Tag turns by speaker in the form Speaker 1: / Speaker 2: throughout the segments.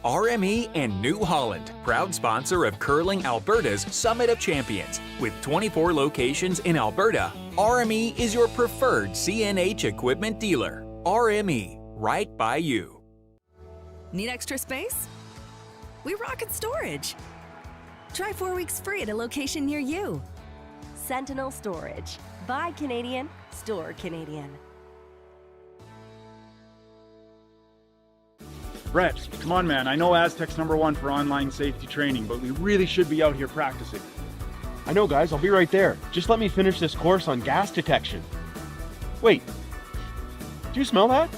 Speaker 1: RME and New Holland, proud sponsor of Curling Alberta's Summit of Champions. With 24 locations in Alberta, RME is your preferred CNH equipment dealer. RME, right by you.
Speaker 2: Need extra space? We rocket storage. Try 4 weeks free at a location near you.
Speaker 3: Sentinel Storage. Buy Canadian, store Canadian.
Speaker 4: Brett, come on, man. I know Aztec's #1 for online safety training, but we really should be out here practicing.
Speaker 5: I know, guys. I'll be right there. Just let me finish this course on gas detection. Wait. Do you smell that?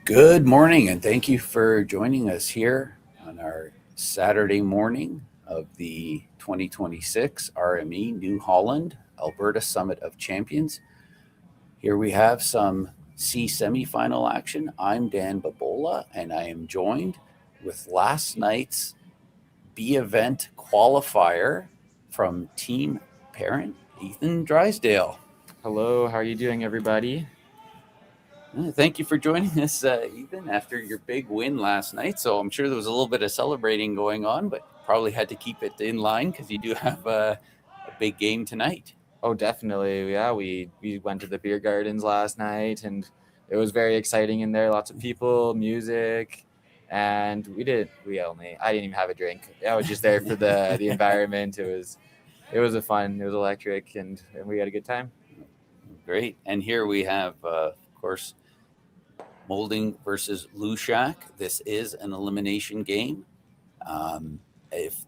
Speaker 6: Good morning, and thank you for joining us here on our Saturday morning of the 2026 RME New Holland Alberta Summit of Champions. Here we have some C semifinal action. I'm Dan Babola, and I am joined with last night's B event qualifier from team parent Ethan Drysdale.
Speaker 7: Hello, how are you doing, everybody?
Speaker 6: Thank you for joining us, Ethan, after your big win last night. So I'm sure there was a little bit of celebrating going on, but probably had to keep it in line because you do have a big game tonight.
Speaker 7: Oh, definitely. Yeah, we went to the beer gardens last night, and it was very exciting in there. Lots of people, music, and I didn't even have a drink. I was just there for the environment. It was fun. It was electric, and we had a good time.
Speaker 6: Great. And here we have, of course, Moulding versus Hlushak. This is an elimination game. If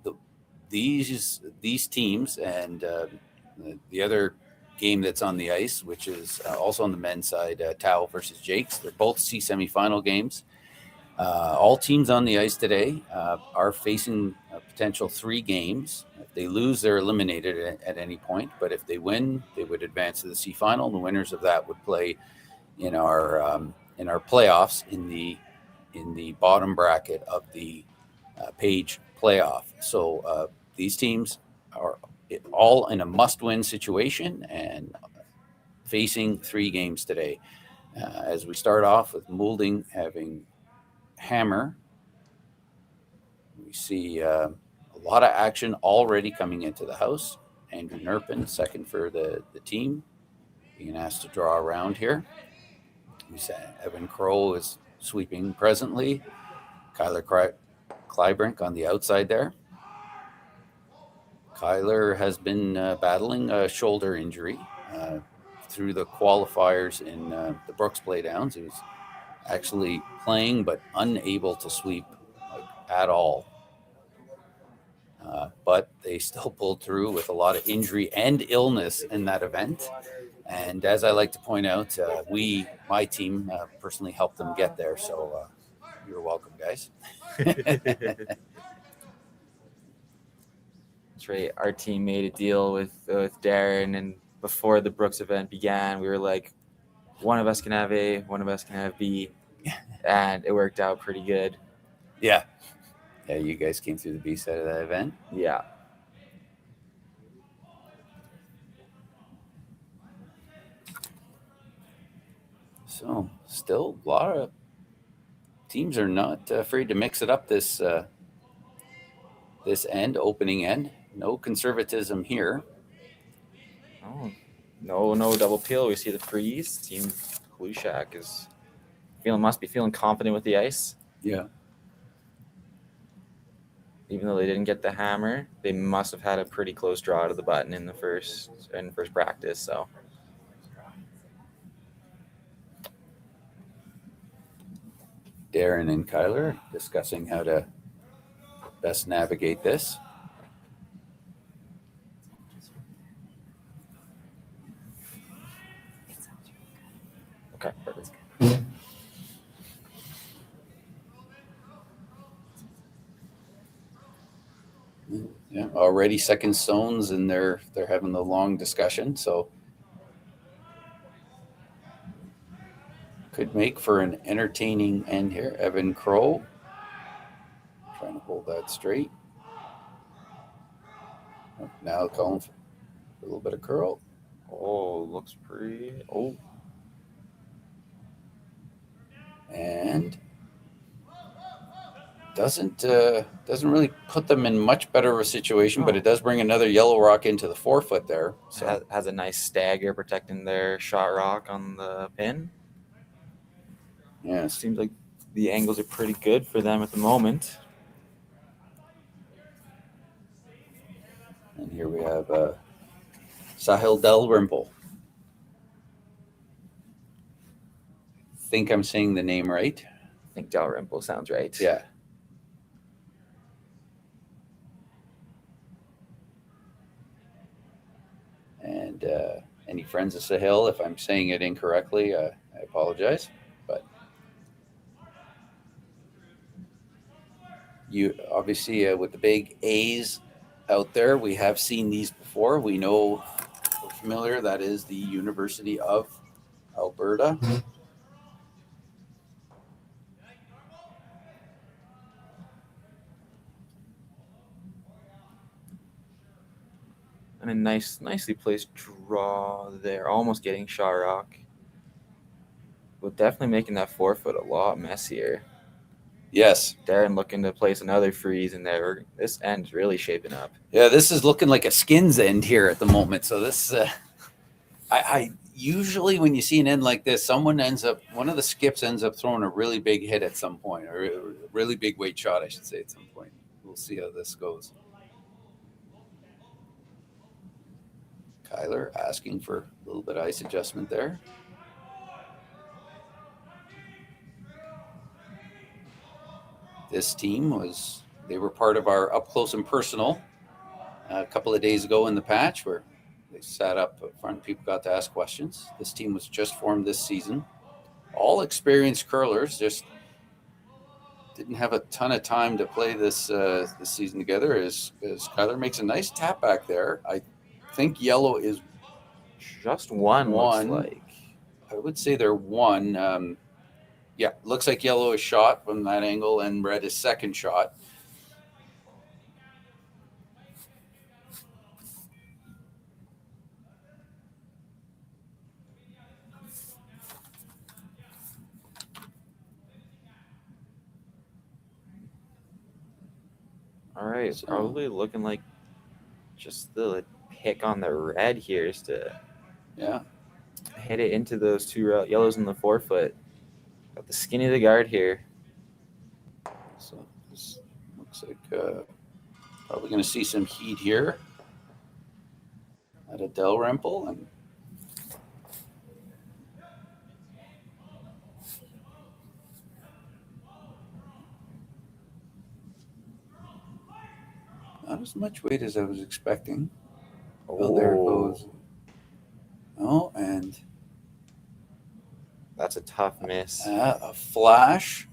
Speaker 6: these teams and the other game that's on the ice, which is also on the men's side, Tao versus Jakes, they're both C semifinal games. All teams on the ice today are facing a potential 3 games. If they lose, they're eliminated at any point. But if they win, they would advance to the C final. The winners of that would play in our playoffs in the bottom bracket of the Page playoff. So these teams are all in a must-win situation and facing 3 games today. As we start off with Moulding having Hammer, we see a lot of action already coming into the house. Andrew Nerpin, second for the team, being asked to draw around here. We said Evan Crow is sweeping presently. Kyler Kleibrink on the outside there. Kyler has been battling a shoulder injury. through the qualifiers in the Brooks Playdowns. He was actually playing but unable to sweep at all. But they still pulled through with a lot of injury and illness in that event. And as I like to point out, my team, personally helped them get there. So you're welcome, guys.
Speaker 7: That's right. Our team made a deal with Darren, and before the Brooks event began, we were like, one of us can have A, one of us can have B, and it worked out pretty good.
Speaker 6: Yeah. Yeah, you guys came through the B side of that event.
Speaker 7: Yeah.
Speaker 6: So still a lot of teams are not afraid to mix it up this opening end. No conservatism here.
Speaker 7: Oh, no double peel. We see the freeze. Team Hlushak must be feeling confident with the ice.
Speaker 6: Yeah.
Speaker 7: Even though they didn't get the hammer, they must have had a pretty close draw to the button in first practice. So
Speaker 6: Darren and Kyler discussing how to best navigate this.
Speaker 7: okay, perfect.
Speaker 6: Yeah, already second zones, and they're having the long discussion. So could make for an entertaining end here. Evan Crow trying to hold that straight. Now calling for a little bit of curl.
Speaker 7: Oh, looks pretty. Oh,
Speaker 6: and doesn't really put them in much better of a situation, but it does bring another yellow rock into the forefoot there. So
Speaker 7: has a nice stagger protecting their shot rock on the pin.
Speaker 6: yeah,
Speaker 7: It seems like the angles are pretty good for them at the moment.
Speaker 6: and here we have Sahil Dalrymple. Think I'm saying the name right?
Speaker 7: I think Dalrymple sounds right.
Speaker 6: Yeah. And any friends of Sahil, if I'm saying it incorrectly, I apologize. But you obviously, with the big A's out there, we have seen these before. We know, we're familiar, that is the University of Alberta.
Speaker 7: And a nicely placed draw there, almost getting shot rock. But definitely making that forefoot a lot messier.
Speaker 6: Yes.
Speaker 7: Darren looking to place another freeze in there. This end's really shaping up.
Speaker 6: Yeah, this is looking like a skins end here at the moment. So this, I usually when you see an end like this, one of the skips ends up throwing a really big hit at some point, or a really big weight shot, I should say, at some point. We'll see how this goes. Kyler asking for a little bit of ice adjustment there. This team they were part of our up close and personal a couple of days ago in the patch, where they sat up front. People got to ask questions. This team was just formed this season. All experienced curlers, just didn't have a ton of time to play this season together. As Kyler makes a nice tap back there. I think yellow is
Speaker 7: just one. Looks like.
Speaker 6: I would say they're one. Yeah, looks like yellow is shot from that angle, and red is second shot.
Speaker 7: All right, it's probably looking like just the pick on the red here is to hit it into those two yellows in the forefoot. Got the skinny of the guard here.
Speaker 6: So this looks like probably going to see some heat here at a Dalrymple. And as much weight as I was expecting. Oh, there it goes. Oh, and
Speaker 7: that's a tough miss.
Speaker 6: A flash.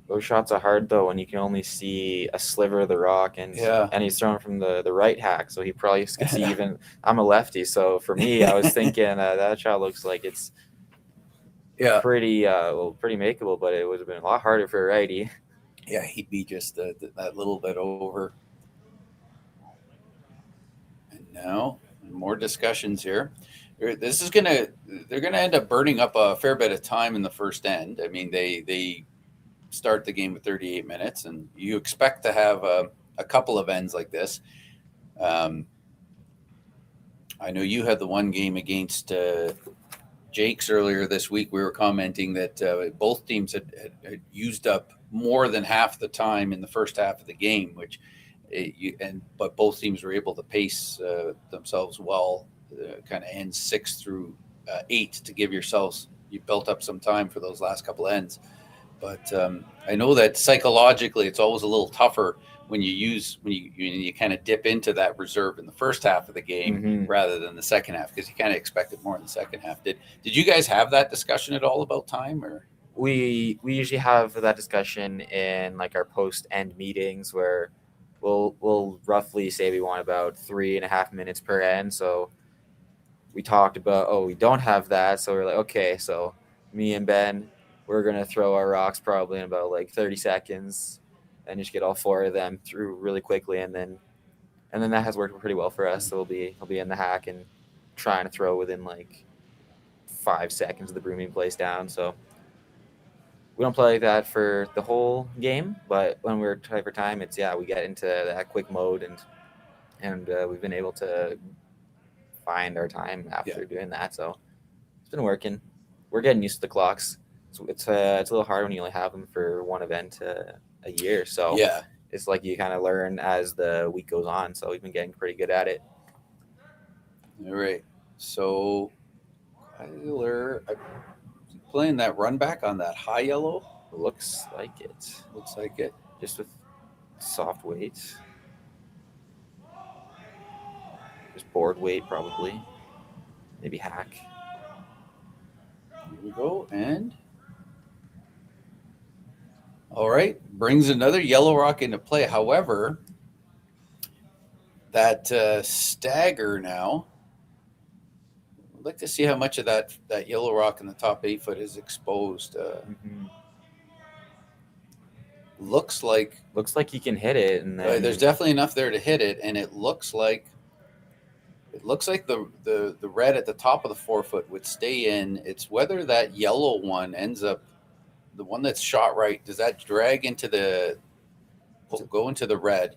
Speaker 7: Those shots are hard though when you can only see a sliver of the rock, and he's throwing from the right hack, so he probably could see even. I'm a lefty, so for me, I was thinking that shot looks like it's pretty pretty makeable, but it would have been a lot harder for a righty.
Speaker 6: Yeah, he'd be just that little bit over. And now more discussions here. They're gonna end up burning up a fair bit of time in the first end. I mean, they start the game with 38 minutes, and you expect to have a couple of ends like this. I know you had the one game against Jake's earlier this week. We were commenting that both teams had used up more than half the time in the first half of the game, but both teams were able to pace themselves well, kind of ends 6 through 8 to give yourselves, you built up some time for those last couple ends. But I know that psychologically it's always a little tougher when you kind of dip into that reserve in the first half of the game rather than the second half, because you kind of expect it more in the second half. Did you guys have that discussion at all about time? Or
Speaker 7: we usually have that discussion in like our post end meetings where we'll roughly say we want about 3.5 minutes per end. So we talked about, we don't have that, so we're like, okay, so me and Ben, we're going to throw our rocks probably in about like 30 seconds and just get all 4 of them through really quickly. And then that has worked pretty well for us. So he'll be in the hack and trying to throw within like 5 seconds of the brooming place down. So we don't play like that for the whole game, but when we're tight for time, it's, we get into that quick mode and we've been able to find our time after doing that. So it's been working. We're getting used to the clocks. It's a little hard when you only have them for one event a year. So it's like you kind of learn as the week goes on. So we've been getting pretty good at it.
Speaker 6: All right. So Tyler, playing that run back on that high yellow?
Speaker 7: Looks like it. Just with soft weight. Just board weight probably. Maybe hack.
Speaker 6: Here we go. And all right, brings another yellow rock into play. However, that stagger now, I'd like to see how much of that yellow rock in the top 8 foot is exposed. Looks like
Speaker 7: you can hit it, and then
Speaker 6: there's definitely enough there to hit it, and it looks like the red at the top of the 4 foot would stay in. It's whether that yellow one ends up, the one that's shot right, does that drag go into the red?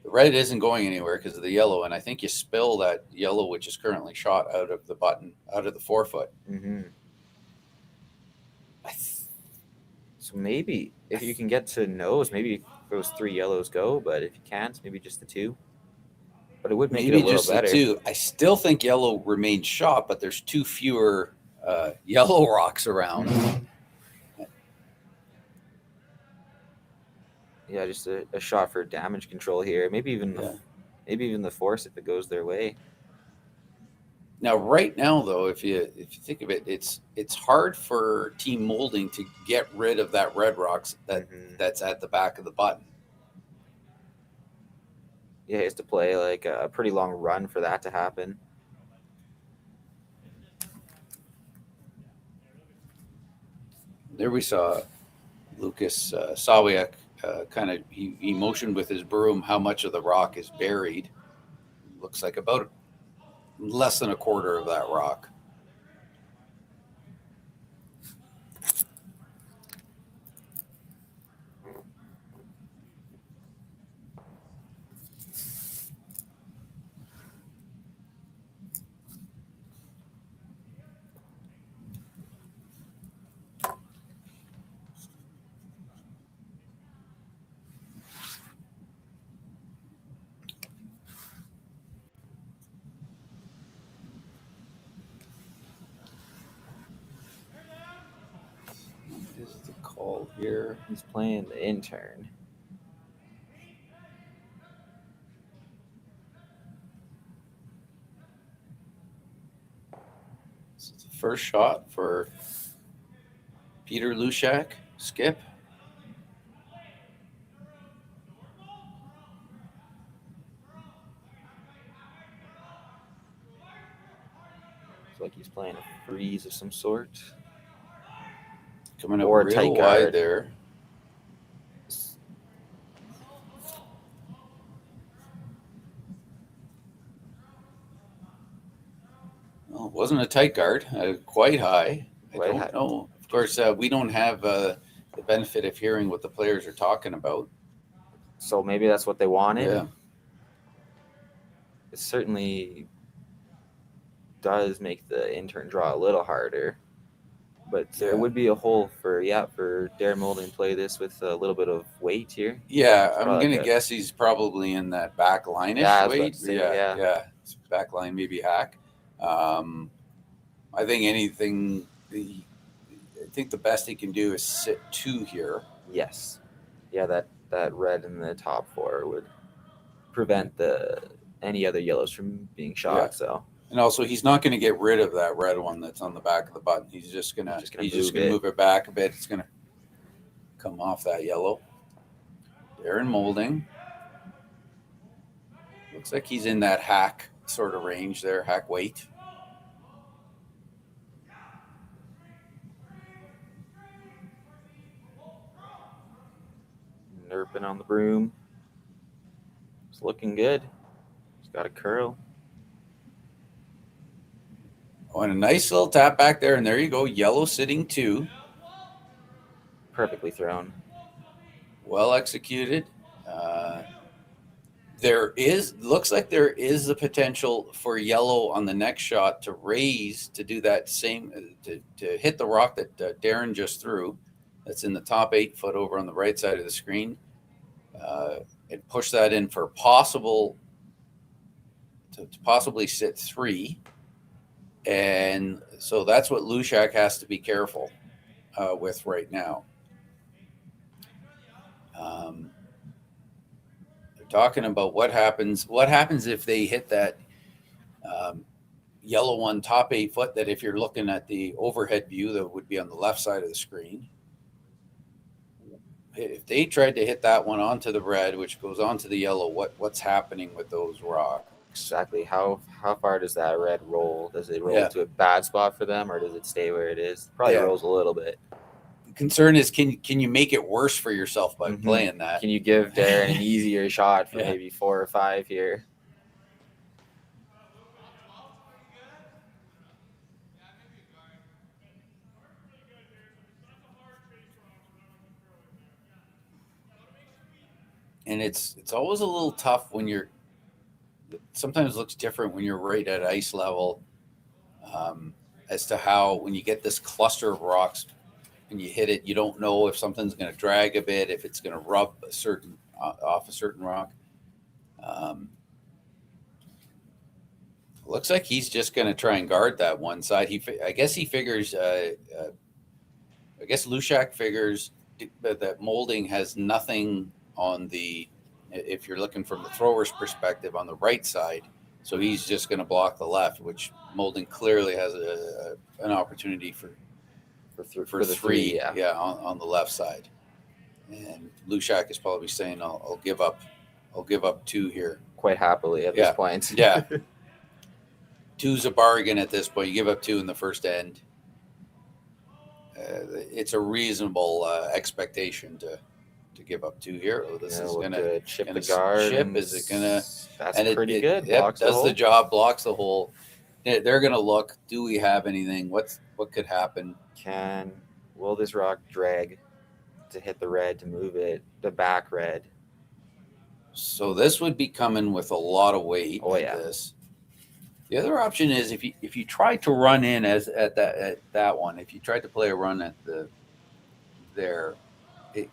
Speaker 6: The red isn't going anywhere because of the yellow, and I think you spill that yellow, which is currently shot out of the button, out of the 4 foot.
Speaker 7: So maybe if you can get to nose, maybe those 3 yellows go, but if you can't, maybe just the 2. But it would make it a little better.
Speaker 6: The 2. I still think yellow remains shot, but there's 2 fewer yellow rocks around.
Speaker 7: Yeah, just a shot for damage control here. Maybe even the force if it goes their way.
Speaker 6: Now, right now, though, if you think of it, it's hard for Team Moulding to get rid of that red rocks that's at the back of the button.
Speaker 7: Yeah, he has to play like a pretty long run for that to happen.
Speaker 6: There we saw Lucas Sawiak kind of he motioned with his broom how much of the rock is buried. Looks like about less than a quarter of that rock. Here.
Speaker 7: He's playing the intern.
Speaker 6: First shot for Peter Hlushak. Skip.
Speaker 7: Looks like he's playing a freeze of some sort.
Speaker 6: Coming up
Speaker 7: Or a
Speaker 6: real
Speaker 7: tight
Speaker 6: wide
Speaker 7: guard.
Speaker 6: there. Well, it wasn't a tight guard, quite high.
Speaker 7: Quite
Speaker 6: I don't
Speaker 7: high.
Speaker 6: know. Of course, we don't have the benefit of hearing what the players are talking about.
Speaker 7: So maybe that's what they wanted.
Speaker 6: Yeah.
Speaker 7: It certainly does make the intern draw a little harder. But there would be a hole for Darren Moulding to play this with a little bit of weight here.
Speaker 6: Yeah, I'm
Speaker 7: probably
Speaker 6: gonna
Speaker 7: like
Speaker 6: guess he's probably in that back line-ish
Speaker 7: Yeah, I was about
Speaker 6: weight.
Speaker 7: to say, yeah.
Speaker 6: It's back line, maybe hack. I think I think the best he can do is sit 2 here.
Speaker 7: Yes. Yeah, that red in the top 4 would prevent any other yellows from being shot.
Speaker 6: Yeah.
Speaker 7: So
Speaker 6: And also, he's not going to get rid of that red one that's on the back of the button. He's just going to move it back a bit. It's going to come off that yellow. Darren Moulding. Looks like he's in that hack sort of range there, hack weight.
Speaker 7: Nerping on the broom. It's looking good. He's got a curl.
Speaker 6: Oh, and a nice little tap back there, and there you go, yellow sitting 2.
Speaker 7: Perfectly thrown.
Speaker 6: Well executed. Looks like there is the potential for yellow on the next shot to raise, to do that same, to hit the rock that Darren just threw. That's in the top 8 foot over on the right side of the screen. And push that in for possibly sit 3. And so that's what Hlushak has to be careful with right now. They're talking about what happens if they hit that yellow one top 8 foot, that if you're looking at the overhead view that would be on the left side of the screen. If they tried to hit that one onto the red, which goes onto the yellow, what's happening with those rocks?
Speaker 7: Exactly. How far does that red roll? Does it roll to a bad spot for them, or does it stay where it is? Probably rolls a little bit.
Speaker 6: The concern is, can you make it worse for yourself by playing that?
Speaker 7: Can you give Darren an easier shot for maybe 4 or 5 here?
Speaker 6: And it's always a little tough when you're. Sometimes looks different when you're right at ice level, as to how when you get this cluster of rocks and you hit it, you don't know if something's going to drag a bit, if it's going to rub off a certain rock. Looks like he's just going to try and guard that one side. I guess he figures. I guess Hlushak figures that Moulding has nothing on the. If you're looking from the thrower's perspective, on the right side, so he's just going to block the left, which Moulding clearly has an opportunity for 3 on the left side, and Hlushak is probably saying, I'll give up 2 here
Speaker 7: quite happily at this point.
Speaker 6: Yeah, 2's a bargain at this point. You give up 2 in the first end. It's a reasonable expectation to give up 2 here. Oh, this is going to
Speaker 7: chip the guard.
Speaker 6: Is it going to?
Speaker 7: That's pretty good.
Speaker 6: Yep, does the job, blocks the hole. They're going to look. Do we have anything? What could happen?
Speaker 7: Will this rock drag to hit the red, to move it, the back red?
Speaker 6: So this would be coming with a lot of weight. This. The other option is if you try to run in at that one, if you tried to play a run at there.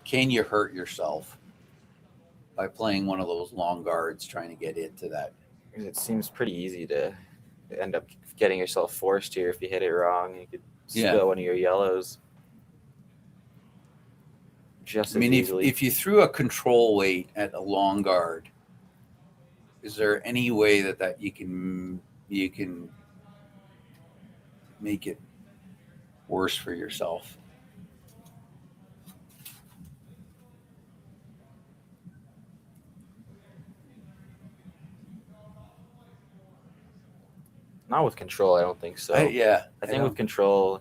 Speaker 6: Can you hurt yourself by playing one of those long guards trying to get into that?
Speaker 7: It seems pretty easy to end up getting yourself forced here if you hit it wrong. You could spill one of your yellows.
Speaker 6: If you threw a control weight at a long guard, is there any way that you can make it worse for yourself.
Speaker 7: Not with control, I don't think so. I think with control,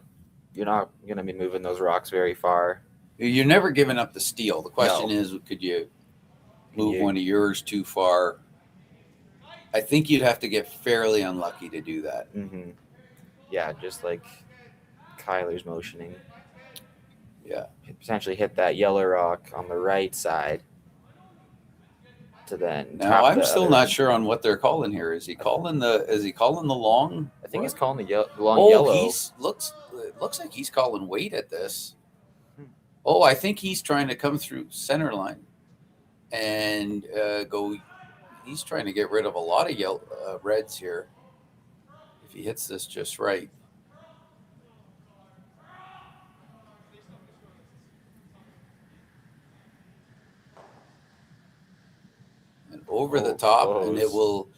Speaker 7: you're not going to be moving those rocks very far.
Speaker 6: You're never giving up the steel. The question is, could you move one of yours too far? I think you'd have to get fairly unlucky to do that.
Speaker 7: Mm-hmm. Yeah, just like Kyler's motioning.
Speaker 6: Yeah.
Speaker 7: Potentially hit that yellow rock on the right side. To then
Speaker 6: now I'm still not sure on what they're calling here. Is he calling the long?
Speaker 7: I think he's calling the long yellow.
Speaker 6: It looks like he's calling weight at this. Oh, I think he's trying to come through center line and go. He's trying to get rid of a lot of reds here. If he hits this just right. Over the top, close. And it will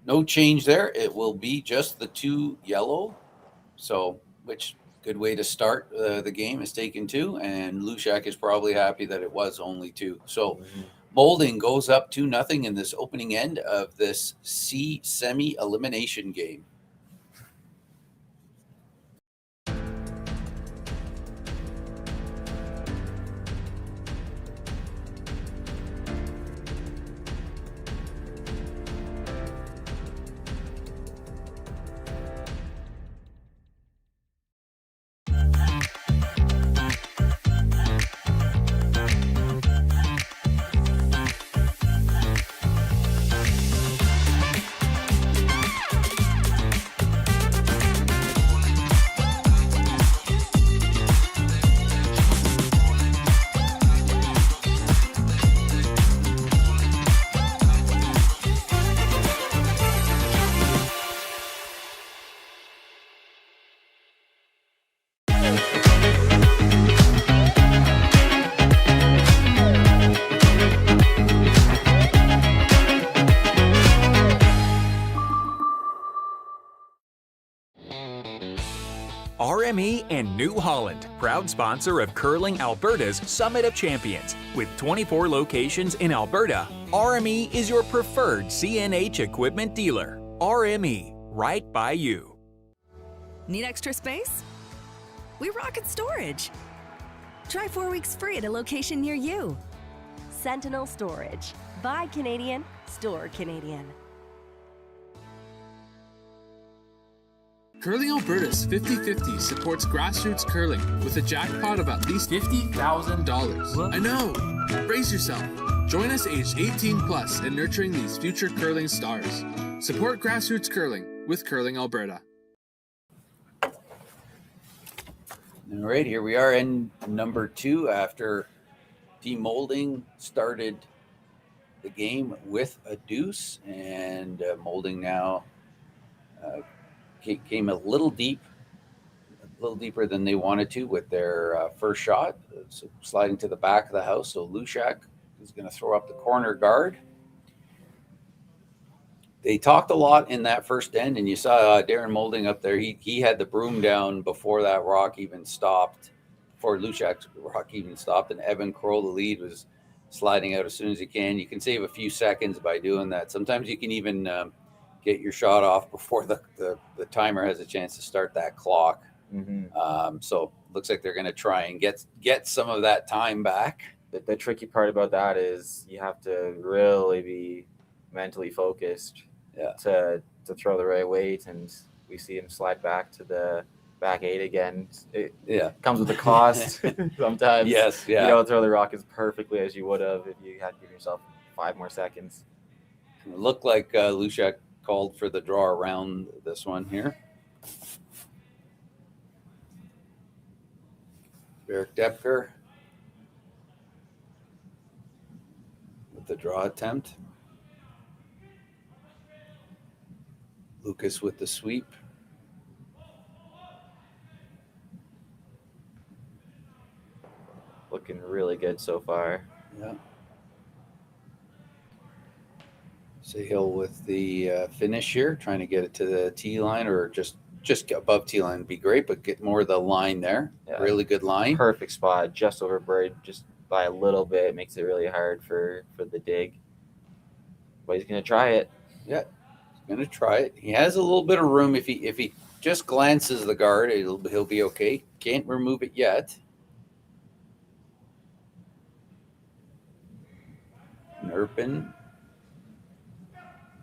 Speaker 6: no change there. It will be just the 2 yellow. So, which good way to start the game is taking 2, and Hlushak is probably happy that it was only 2. So, Moulding goes up 2-0 in this opening end of this C semi elimination game. RME and New Holland, proud sponsor of Curling Alberta's Summit of Champions. With 24 locations in Alberta, RME is your preferred CNH equipment dealer. RME, right by you.
Speaker 2: Need extra space? We rocket storage. Try 4 weeks free at a location near you.
Speaker 3: Sentinel Storage. Buy Canadian, store Canadian.
Speaker 8: Curling Alberta's 50/50 supports grassroots curling with a jackpot of at least $50,000. I know! Brace yourself. Join us aged 18 plus in nurturing these future curling stars. Support grassroots curling with Curling Alberta.
Speaker 6: All right, here we are in number 2 after Team Moulding started the game with a deuce, and Moulding now came a little deeper than they wanted to with their first shot, so sliding to the back of the house. So Hlushak is going to throw up the corner guard. They talked a lot in that first end, and you saw Darren Moulding up there. He had the broom down before that rock even stopped, before Hlushak's rock even stopped, and Evan Kroll, the lead, was sliding out as soon as he can. You can save a few seconds by doing that. Sometimes you can even get your shot off before the timer has a chance to start that clock. Mm-hmm. So looks like they're going to try and get some of that time back.
Speaker 7: The tricky part about that is you have to really be mentally focused to throw the right weight, and we see him slide back to the back 8 again. It comes with a cost sometimes.
Speaker 6: Yes,
Speaker 7: you don't throw the rock as perfectly as you would have if you had to give yourself 5 more seconds.
Speaker 6: It looked like Hlushak called for the draw around this one here. Eric Depker with the draw attempt. Lucas with the sweep.
Speaker 7: Looking really good so far.
Speaker 6: Yeah. Sahil with the finish here, trying to get it to the tee line or just just above tee line would be great, but get more of the line there.
Speaker 7: Yeah.
Speaker 6: Really good line.
Speaker 7: Perfect spot, just over bird, just by a little bit. Makes it really hard for the dig. But he's gonna try it.
Speaker 6: Yeah, he's gonna try it. He has a little bit of room. If he just glances the guard, he'll be okay. Can't remove it yet. Nerpin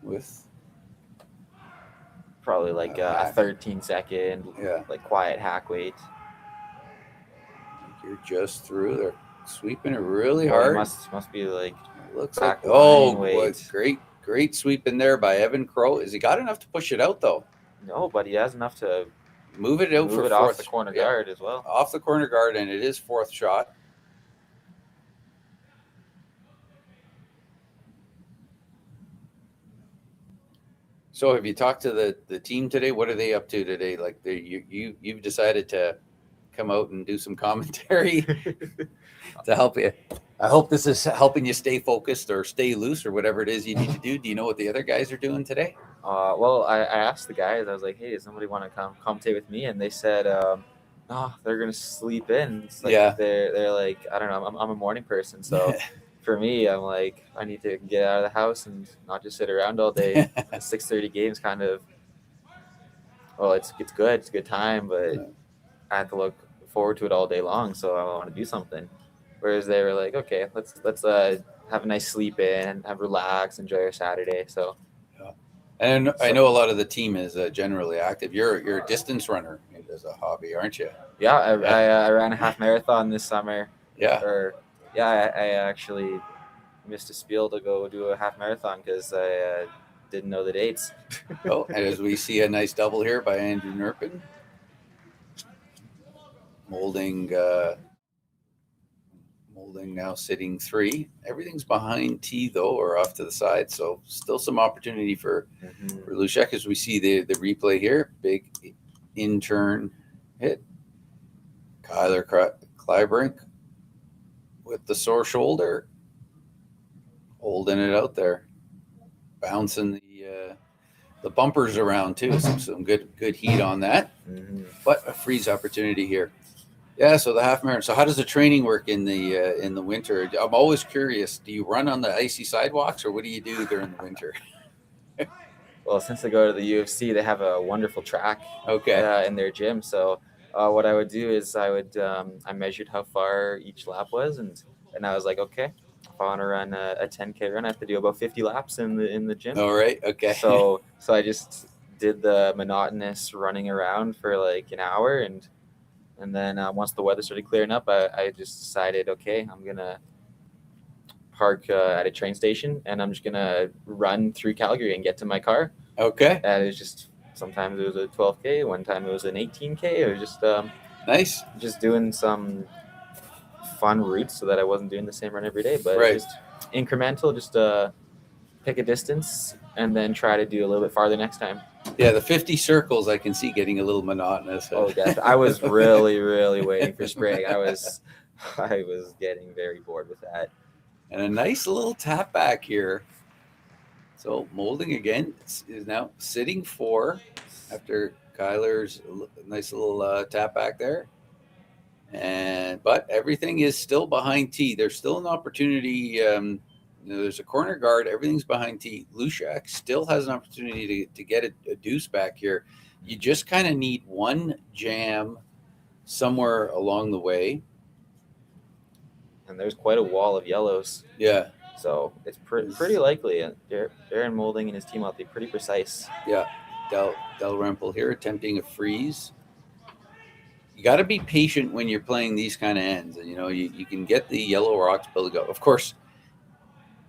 Speaker 6: with
Speaker 7: Probably like a 13-second, like quiet hack weight.
Speaker 6: You're just through. They're sweeping it really hard.
Speaker 7: Must be like
Speaker 6: looks like what great sweep in there by Evan Crow. Has he got enough to push it out though?
Speaker 7: No, but he has enough to
Speaker 6: move it out for
Speaker 7: off the corner guard as well.
Speaker 6: Off the corner guard, and it is fourth shot. So have you talked to the team today? What are they up to today? Like you've decided to come out and do some commentary to help you. I hope this is helping you stay focused or stay loose or whatever it is you need to do. Do you know what the other guys are doing today?
Speaker 7: Well, I asked the guys. I was like, "Hey, does somebody want to come commentate with me?" And they said, "No, they're gonna sleep in." It's like they're like, I don't know. I'm a morning person, so. For me, I'm like, I need to get out of the house and not just sit around all day. 6:30 games kind of, well, it's good. It's a good time, but I have to look forward to it all day long, so I want to do something. Whereas they were like, okay, let's have a nice sleep in, have relax, enjoy our Saturday. So,
Speaker 6: and I know a lot of the team is generally active. You're a distance runner as a hobby, aren't you?
Speaker 7: Yeah, I ran a half marathon this summer.
Speaker 6: Yeah.
Speaker 7: I actually missed a spiel to go do a half marathon because I didn't know the dates.
Speaker 6: And as we see a nice double here by Andrew Nerpin. Moulding now sitting 3. Everything's behind tee though, or off to the side. So still some opportunity for Hlushak as we see the replay here. Big in-turn hit. Kyler Kleibrink with the sore shoulder, holding it out there, bouncing the bumpers around too. Some good heat on that, but a freeze opportunity here. Yeah, so the half marathon. So how does the training work in the winter? I'm always curious. Do you run on the icy sidewalks, or what do you do during the winter?
Speaker 7: Well, since I go to the UFC, they have a wonderful track in their gym. So what I would do is I measured how far each lap was, and I was like, okay, if I want to run a 10K run, I have to do about 50 laps in the gym.
Speaker 6: All right, okay.
Speaker 7: So I just did the monotonous running around for like an hour, and then once the weather started clearing up, I just decided, okay, I'm gonna park at a train station, and I'm just gonna run through Calgary and get to my car.
Speaker 6: Okay.
Speaker 7: And it was just. Sometimes it was a 12K. One time it was an 18K. It was just
Speaker 6: nice.
Speaker 7: Just doing some fun routes so that I wasn't doing the same run every day, but just incremental. Just pick a distance and then try to do a little bit farther next time.
Speaker 6: Yeah, the 50 circles I can see getting a little monotonous.
Speaker 7: Oh, yeah. I was really, really waiting for spring. I was getting very bored with that.
Speaker 6: And a nice little tap back here. So Moulding again is now sitting 4 after Kyler's nice little tap back there. But everything is still behind tee. There's still an opportunity. There's a corner guard. Everything's behind tee. Hlushak still has an opportunity to get a deuce back here. You just kind of need one jam somewhere along the way.
Speaker 7: And there's quite a wall of yellows.
Speaker 6: Yeah.
Speaker 7: So it's pretty likely. Darren Moulding and his team out there pretty precise.
Speaker 6: Yeah. Del Rempel here attempting a freeze. You got to be patient when you're playing these kind of ends. And, you can get the yellow rocks build up. Of course,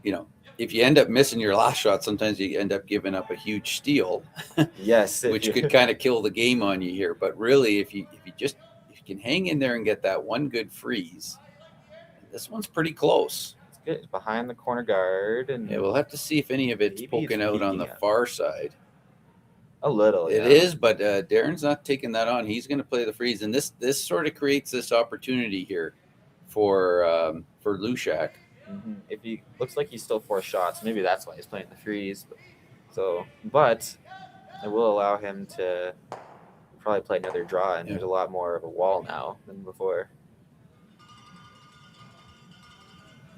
Speaker 6: if you end up missing your last shot, sometimes you end up giving up a huge steal.
Speaker 7: Yes.
Speaker 6: Which could kind of kill the game on you here. But really, if you can hang in there and get that one good freeze, this one's pretty close.
Speaker 7: Good. It's behind the corner guard, and
Speaker 6: we'll have to see if any of it's poking out on the far side.
Speaker 7: A little,
Speaker 6: It is, but Darren's not taking that on. He's going to play the freeze, and this sort of creates this opportunity here for Hlushak.
Speaker 7: If he looks like he's still 4 shots, maybe that's why he's playing the freeze. But it will allow him to probably play another draw, and there's a lot more of a wall now than before.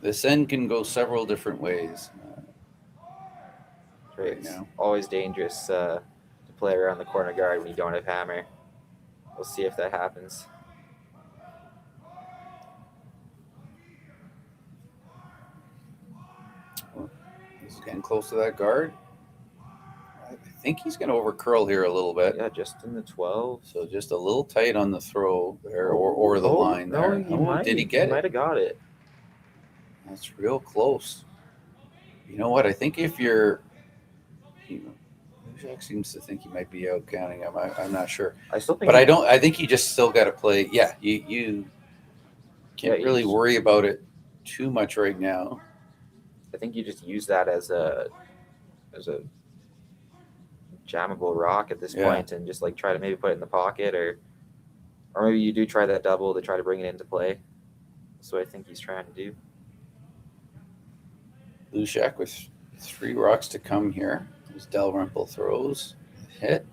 Speaker 6: This end can go several different ways.
Speaker 7: Right
Speaker 6: now.
Speaker 7: Always dangerous to play around the corner guard when you don't have hammer. We'll see if that happens.
Speaker 6: He's getting close to that guard. I think he's going to overcurl here a little bit.
Speaker 7: Yeah, just in the 12.
Speaker 6: So just a little tight on the throw there, or the line there. Did he get it?
Speaker 7: Might have got it.
Speaker 6: That's real close. You know what? I think if you're... Hlushak seems to think he might be out counting him. I'm not sure.
Speaker 7: I still think,
Speaker 6: but I don't. I think you just still got to play. Yeah, you can't really worry about it too much right now.
Speaker 7: I think you just use that as a jammable rock at this point, and just like try to maybe put it in the pocket, or maybe you do try that double to try to bring it into play. That's what I think he's trying to do.
Speaker 6: Hlushak with 3 rocks to come here. As Dalrymple throws, hit.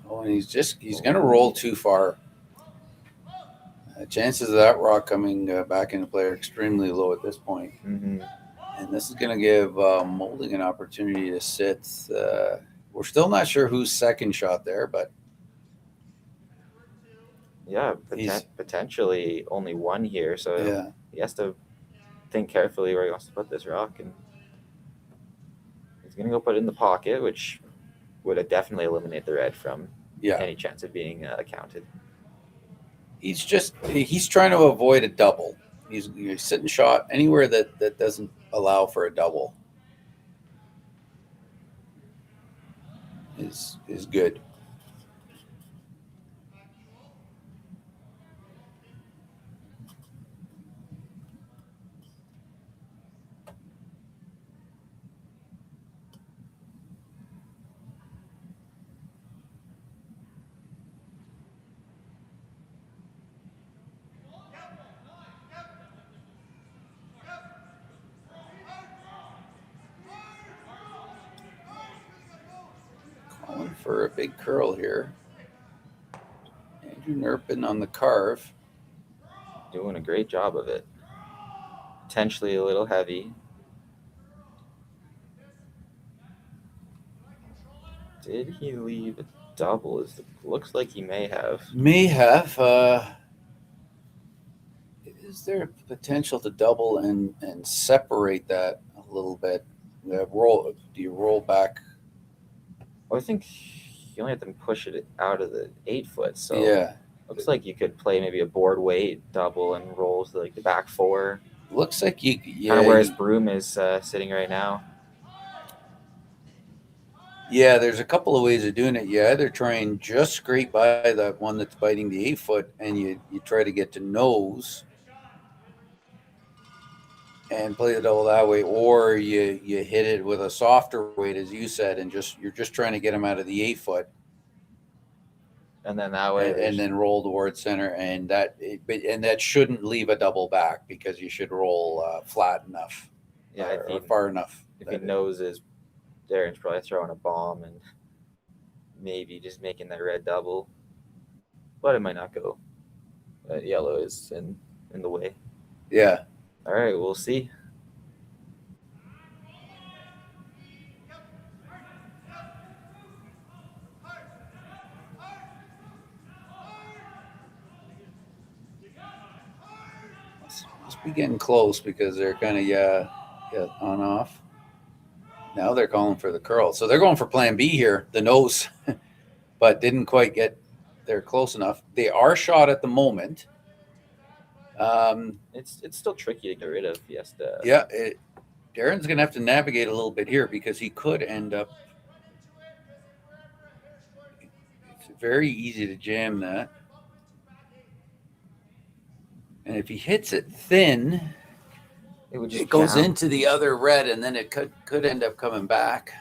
Speaker 6: Oh, and he's going to roll too far. Chances of that rock coming back into play are extremely low at this point.
Speaker 7: Mm-hmm.
Speaker 6: And this is going to give Moulding an opportunity to sit. We're still not sure who's second shot there, but
Speaker 7: yeah, potentially only one here. So he has to think carefully where he wants to put this rock, and he's going to go put it in the pocket, which would definitely eliminate the red from any chance of being counted.
Speaker 6: He's trying to avoid a double. He's sitting shot anywhere that doesn't allow for a double is good. For a big curl here. Andrew Nerpin on the carve.
Speaker 7: Doing a great job of it. Potentially a little heavy. Did he leave a double? Looks like he may have.
Speaker 6: Is there potential to double and separate that a little bit? Do you roll back?
Speaker 7: Well, I think you only have to push it out of the 8-foot. So looks like you could play maybe a board weight double and roll to like the back 4.
Speaker 6: Looks like you
Speaker 7: kind of where his broom is sitting right now.
Speaker 6: Yeah, there's a couple of ways of doing it. You either try and just scrape by that one that's biting the 8-foot, and you try to get to nose and play the double that way, or you hit it with a softer weight, as you said, and you're just trying to get him out of the 8-foot,
Speaker 7: and then that way,
Speaker 6: and then roll towards center, and that shouldn't leave a double back, because you should roll flat enough, or far enough.
Speaker 7: If he knows Darren's probably throwing a bomb and maybe just making that red double, but it might not go. Yellow is in the way.
Speaker 6: Yeah.
Speaker 7: All right, we'll see.
Speaker 6: Must be getting close, because they're kind of on off. Now they're calling for the curl, so they're going for plan B here, the nose, but didn't quite get there close enough. They are shot at the moment.
Speaker 7: It's still tricky to get rid of. Yes.
Speaker 6: Darren's going to have to navigate a little bit here, because he could end up. It's very easy to jam that. And if he hits it thin, it goes into the other red, and then it could end up coming back.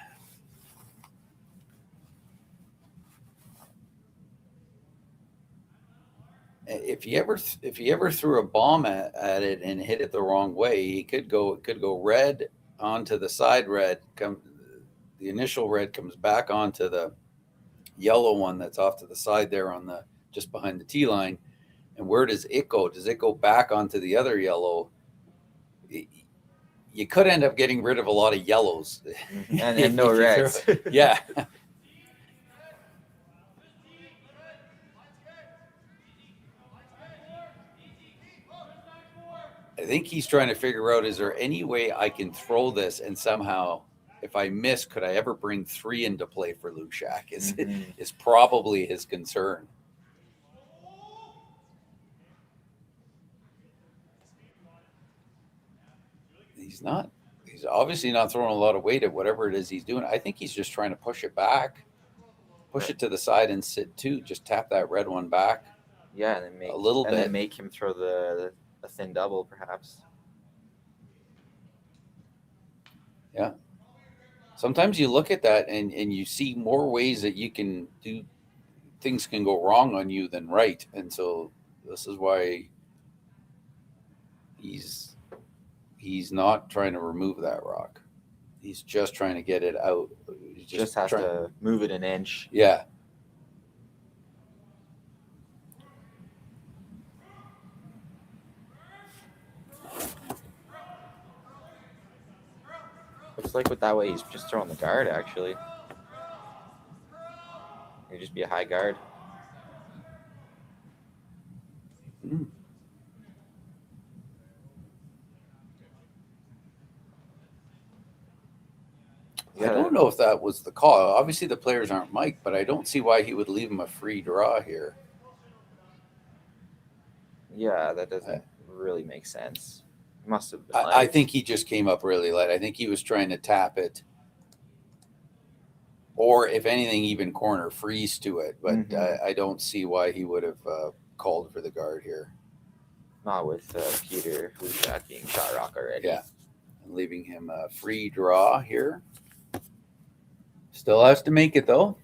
Speaker 6: if he ever threw a bomb at it and hit it the wrong way, it could go red onto the side red. The initial red comes back onto the yellow one that's off to the side there on the just behind the tee line. And where does it go? Does it go back onto the other yellow? You could end up getting rid of a lot of yellows
Speaker 7: and no reds.
Speaker 6: Yeah. I think he's trying to figure out, is there any way I can throw this and somehow, if I miss, could I ever bring 3 into play for Hlushak? Is probably his concern. He's obviously not throwing a lot of weight at whatever it is he's doing. I think he's just trying to push it back, push it to the side and sit 2. Just tap that red one back.
Speaker 7: Yeah, and then make
Speaker 6: a little bit.
Speaker 7: Then make him throw a thin double, perhaps.
Speaker 6: Yeah. Sometimes you look at that and you see more ways that you can do things can go wrong on you than right. And so this is why he's not trying to remove that rock. He's just trying to get it out. He
Speaker 7: just has to move it an inch.
Speaker 6: Yeah.
Speaker 7: Looks like with that way he's just throwing the guard, actually. It'd just be a high guard.
Speaker 6: I don't know if that was the call. Obviously, the players aren't mic'd, but I don't see why he would leave him a free draw here.
Speaker 7: Yeah, that doesn't really make sense. Must have been.
Speaker 6: I think he just came up really light. I think he was trying to tap it, or if anything, even corner freeze to it. But I don't see why he would have called for the guard here.
Speaker 7: Not with Peter Hlushak being shot rock already.
Speaker 6: Yeah, and leaving him a free draw here. Still has to make it though.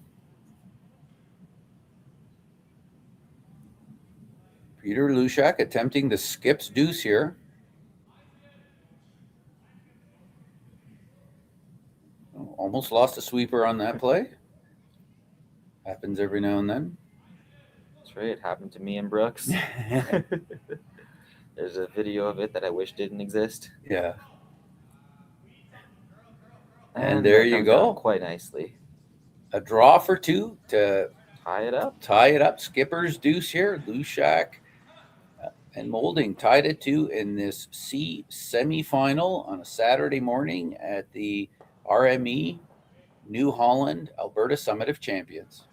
Speaker 6: Peter Hlushak attempting the skips deuce here. Almost lost a sweeper on that play. Happens every now and then.
Speaker 7: That's right. It happened to me and Brooks. There's a video of it that I wish didn't exist.
Speaker 6: Yeah. And there you go.
Speaker 7: Quite nicely.
Speaker 6: A draw for 2 to
Speaker 7: tie it up.
Speaker 6: Skipper's deuce here. Hlushak and Moulding tied it 2 in this C semifinal on a Saturday morning at the RME New Holland Alberta Summit of Champions.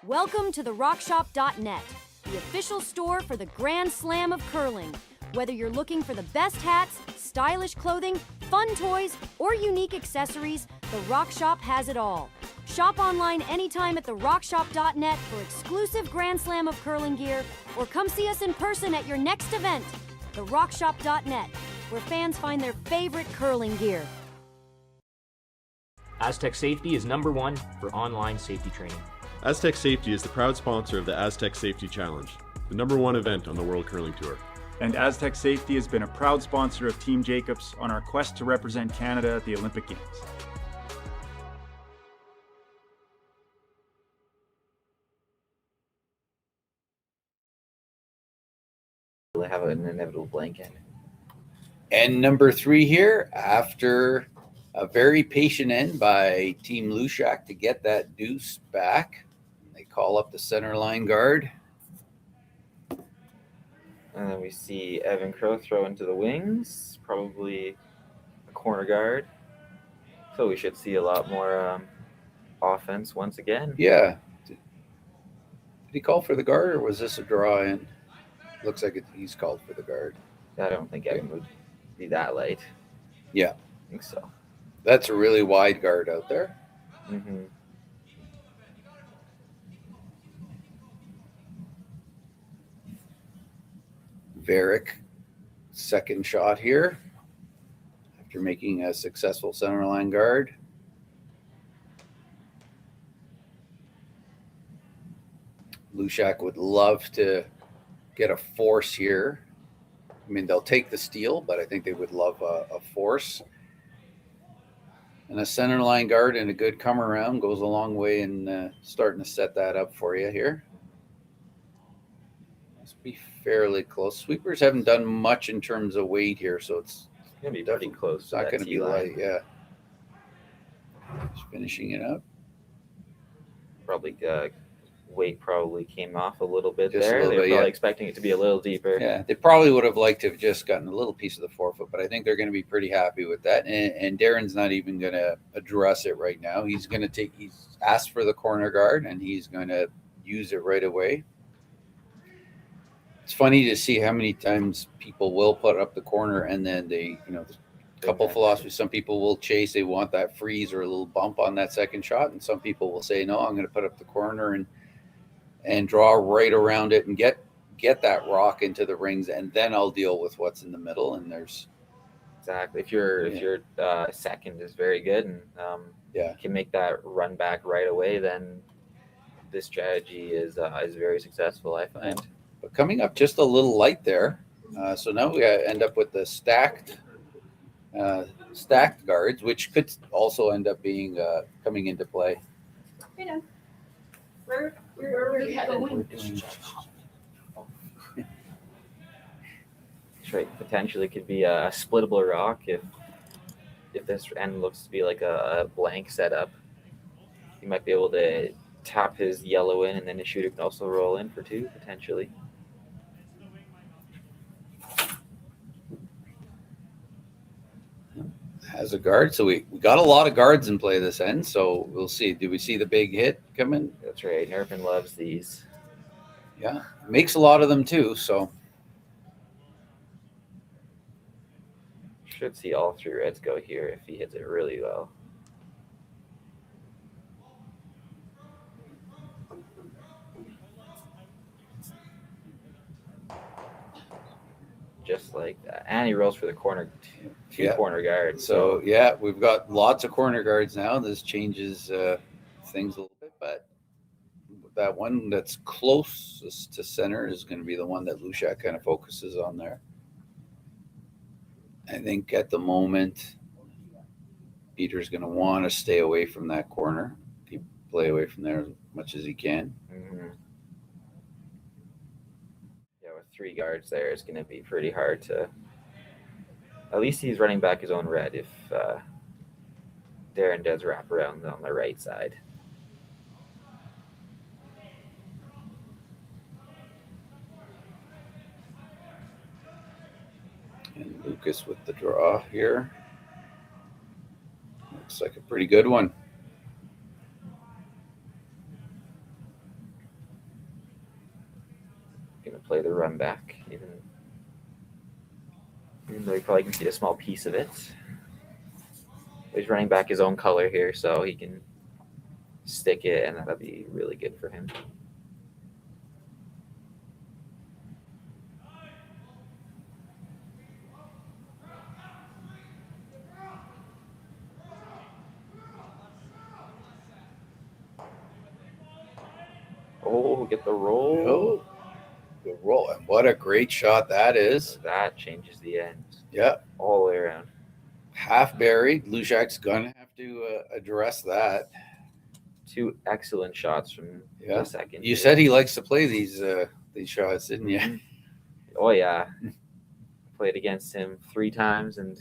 Speaker 9: Welcome to therockshop.net, the official store for the Grand Slam of curling. Whether you're looking for the best hats, stylish clothing, fun toys, or unique accessories, the Rock Shop has it all. Shop online anytime at therockshop.net for exclusive Grand Slam of curling gear, or come see us in person at your next event. Therockshop.net, where fans find their favorite curling gear.
Speaker 10: Aztec Safety is #1 for online safety training.
Speaker 5: Aztec Safety is the proud sponsor of the Aztec Safety Challenge, the #1 event on the World Curling Tour.
Speaker 4: And Aztec Safety has been a proud sponsor of Team Jacobs on our quest to represent Canada at the Olympic Games.
Speaker 7: They have an inevitable blanket.
Speaker 6: And number 3 here, after a very patient end by Team Hlushak to get that deuce back. They call up the center line guard.
Speaker 7: And then we see Evan Crow throw into the wings, probably a corner guard. So we should see a lot more offense once again.
Speaker 6: Yeah. Did he call for the guard, or was this a draw in? Looks like he's called for the guard.
Speaker 7: I don't think Evan would be that late.
Speaker 6: Yeah.
Speaker 7: I think so.
Speaker 6: That's a really wide guard out there.
Speaker 7: Mm-hmm.
Speaker 6: Varick, second shot here after making a successful center line guard. Hlushak would love to get a force here. I mean, they'll take the steal, but I think they would love a force. And a center line guard and a good come around goes a long way in starting to set that up for you here. Must be fairly close. Sweepers haven't done much in terms of weight here, so it's
Speaker 7: going to be pretty close.
Speaker 6: It's not going to be light, yeah. Just finishing it up.
Speaker 7: Probably weight probably came off a little bit
Speaker 6: Just
Speaker 7: there.
Speaker 6: They were
Speaker 7: probably expecting it to be a little deeper.
Speaker 6: Yeah, they probably would have liked to have just gotten a little piece of the forefoot, but I think they're going to be pretty happy with that. And Darren's not even going to address it right now. He's going to he's asked for the corner guard, and he's going to use it right away. It's funny to see how many times people will put up the corner and then they, a couple philosophies. Some people will chase. They want that freeze or a little bump on that second shot. And some people will say, no, I'm going to put up the corner and draw right around it and get that rock into the rings. And then I'll deal with what's in the middle. And there's
Speaker 7: exactly. If your second is very good and can make that run back right away, then this strategy is very successful, I find.
Speaker 6: But coming up just a little light there. So now we end up with the stacked guards, which could also end up being coming into play.
Speaker 11: Hey, Dan. Where are we going?
Speaker 7: That's right. Potentially could be a splittable rock if this end looks to be like a blank setup. He might be able to tap his yellow in, and then the shooter can also roll in for two, potentially.
Speaker 6: Has a guard, so we got a lot of guards in play this end, so we'll see. Do we see the big hit coming?
Speaker 7: That's right. Nerfin loves these.
Speaker 6: Yeah, makes a lot of them too, so
Speaker 7: should see all three reds go here if he hits it really well. Just like that. And he rolls for the corner, two corner guards.
Speaker 6: So, yeah, we've got lots of corner guards now. This changes things a little bit, but that one that's closest to center is going to be the one that Hlushak kind of focuses on there. I think at the moment, Peter's going to want to stay away from that corner, play away from there as much as he can.
Speaker 7: Mm-hmm. With three guards there, it's going to be pretty hard to. At least he's running back his own red if Darren does wrap around on the right side.
Speaker 6: And Lucas with the draw here. Looks like a pretty good one.
Speaker 7: Play the run back, even though you probably can see a small piece of it. He's running back his own color here, so he can stick it, and that'll be really good for him. Oh, get the roll.
Speaker 6: Oh. The roll, and what a great shot that is.
Speaker 7: That changes the end.
Speaker 6: Yeah,
Speaker 7: all the way around.
Speaker 6: Half buried. Hlushak's gonna have to address that.
Speaker 7: Two excellent shots from the second.
Speaker 6: You said he likes to play these shots, didn't you?
Speaker 7: Oh yeah, played against him 3 times, and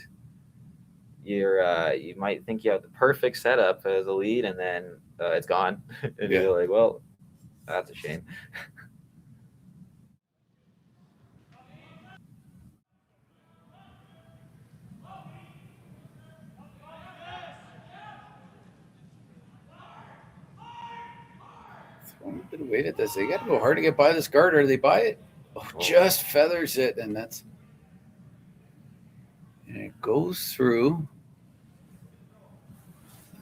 Speaker 7: you might think you have the perfect setup as a lead, and then it's gone. And you're like, well, That's a shame.
Speaker 6: Throwing a bit of weight at this. They got to go hard to get by this guard, or they buy it. Oh, just feathers it, and it goes through.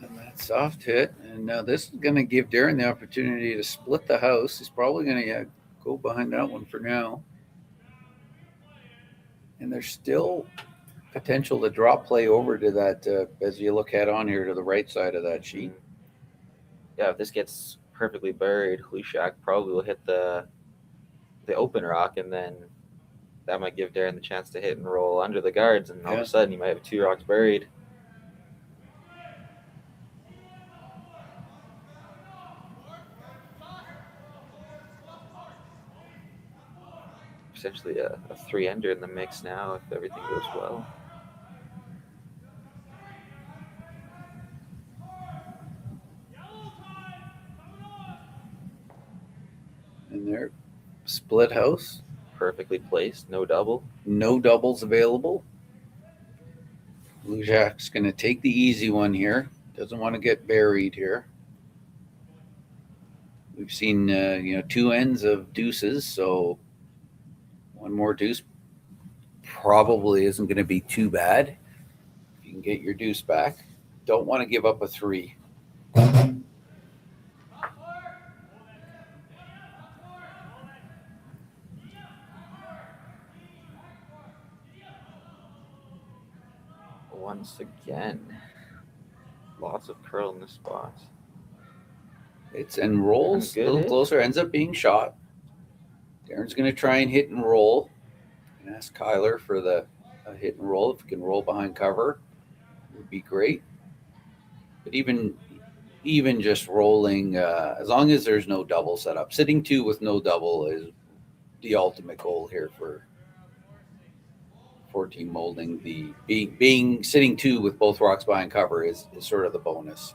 Speaker 6: And that soft hit, and now this is going to give Darren the opportunity to split the house. He's probably going to go behind that one for now. And there's still potential to drop play over to that, as you look head on here to the right side of that sheet.
Speaker 7: Yeah, if this gets perfectly buried, Hlushak probably will hit the open rock, and then that might give Darren the chance to hit and roll under the guards, and all of a sudden he might have 2 rocks buried. Essentially a 3-ender in the mix now if everything goes well.
Speaker 6: And there, split house.
Speaker 7: Perfectly placed, no double.
Speaker 6: No doubles available. Hlushak's going to take the easy one here. Doesn't want to get buried here. We've seen 2 ends of deuces, so one more deuce probably isn't going to be too bad. If you can get your deuce back. Don't want to give up a 3.
Speaker 7: Once again, lots of curl in this spot.
Speaker 6: It's and rolls a little closer, ends up being shot. Darren's going to try and hit and roll. And ask Kyler for the hit and roll. If he can roll behind cover, it would be great. But even just rolling, as long as there's no double set up, sitting 2 with no double is the ultimate goal here for Team Moulding. The being sitting 2 with both rocks behind cover is sort of the bonus.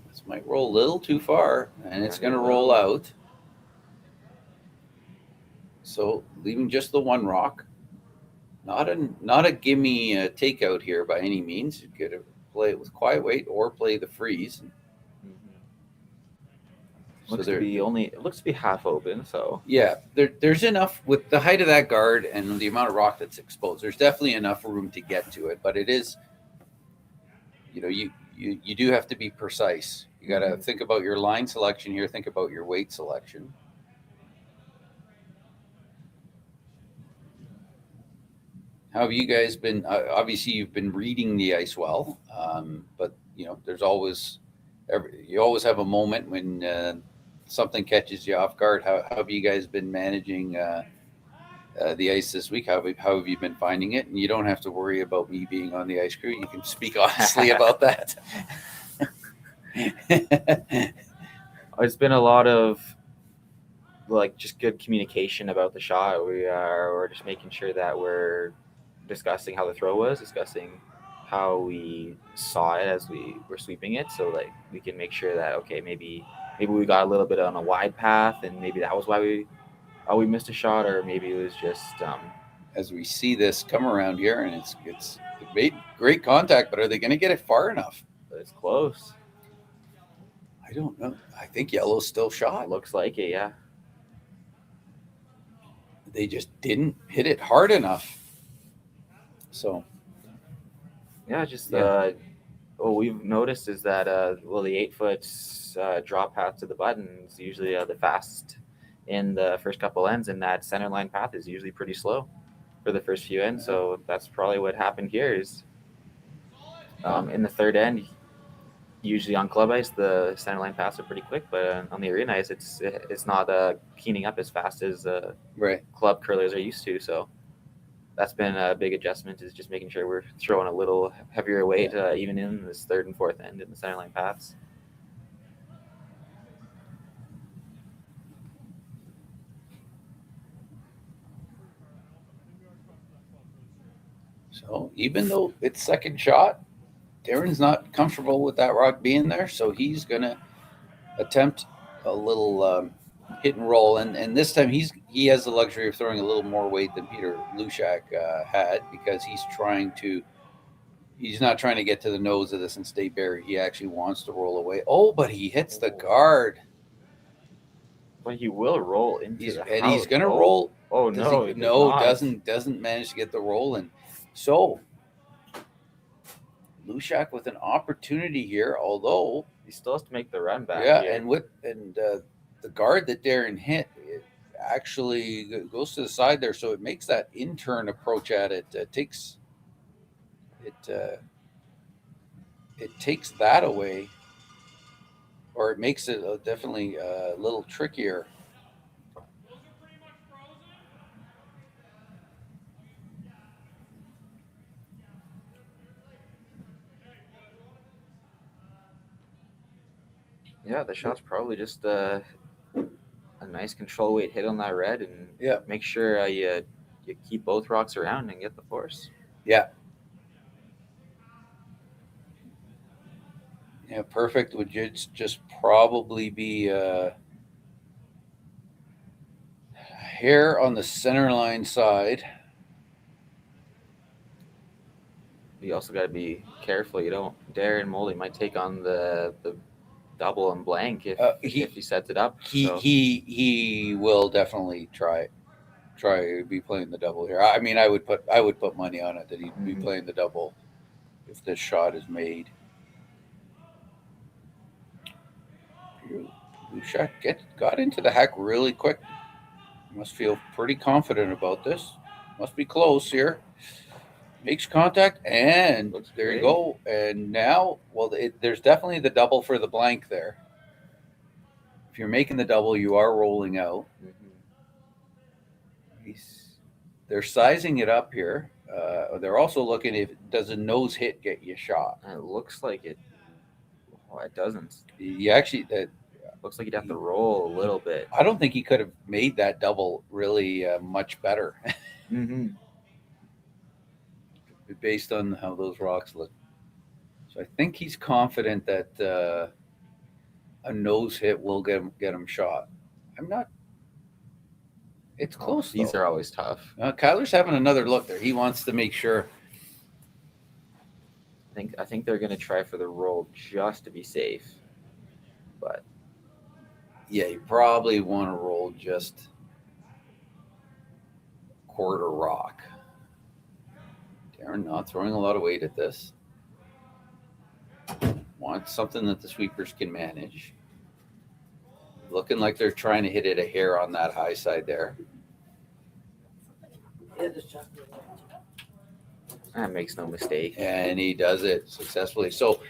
Speaker 6: This might roll a little too far, and it's going to roll out. So leaving just the 1 rock. Not a gimme takeout here by any means. You got to play it with quiet weight or play the freeze.
Speaker 7: It looks to be half open, so
Speaker 6: yeah, there's enough with the height of that guard and the amount of rock that's exposed. There's definitely enough room to get to it, but it is, you do have to be precise. You got to think about your line selection here. Think about your weight selection. How have you guys been? Obviously, you've been reading the ice well, but there's always you always have a moment when something catches you off guard. How have you guys been managing the ice this week? How have you been finding it? And you don't have to worry about me being on the ice crew. You can speak honestly about that.
Speaker 7: It's been a lot of just good communication about the shot. We're just making sure that we're discussing how the throw was, discussing how we saw it as we were sweeping it, so we can make sure that maybe we got a little bit on a wide path, and maybe that was why we missed a shot, or maybe it was just
Speaker 6: as we see this come around here, and it made great contact, but are they going to get it far enough?
Speaker 7: It's close.
Speaker 6: I don't know. I think yellow's still shot.
Speaker 7: Looks like it, yeah.
Speaker 6: They just didn't hit it hard enough. So
Speaker 7: yeah, what we've noticed is that the 8-foot drop path to the button is usually the fastest in the first couple ends, and that center line path is usually pretty slow for the first few ends. So that's probably what happened here. Is in the third end, usually on club ice the center line paths are pretty quick, but on the arena ice it's not keening up as fast as club curlers are used to. So that's been a big adjustment, is just making sure we're throwing a little heavier weight even in this third and fourth end in the center line paths.
Speaker 6: So even though it's second shot, Darren's not comfortable with that rock being there, so he's going to attempt a little hit and roll. And this time he has the luxury of throwing a little more weight than Peter Hlushak had, because he's not trying to get to the nose of this and stay buried. He actually wants to roll away. Oh, but he hits the guard.
Speaker 7: But he will roll into the
Speaker 6: and
Speaker 7: house.
Speaker 6: He's going to roll.
Speaker 7: Oh, no.
Speaker 6: Doesn't manage to get the roll in. So Hlushak with an opportunity here, although
Speaker 7: he still has to make the run back.
Speaker 6: Yeah,
Speaker 7: here.
Speaker 6: and the guard that Darren hit, it actually goes to the side there, so it makes that in-turn approach at it. It takes that away, or it makes it definitely a little trickier.
Speaker 7: Yeah, the shot's probably just a nice control weight hit on that red, and make sure you keep both rocks around and get the force.
Speaker 6: Yeah. Yeah, perfect would just probably be here on the center line side.
Speaker 7: You also got to be careful. Darren Moulding might take on the double and blank if he sets it up.
Speaker 6: He will definitely try to be playing the double here. I mean, I would put money on it that he'd be playing the double if this shot is made. Hlushak got into the hack really quick. Must feel pretty confident about this. Must be close here. Makes contact, and there you go. And now, there's definitely the double for the blank there. If you're making the double, you are rolling out. They're sizing it up here. They're also looking if does a nose hit get you shot.
Speaker 7: And it looks like it. Oh, it doesn't.
Speaker 6: Looks
Speaker 7: like you'd have to roll a little bit.
Speaker 6: I don't think he could have made that double really much better. Based on how those rocks look. So I think he's confident that a nose hit will get him shot. I'm not. It's close.
Speaker 7: These are always tough.
Speaker 6: Kyler's having another look there. He wants to make sure.
Speaker 7: I think they're going to try for the roll just to be safe. But
Speaker 6: yeah, you probably want to roll just quarter rock. Darren not throwing a lot of weight at this. Wants something that the sweepers can manage. Looking like they're trying to hit it a hair on that high side there.
Speaker 7: That makes no mistake.
Speaker 6: And he does it successfully. So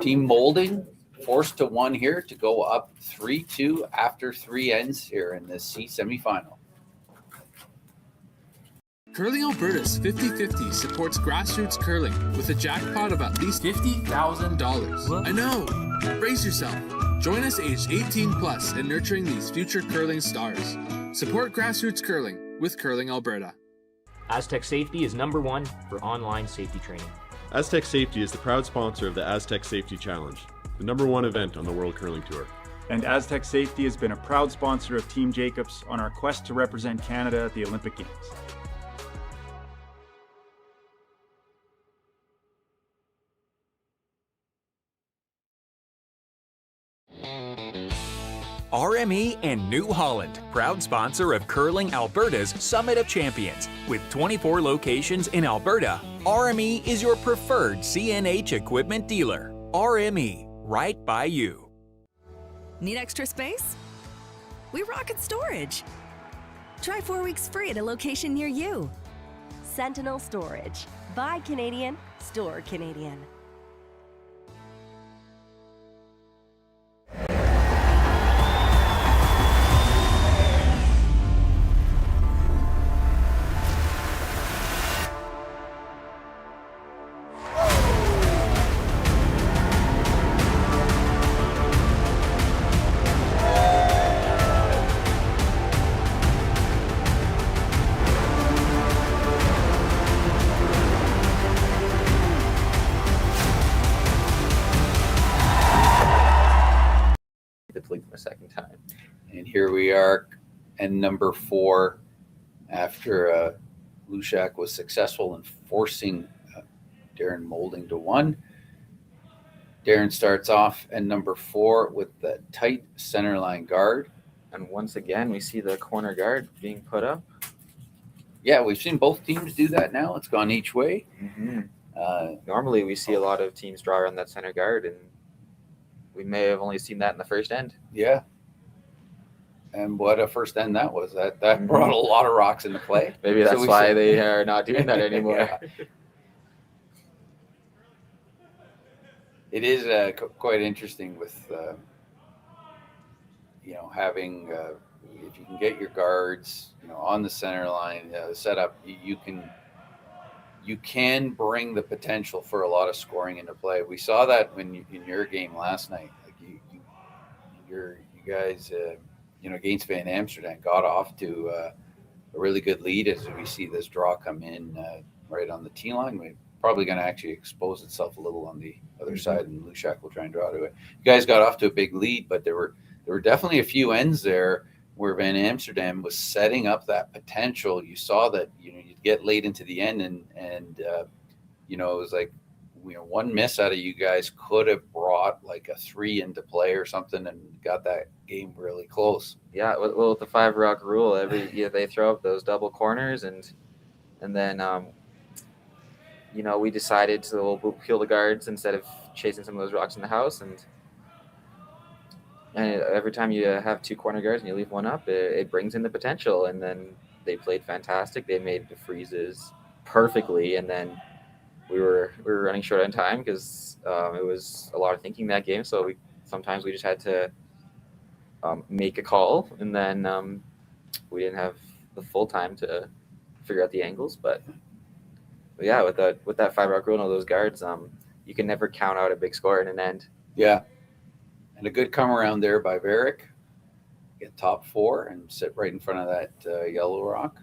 Speaker 6: Team Moulding forced to one here to go up 3-2 after 3 ends here in this C semifinal.
Speaker 8: Curling Alberta's 50-50 supports grassroots curling with a jackpot of at least $50,000. I know! Brace yourself. Join us aged 18 plus in nurturing these future curling stars. Support grassroots curling with Curling Alberta.
Speaker 10: Aztec Safety is #1 for online safety training.
Speaker 5: Aztec Safety is the proud sponsor of the Aztec Safety Challenge, the #1 event on the World Curling Tour.
Speaker 4: And Aztec Safety has been a proud sponsor of Team Jacobs on our quest to represent Canada at the Olympic Games.
Speaker 1: RME and New Holland, proud sponsor of Curling Alberta's Summit of Champions. With 24 locations in Alberta, RME is your preferred CNH equipment dealer. RME, right by you.
Speaker 2: Need extra space? We rocket storage. Try 4 weeks free at a location near you.
Speaker 3: Sentinel Storage. Buy Canadian, store Canadian.
Speaker 7: second time.
Speaker 6: And here we are, and number 4, after Hlushak was successful in forcing Darren Moulding to 1. Darren starts off at number 4 with the tight center line guard.
Speaker 7: And once again, we see the corner guard being put up.
Speaker 6: Yeah, we've seen both teams do that now. It's gone each way.
Speaker 7: Mm-hmm. Normally, we see a lot of teams draw around that center guard, and we may have only seen that in the first end.
Speaker 6: Yeah. And what a first end that was. That brought a lot of rocks into play.
Speaker 7: Maybe that's why they are not doing that anymore.
Speaker 6: Yeah. It is quite interesting with, having, if you can get your guards, on the center line set up, you can bring the potential for a lot of scoring into play. We saw that in your game last night. Like you guys, against Van Amsterdam, got off to a really good lead as we see this draw come in right on the T line. We're probably going to actually expose itself a little on the other side, and Hlushak will try and draw to it. You guys got off to a big lead, but there were definitely a few ends there where Van Amsterdam was setting up that potential. You saw that you'd get late into the end, and it was like one miss out of you guys could have brought like a 3 into play or something and got that game really close.
Speaker 7: Yeah, well, with the 5 rock rule, they throw up those double corners, and then we decided to we'll peel the guards instead of chasing some of those rocks in the house, and every time you have 2 corner guards and you leave one up, it brings in the potential. And then they played fantastic. They made the freezes perfectly, and then we were running short on time because it was a lot of thinking that game. So sometimes we just had to make a call, and then we didn't have the full time to figure out the angles. But yeah, with that 5 rock rule and all those guards, you can never count out a big score in an end.
Speaker 6: Yeah. And a good come around there by Varick. Get top 4 and sit right in front of that yellow rock.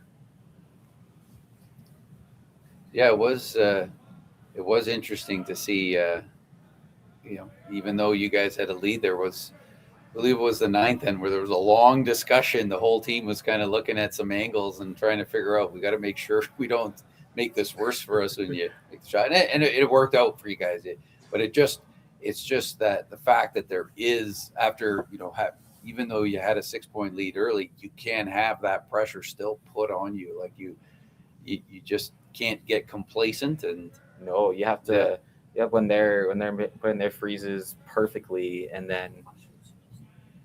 Speaker 6: Yeah, it was interesting to see. Even though you guys had a lead, I believe it was the 9th end where there was a long discussion. The whole team was kind of looking at some angles and trying to figure out, we got to make sure we don't make this worse for us when you make the shot. And it worked out for you guys. It's just that the fact that there is, after, even though you had a 6-point lead early, you can have that pressure still put on you. Like you just can't get complacent. And
Speaker 7: no, you have to, when they're putting their freezes perfectly, and then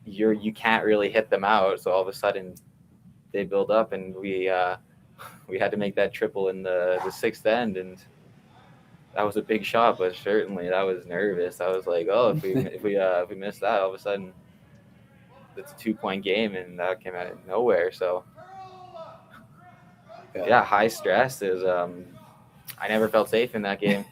Speaker 7: you can't really hit them out. So all of a sudden they build up, and we had to make that triple in the 6th end, and that was a big shot, but certainly that was nervous. I was like, oh, if we miss that, all of a sudden it's a 2-point game, and that came out of nowhere. So yeah, high stress is. I never felt safe in that game.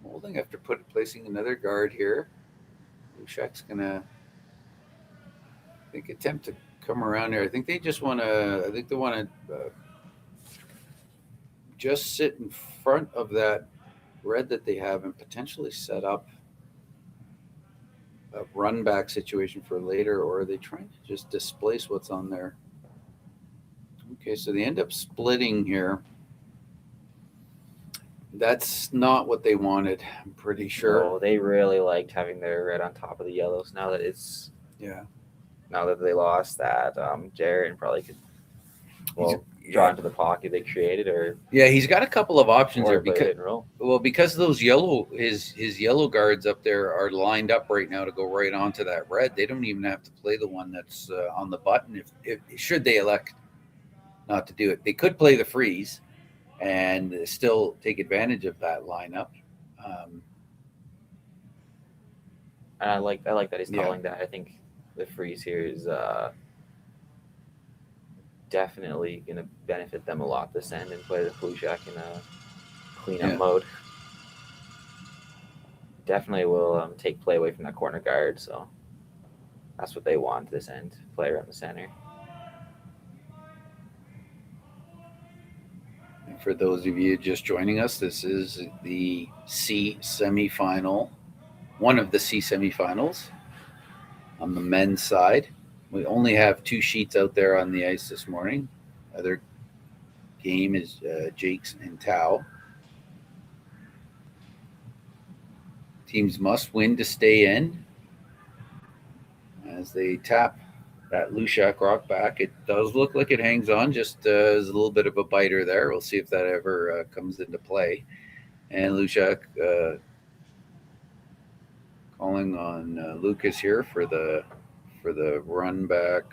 Speaker 6: Moulding, after placing another guard here, Hlushak's gonna, attempt to come around here. I think they want to just sit in front of that red that they have and potentially set up a run back situation for later, or are they trying to just displace what's on there? Okay, so they end up splitting here. That's not what they wanted, I'm pretty sure.
Speaker 7: No, they really liked having their red on top of the yellows. Now that they lost that, Darren probably could draw into the pocket they created, or
Speaker 6: he's got a couple of options there because those his yellow guards up there are lined up right now to go right onto that red. They don't even have to play the one that's on the button if should they elect not to do it. They could play the freeze and still take advantage of that lineup.
Speaker 7: And I like that he's calling that. I think the freeze here is definitely going to benefit them a lot this end, and play the Hlushak in a cleanup mode. Definitely will take play away from that corner guard, so that's what they want this end, play around the center.
Speaker 6: For those of you just joining us, this is the C semifinal, one of the C semifinals on the men's side. We only have 2 sheets out there on the ice this morning. Other game is Jakes and Tau. Teams must win to stay in. As they tap that Hlushak rock back, it does look like it hangs on, just as a little bit of a biter there. We'll see if that ever comes into play. And Hlushak calling on Lucas here for the run back.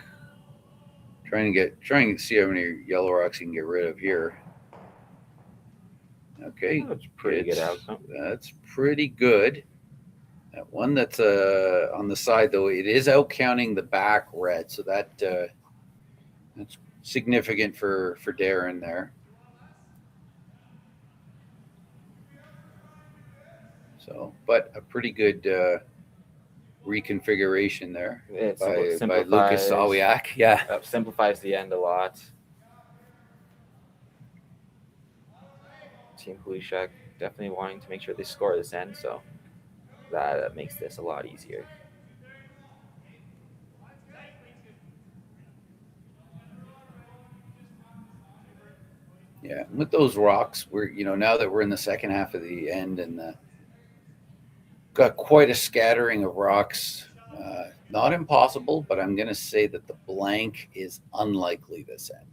Speaker 6: Trying to see how many yellow rocks he can get rid of here. Okay,
Speaker 10: That's pretty good outcome.
Speaker 6: That's pretty good. That one that's on the side, though, it is out counting the back red, so that's significant for Darren there. So, but a pretty good reconfiguration there by Lucas Sawiak. Yeah,
Speaker 7: simplifies the end a lot. Team Hlushak definitely wanting to make sure they score this end, so that makes this a lot easier.
Speaker 6: Yeah, with those rocks, we're now that we're in the second half of the end and got quite a scattering of rocks. Not impossible, but I'm going to say that the blank is unlikely this end.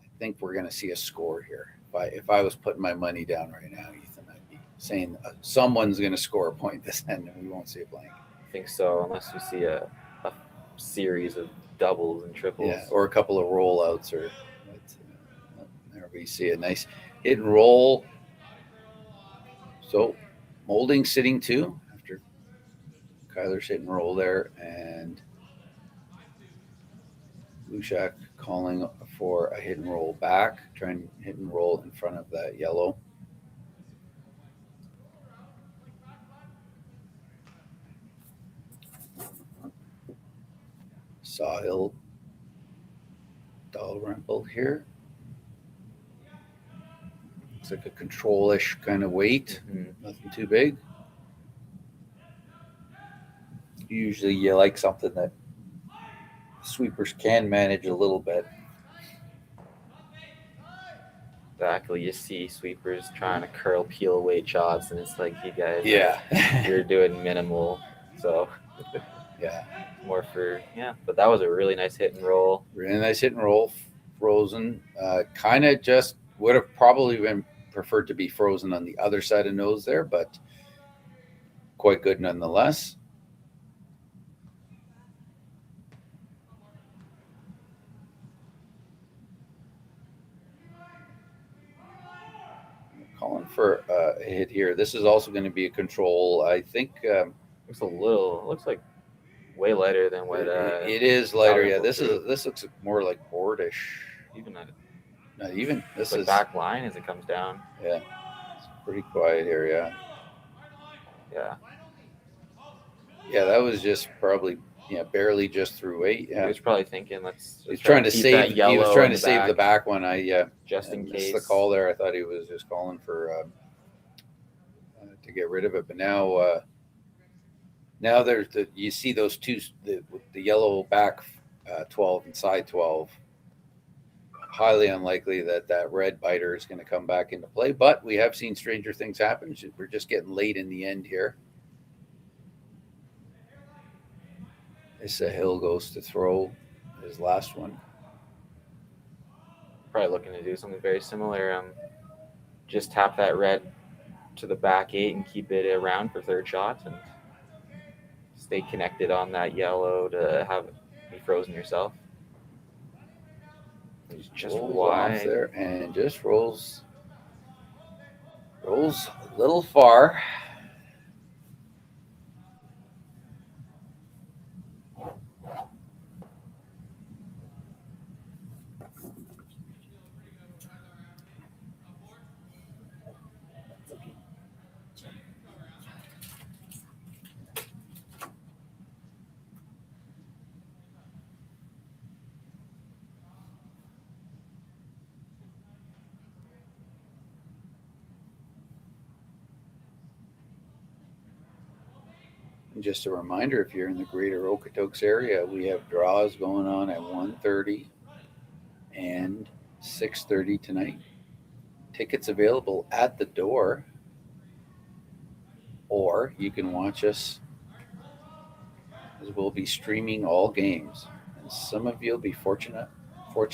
Speaker 6: I think we're going to see a score here. If I was putting my money down right now, Ethan, I'd be saying someone's going to score a point this end, and we won't see a blank.
Speaker 7: I think so, unless we see a series of doubles and triples.
Speaker 6: Yeah, or a couple of rollouts. There we see a nice hit and roll. So Moulding sitting 2 after Kyler's hit and roll there, and Hlushak calling for a hit and roll back, trying to hit and roll in front of that yellow. Sawhill Dalrymple here. Looks like a control-ish kind of weight. Nothing too big. Usually you like something that sweepers can manage a little bit.
Speaker 7: Exactly. You see sweepers trying to curl peel weight shots, and it's like, you guys, you're doing minimal. So
Speaker 6: yeah,
Speaker 7: more for But that was a really nice hit and roll.
Speaker 6: Really nice hit and roll. Frozen. Kind of just would have probably been preferred to be frozen on the other side of nose there, but quite good nonetheless. Calling for a hit here. This is also going to be a control. I think
Speaker 7: looks like way lighter than what
Speaker 6: it is lighter. Yeah, this looks more like boardish. Not even. This
Speaker 7: is back line as it comes down.
Speaker 6: Yeah, it's pretty quiet here. Yeah, that was just probably barely just through 8. Yeah,
Speaker 7: he was probably thinking
Speaker 6: he's trying to save. He was trying to save the back one.
Speaker 7: Just in case
Speaker 6: the call there. I thought he was just calling for to get rid of it, but now there's you see those two, the yellow back 12 and side 12. Highly unlikely that red biter is going to come back into play, but we have seen stranger things happen. We're just getting late in the end here. Issa Hill goes to throw his last one.
Speaker 7: Probably looking to do something very similar. Just tap that red to the back 8 and keep it around for third shot, and stay connected on that yellow to have it be frozen yourself. He's just wide
Speaker 6: there and just rolls a little far. Just a reminder, if you're in the greater Okotoks area, we have draws going on at 1:30 and 6:30 tonight. Tickets available at the door, or you can watch us as we'll be streaming all games. And some of you will be fortunate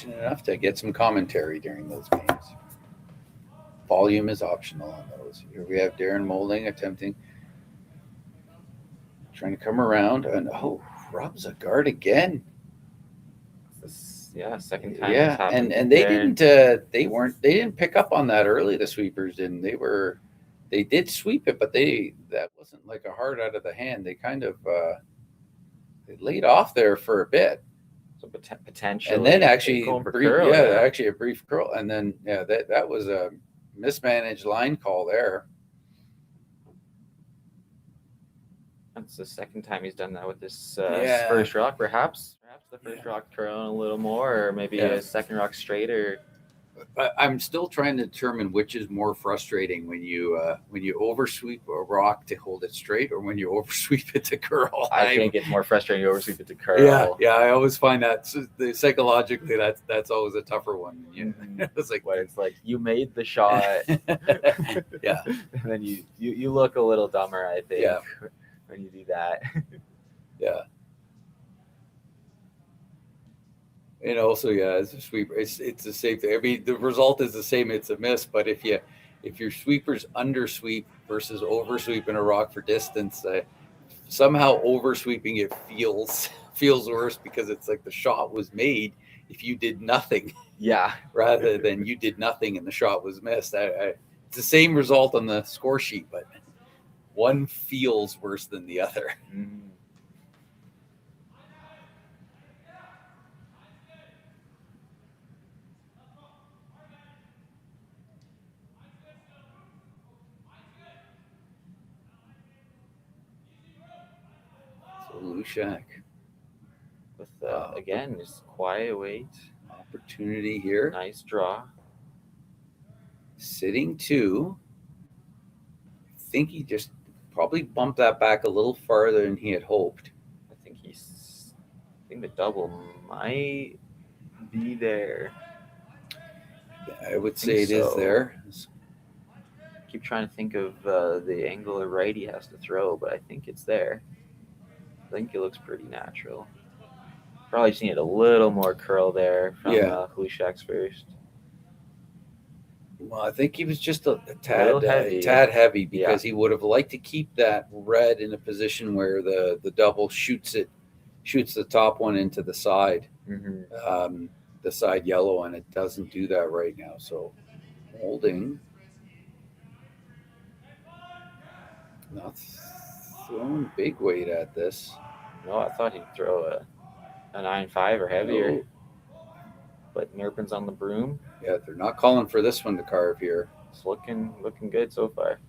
Speaker 6: enough to get some commentary during those games. Volume is optional on those. Here we have Darren Moulding trying to come around, and rubs a guard again.
Speaker 7: Second time.
Speaker 6: Yeah, and they didn't pick up on that early. The sweepers didn't. They did sweep it, but that wasn't like a hard out of the hand. They kind of they laid off there for a bit.
Speaker 7: So potentially,
Speaker 6: and then actually
Speaker 7: a
Speaker 6: brief curl, and then that was a mismanaged line call there.
Speaker 7: That's the second time he's done that with this first rock. Perhaps the first rock curling a little more, or maybe a second rock straighter.
Speaker 6: I'm still trying to determine which is more frustrating, when you oversweep a rock to hold it straight, or when you oversweep it to curl.
Speaker 7: I think it's more frustrating to oversweep it to curl.
Speaker 6: Yeah. I always find that psychologically that's always a tougher one. It's like
Speaker 7: you made the shot.
Speaker 6: Yeah,
Speaker 7: and then you look a little dumber, I think.
Speaker 6: Yeah.
Speaker 7: When you do that.
Speaker 6: Yeah. And also, as a sweeper, it's the same thing. I mean, the result is the same. It's a miss. But if your sweeper's undersweep versus oversweeping a rock for distance, somehow oversweeping it feels worse, because it's like the shot was made if you did nothing.
Speaker 7: Yeah.
Speaker 6: Rather than you did nothing and the shot was missed. It's the same result on the score sheet, but one feels worse than the other.
Speaker 7: Mm-hmm.
Speaker 6: So Hlushak
Speaker 7: with again, just quiet weight,
Speaker 6: opportunity here.
Speaker 7: Nice draw.
Speaker 6: Sitting 2. I think he just probably bumped that back a little farther than he had hoped.
Speaker 7: I think the double might be there.
Speaker 6: I would say it is there.
Speaker 7: Keep trying to think of the angle of right he has to throw, but I think it's there. I think it looks pretty natural. Probably just need a little more curl there from Hlushak's first.
Speaker 6: Well, I think he was just a tad heavy, because he would have liked to keep that red in a position where the double shoots the top one into the side, the side yellow, and it doesn't do that right now. So Moulding not throwing big weight at this.
Speaker 7: No, I thought he'd throw a 9.5 or heavier. No. But Nerpin's on the broom.
Speaker 6: Yeah, they're not calling for this one to carve here.
Speaker 7: It's looking good so far.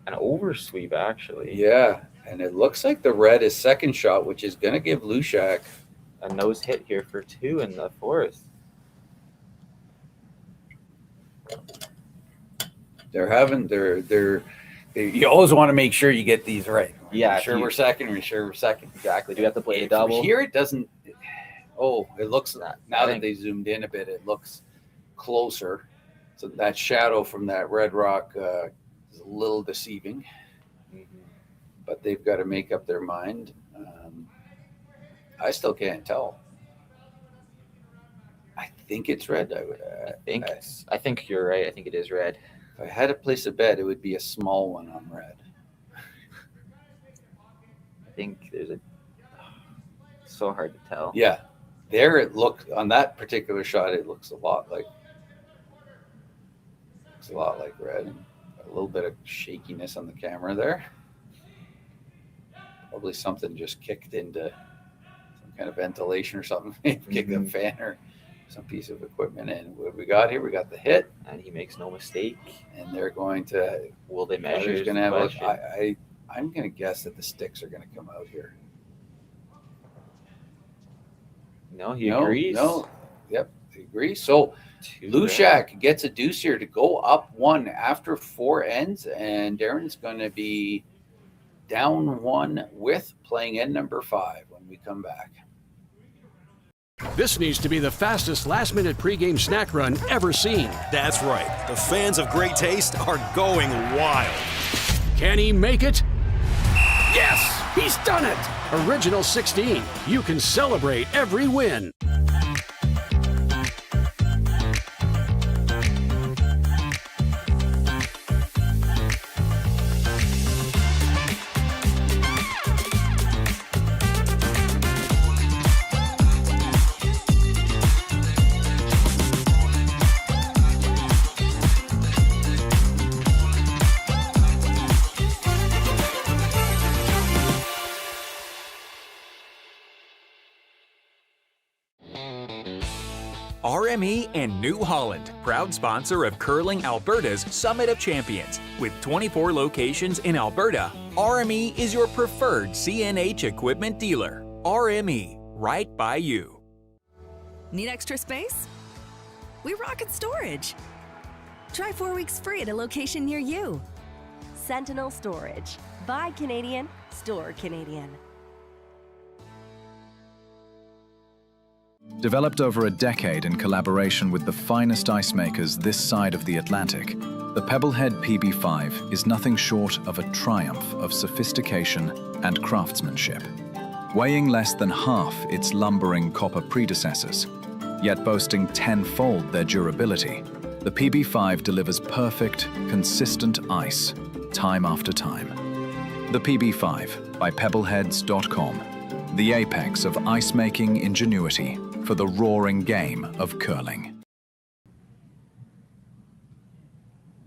Speaker 7: An oversweep, actually.
Speaker 6: Yeah, and it looks like the red is second shot, which is going to give Hlushak
Speaker 7: a nose hit here for 2 in the fourth.
Speaker 6: You always want to make sure you get these right.
Speaker 7: Yeah,
Speaker 6: we're second.
Speaker 7: Exactly. Do you have to play a double?
Speaker 6: Here it doesn't. Oh, it looks now that they zoomed in a bit, it looks closer. So that shadow from that red rock is a little deceiving. But they've got to make up their mind. I still can't tell. I think it's red.
Speaker 7: I think you're right. I think it is red.
Speaker 6: If I had to place a bet, it would be a small one on red.
Speaker 7: I think there's so hard to tell.
Speaker 6: Yeah. There it looked, on that particular shot, it looks a lot like red. And a little bit of shakiness on the camera there. Probably something just kicked into some kind of ventilation or something. Kicked a fan or some piece of equipment in. What we got here? We got the hit.
Speaker 7: And he makes no mistake.
Speaker 6: And they're going to...
Speaker 7: Will they measure?
Speaker 6: I'm going to guess that the sticks are going to come out here.
Speaker 7: No, he agrees.
Speaker 6: Yep, he agrees. So Hlushak gets a deuce here to go up 1 after 4 ends, and Darren's going to be down 1 with playing end number 5 when we come back.
Speaker 12: This needs to be the fastest last-minute pregame snack run ever seen.
Speaker 13: That's right. The fans of great taste are going wild.
Speaker 12: Can he make it? Yes! He's done it! Original 16. You can celebrate every win.
Speaker 1: RME and New Holland, proud sponsor of Curling Alberta's Summit of Champions. With 24 locations in Alberta, RME is your preferred CNH equipment dealer. RME, right by you.
Speaker 2: Need extra space? We rocket storage. Try 4 weeks free at a location near you.
Speaker 3: Sentinel Storage. Buy Canadian, store Canadian.
Speaker 14: Developed over a decade in collaboration with the finest ice makers this side of the Atlantic, the Pebblehead PB5 is nothing short of a triumph of sophistication and craftsmanship. Weighing less than half its lumbering copper predecessors, yet boasting tenfold their durability, the PB5 delivers perfect, consistent ice, time after time. The PB5 by Pebbleheads.com, the apex of ice-making ingenuity for the roaring game of curling.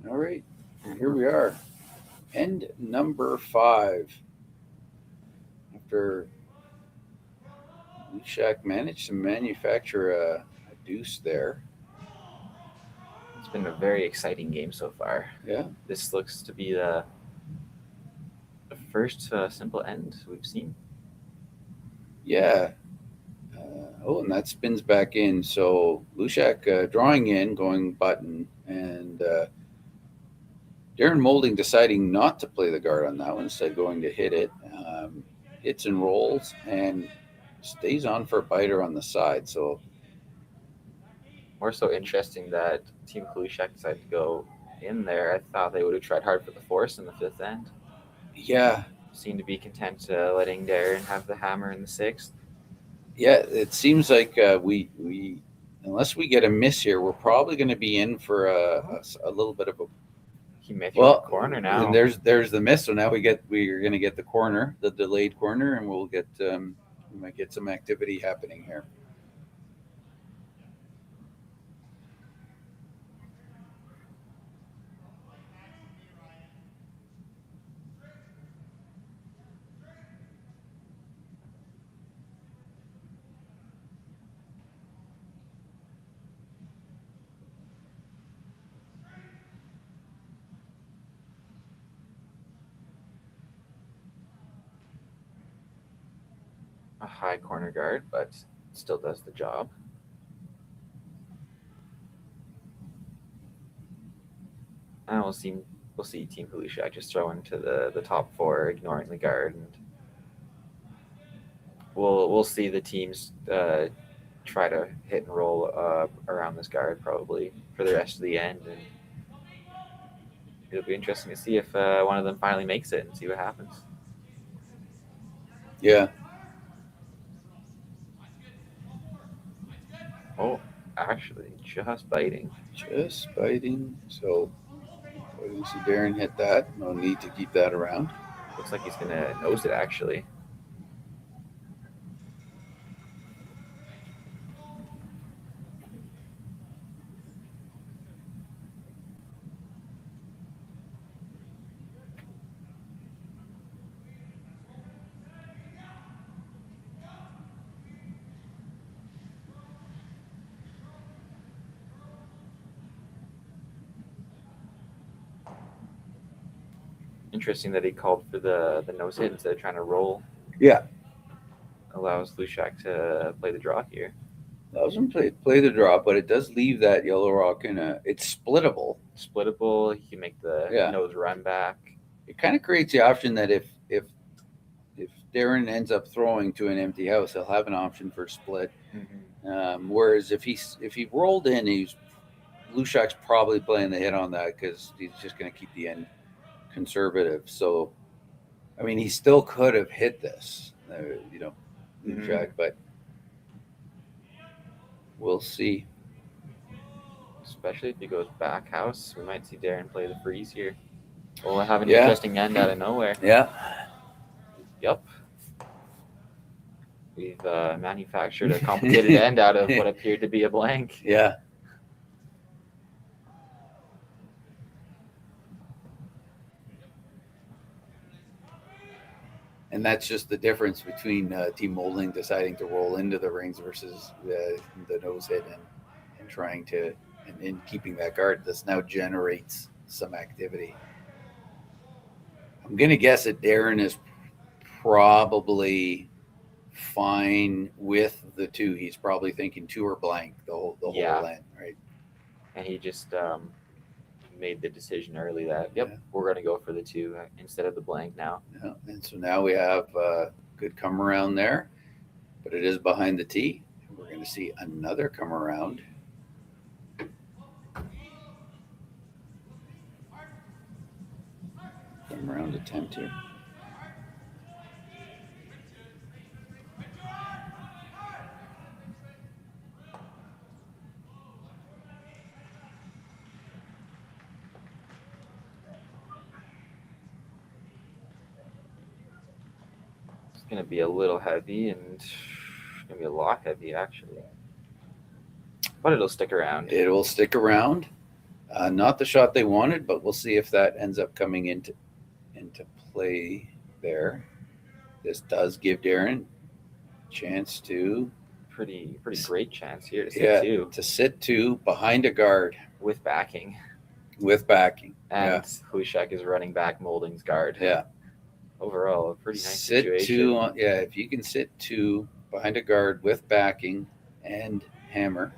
Speaker 6: All right, here we are. End number 5. After Hlushak managed to manufacture a deuce there.
Speaker 7: It's been a very exciting game so far.
Speaker 6: Yeah.
Speaker 7: This looks to be the first simple end we've seen.
Speaker 6: Yeah. And that spins back in. So Hlushak drawing in, going button, and Darren Moulding deciding not to play the guard on that one, instead going to hit it. Hits and rolls and stays on for a biter on the side. So
Speaker 7: more so interesting that Team Hlushak decided to go in there. I thought they would have tried hard for the force in the 5th end.
Speaker 6: Yeah.
Speaker 7: Seemed to be content letting Darren have the hammer in the 6th.
Speaker 6: Yeah, it seems like we unless we get a miss here, we're probably going to be in for a little bit of a.
Speaker 7: He may throw the corner now.
Speaker 6: And there's the miss. So now we're going to get the corner, the delayed corner, and we'll get we might get some activity happening here.
Speaker 7: A high corner guard, but still does the job. And we'll see Team Hlushak just throw into the top 4, ignoring the guard, and we'll see the teams try to hit and roll around this guard probably for the rest of the end, and it'll be interesting to see if one of them finally makes it and see what happens.
Speaker 6: Yeah.
Speaker 7: Oh, actually, just biting.
Speaker 6: Just biting. So, we can see Darren hit that. No need to keep that around.
Speaker 7: Looks like he's going to nose it, actually. Interesting that he called for the nose hit instead of trying to roll.
Speaker 6: Yeah.
Speaker 7: Allows Hlushak to play the draw here.
Speaker 6: Allows him to play the draw, but it does leave that yellow rock in it's splittable.
Speaker 7: Splittable. He can make the nose run back.
Speaker 6: It kind of creates the option that if Darren ends up throwing to an empty house, he'll have an option for split. Whereas if he rolled in, Hlushak's probably playing the hit on that because he's just going to keep the end conservative. So, I mean, he still could have hit this, Hlushak, but we'll see.
Speaker 7: Especially if he goes back house, we might see Darren play the freeze here. We'll have an interesting end out of nowhere.
Speaker 6: Yeah.
Speaker 7: Yep. We've manufactured a complicated end out of what appeared to be a blank.
Speaker 6: Yeah. And that's just the difference between Team Moulding deciding to roll into the rings versus the nose hit and trying to and keeping that guard. This now generates some activity. I'm going to guess that Darren is probably fine with the 2. He's probably thinking 2 or blank the whole end, right?
Speaker 7: And he just made the decision early that we're going to go for the 2 instead of the blank now.
Speaker 6: Yeah, and so now we have a good come around there, but it is behind the tee. We're going to see another come around. Come around attempt here.
Speaker 7: It's going to be a little heavy, and it's going to be a lot heavy, actually. But it'll stick around.
Speaker 6: It will stick around. Not the shot they wanted, but we'll see if that ends up coming into play there. This does give Darren a chance to...
Speaker 7: Pretty great chance here to sit 2.
Speaker 6: To sit 2 behind a guard.
Speaker 7: With backing.
Speaker 6: And
Speaker 7: Hlushak is running back Moulding's guard.
Speaker 6: Yeah.
Speaker 7: Overall, a pretty nice
Speaker 6: sit
Speaker 7: situation.
Speaker 6: 2 if you can sit 2 behind a guard with backing and hammer,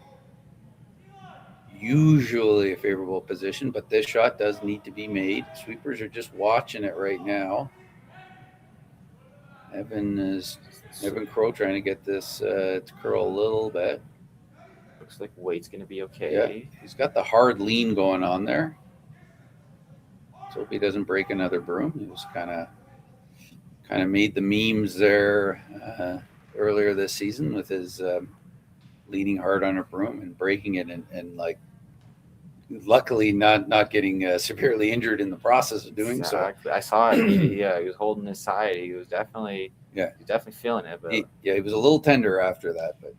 Speaker 6: usually a favorable position, but this shot does need to be made. Sweepers are just watching it right now. Evan Crow trying to get this to curl a little bit.
Speaker 7: Looks like weight's going to be okay.
Speaker 6: Yeah, he's got the hard lean going on there. So hope he doesn't break another broom. He was kind of made the memes there earlier this season with his leaning hard on a broom and breaking it and like luckily not getting severely injured in the process of doing so.
Speaker 7: I saw it. He was holding his side. He was definitely feeling it. But
Speaker 6: he was a little tender after that. But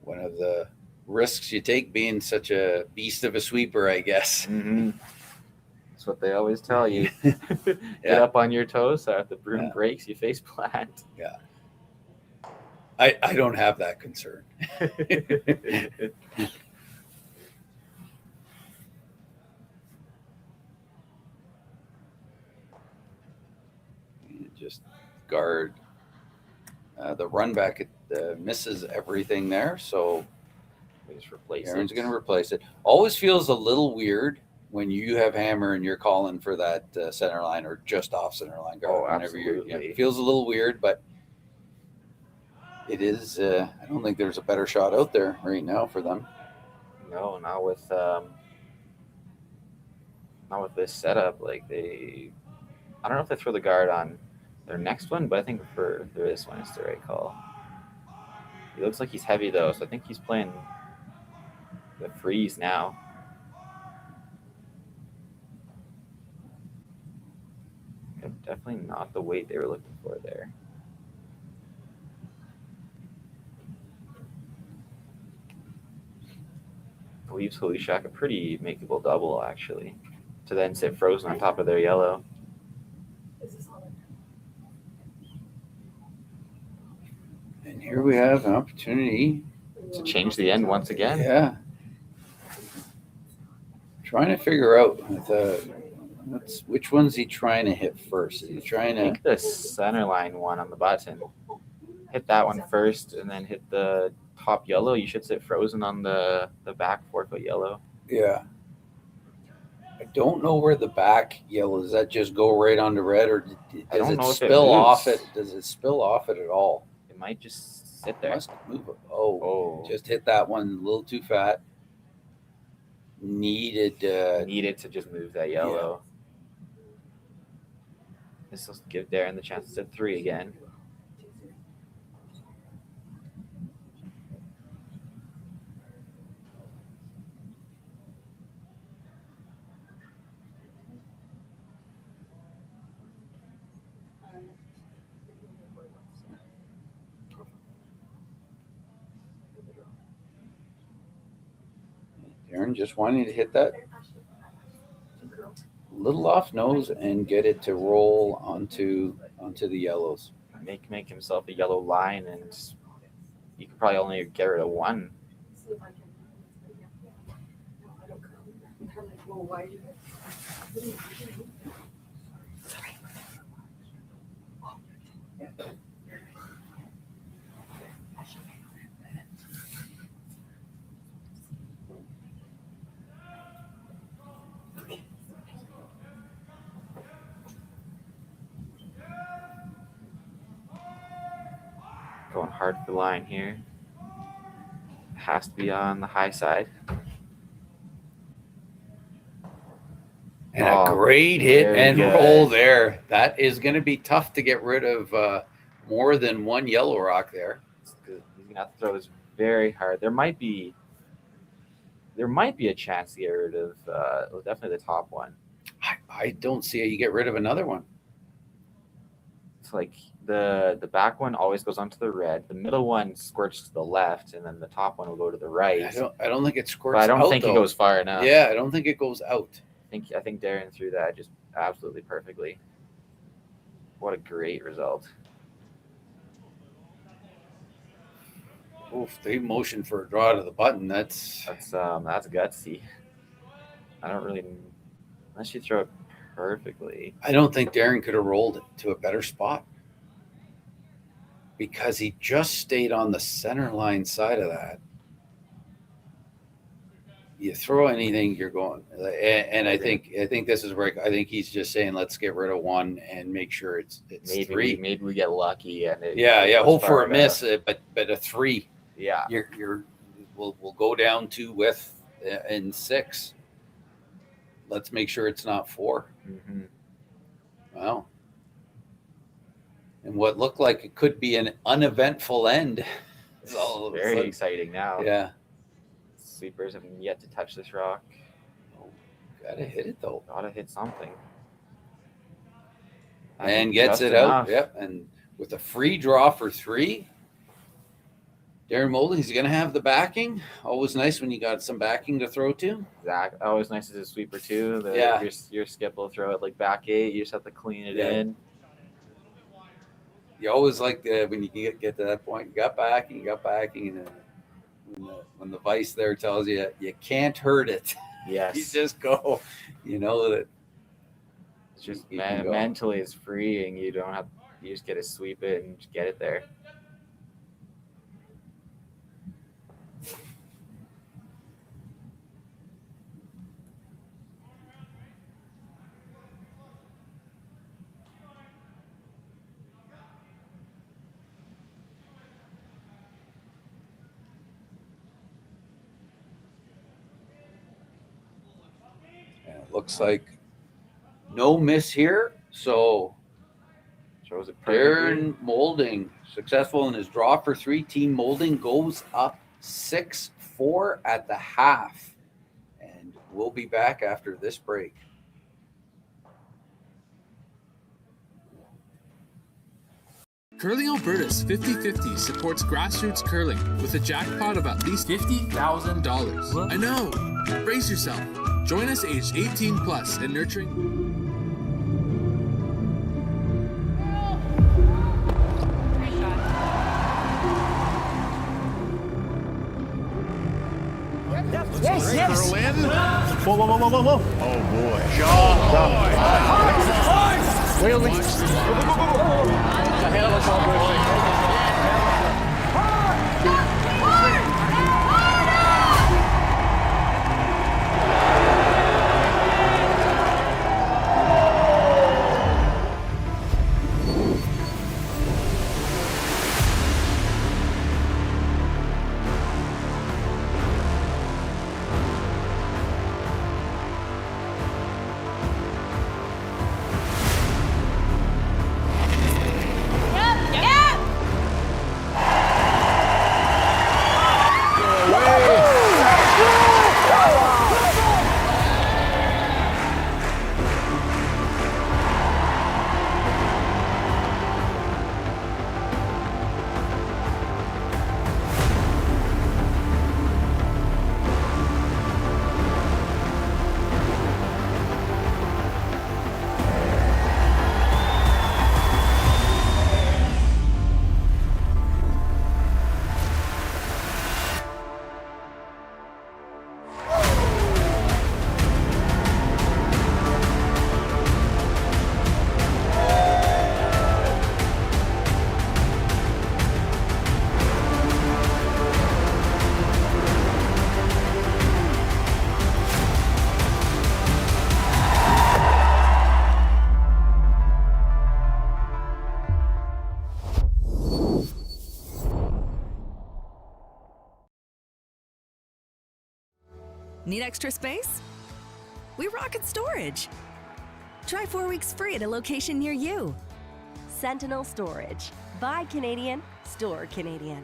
Speaker 6: one of the risks you take being such a beast of a sweeper, I guess.
Speaker 7: Mm-hmm. That's what they always tell you. Get up on your toes so if the broom breaks, you face plant.
Speaker 6: Yeah. I don't have that concern. Just guard the run back. It misses everything there, so Aaron's going to replace it. Always feels a little weird when you have hammer and you're calling for that center line or just off center line guard.
Speaker 7: Absolutely.
Speaker 6: It feels a little weird, but it is. I don't think there's a better shot out there right now for them.
Speaker 7: No, not with this setup. Like I don't know if they throw the guard on their next one, but I think for this one, it's the right call. He looks like he's heavy though, so I think he's playing the freeze now. Definitely not the weight they were looking for there. Leaves Hlushak a pretty makeable double, actually, to then sit frozen on top of their yellow.
Speaker 6: And here we have an opportunity
Speaker 7: to change the end once again.
Speaker 6: Yeah. Trying to figure out which one's he trying to hit first. Is he trying to...
Speaker 7: I think the center line one on the button. Hit that one first and then hit the top yellow. You should sit frozen on the back 4-foot yellow.
Speaker 6: Yeah. I don't know where the back yellow, does that just go right onto red, or
Speaker 7: I
Speaker 6: does
Speaker 7: don't
Speaker 6: it
Speaker 7: know if it
Speaker 6: spill off
Speaker 7: moves.
Speaker 6: it? Does it spill off it at all?
Speaker 7: It might just sit there.
Speaker 6: Must move it. Oh, just hit that one a little too fat. Needed
Speaker 7: to just move that yellow. This will give Darren the chance to set 3 again.
Speaker 6: Darren just wanting to hit that little off nose and get it to roll onto the yellows.
Speaker 7: Make himself a yellow line, and you could probably only get rid of 1. Going hard for the line here. Has to be on the high side.
Speaker 6: And a great hit and roll there. That is going to be tough to get rid of more than 1 yellow rock there.
Speaker 7: He's going to have to throw this very hard. There might be a chance to get rid of definitely the top one.
Speaker 6: I don't see how you get rid of another one.
Speaker 7: It's like the back one always goes onto the red. The middle one squirts to the left, and then the top one will go to the right.
Speaker 6: I don't think it squirts
Speaker 7: but I don't
Speaker 6: out,
Speaker 7: think
Speaker 6: though.
Speaker 7: it goes far enough.
Speaker 6: Yeah, I don't think it goes out.
Speaker 7: I think Darren threw that just absolutely perfectly. What a great result.
Speaker 6: Oof, they motioned for a draw to the button. That's
Speaker 7: gutsy. I don't really, unless you throw it perfectly.
Speaker 6: I don't think Darren could have rolled it to a better spot, because he just stayed on the center line side of that. You throw anything, you're going, and I think this is where I think he's just saying, let's get rid of 1 and make sure it's
Speaker 7: maybe
Speaker 6: 3.
Speaker 7: Maybe we get lucky and
Speaker 6: hope for a miss, but a 3.
Speaker 7: Yeah,
Speaker 6: we'll go down 2 with and 6. Let's make sure it's not 4.
Speaker 7: Mm-hmm.
Speaker 6: Wow. And what looked like it could be an uneventful end.
Speaker 7: It's very exciting now.
Speaker 6: Yeah.
Speaker 7: Sweepers have yet to touch this rock.
Speaker 6: Gotta hit it though.
Speaker 7: Gotta hit something.
Speaker 6: And gets it out. Yep. And with a free draw for 3, Darren Moulding is going to have the backing. Always nice when you got some backing to throw to.
Speaker 7: Exactly. Always nice as a sweeper too. Your skip will throw it like back 8. You just have to clean it in.
Speaker 6: You always like when you get to that point. You got backing, and then when the vice there tells you you can't hurt it.
Speaker 7: Yes.
Speaker 6: You just go. You know that.
Speaker 7: It's just mentally it's freeing. You don't have. You just get to sweep it and just get it there.
Speaker 6: Looks like no miss here. So
Speaker 7: shows it
Speaker 6: Darren Moulding successful in his draw for 3. Team Moulding goes up 6-4 at the half. And we'll be back after this break.
Speaker 8: Curling Alberta's 50-50 supports grassroots curling with a jackpot of at least $50,000. I know! Brace yourself. Join us aged 18 plus and nurturing.
Speaker 15: Yes. Whoa. Oh, boy. Wheel me.
Speaker 2: Need extra space? We rocket storage. Try 4 weeks free at a location near you.
Speaker 3: Sentinel Storage. Buy Canadian, store Canadian.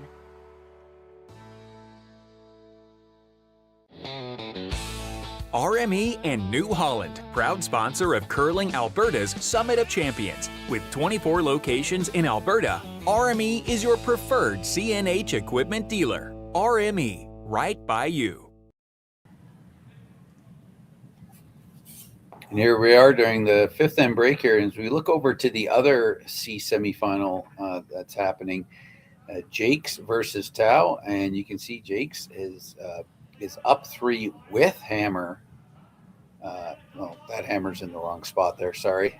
Speaker 1: RME and New Holland, proud sponsor of Curling Alberta's Summit of Champions. With 24 locations in Alberta, RME is your preferred CNH equipment dealer. RME, right by you.
Speaker 6: And here we are during the fifth end break here. As we look over to the other C semifinal that's happening, Jakes versus Tau, and you can see Jakes is up 3 with hammer. Well, that hammer's in the wrong spot there. Sorry.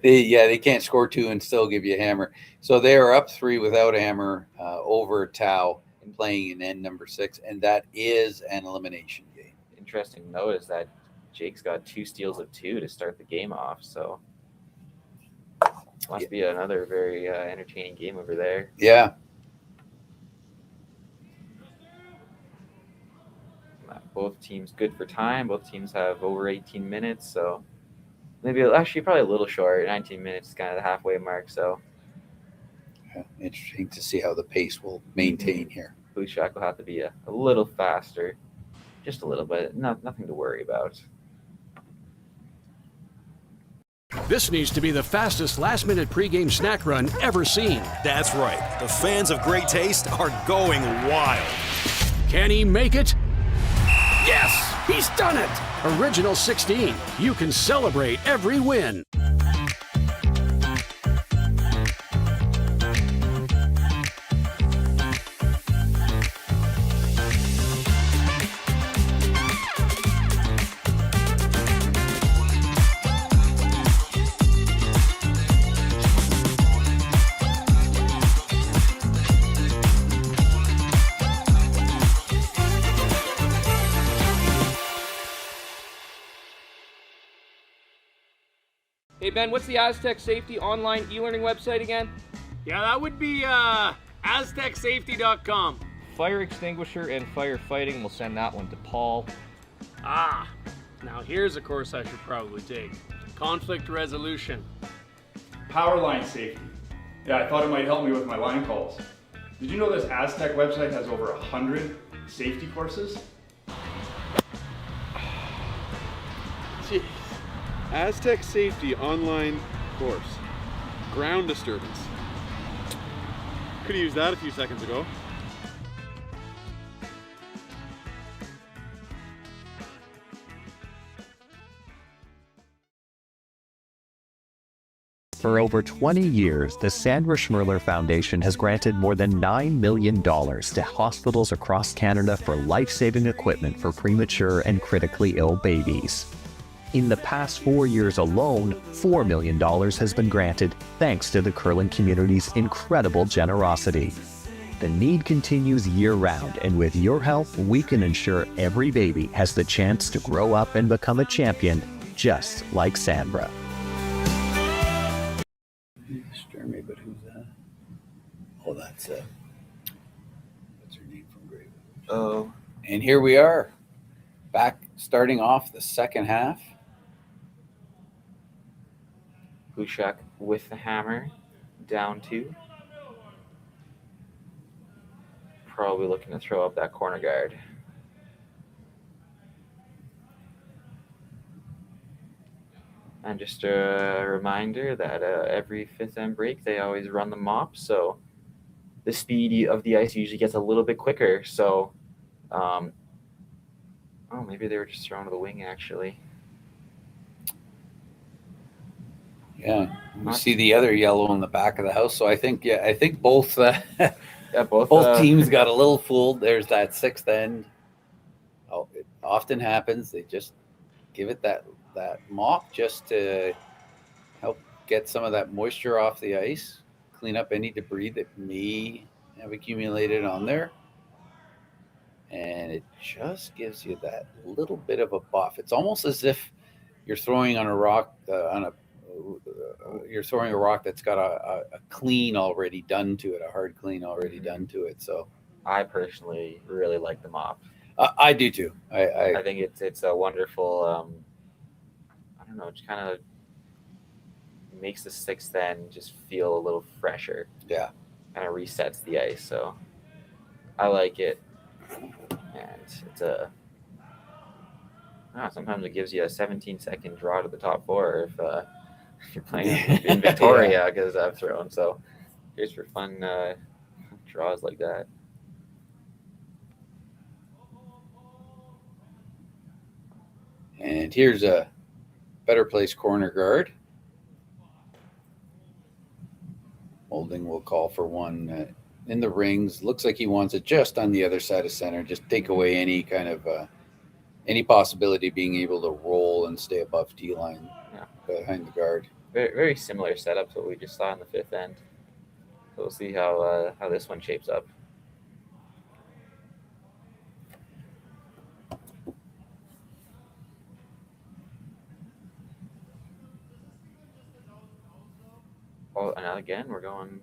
Speaker 6: They can't score 2 and still give you a hammer. So they are up 3 without a hammer over Tau and playing in end number 6, and that is an elimination game.
Speaker 7: Interesting to note is that Jake's got 2 steals of 2 to start the game off, so must be another very entertaining game over there.
Speaker 6: Yeah.
Speaker 7: Both teams good for time. Both teams have over 18 minutes, so maybe probably a little short. 19 minutes is kind of the halfway mark, so
Speaker 6: interesting to see how the pace will maintain here.
Speaker 7: Hlushak will have to be a little faster, just a little bit. Nothing to worry about.
Speaker 12: This needs to be the fastest last-minute pregame snack run ever seen.
Speaker 13: That's right. The fans of great taste are going wild.
Speaker 12: Can he make it? Yes! He's done it! Original 16. You can celebrate every win.
Speaker 10: Hey Ben, what's the Aztec Safety online e-learning website again?
Speaker 16: Yeah, that would be aztecsafety.com.
Speaker 17: Fire extinguisher and firefighting, we'll send that one to Paul.
Speaker 16: Ah, now here's a course I should probably take. Conflict resolution.
Speaker 4: Power line safety. Yeah, I thought it might help me with my line calls. Did you know this Aztec website has over 100 safety courses?
Speaker 5: Jeez. Aztec Safety online course. Ground disturbance. Could have used that a few seconds ago.
Speaker 18: For over 20 years, the Sandra Schmirler Foundation has granted more than $9 million to hospitals across Canada for life-saving equipment for premature and critically ill babies. In the past 4 years alone, $4 million has been granted thanks to the curling community's incredible generosity. The need continues year-round, and with your help, we can ensure every baby has the chance to grow up and become a champion, just like Sandra.
Speaker 6: Jeremy, but who's that? Oh, that's what's her name from Grave? Oh, and here we are, back starting off the second half.
Speaker 7: Hlushak with the hammer, down 2. Probably looking to throw up that corner guard. And just a reminder that every fifth end break, they always run the mop, so the speed of the ice usually gets a little bit quicker. So, oh, maybe they were just thrown to the wing, actually.
Speaker 6: Yeah, we see the other yellow in the back of the house. So I think both
Speaker 7: both
Speaker 6: teams got a little fooled. There's that sixth end. Oh, it often happens. They just give it that mop just to help get some of that moisture off the ice, clean up any debris that may have accumulated on there. And it just gives you that little bit of a buff. It's almost as if you're throwing on a rock you're throwing a rock that's got a clean already done to it, a hard clean already done to it. So
Speaker 7: I personally really like the mop.
Speaker 6: I do too. I
Speaker 7: think it's a wonderful. I don't know. It kind of makes the sixth end just feel a little fresher.
Speaker 6: Yeah.
Speaker 7: Kind of resets the ice. So I like it, and it's sometimes it gives you a 17-second draw to the top four if you're playing in Victoria because I've thrown. So here's for fun draws like that.
Speaker 6: And here's a better place corner guard. Moulding will call for one in the rings. Looks like he wants it just on the other side of center. Just take away any kind of any possibility of being able to roll and stay above T line behind the guard.
Speaker 7: Very, very similar setup to what we just saw in the fifth end. So we'll see how this one shapes up. Oh, and again, we're going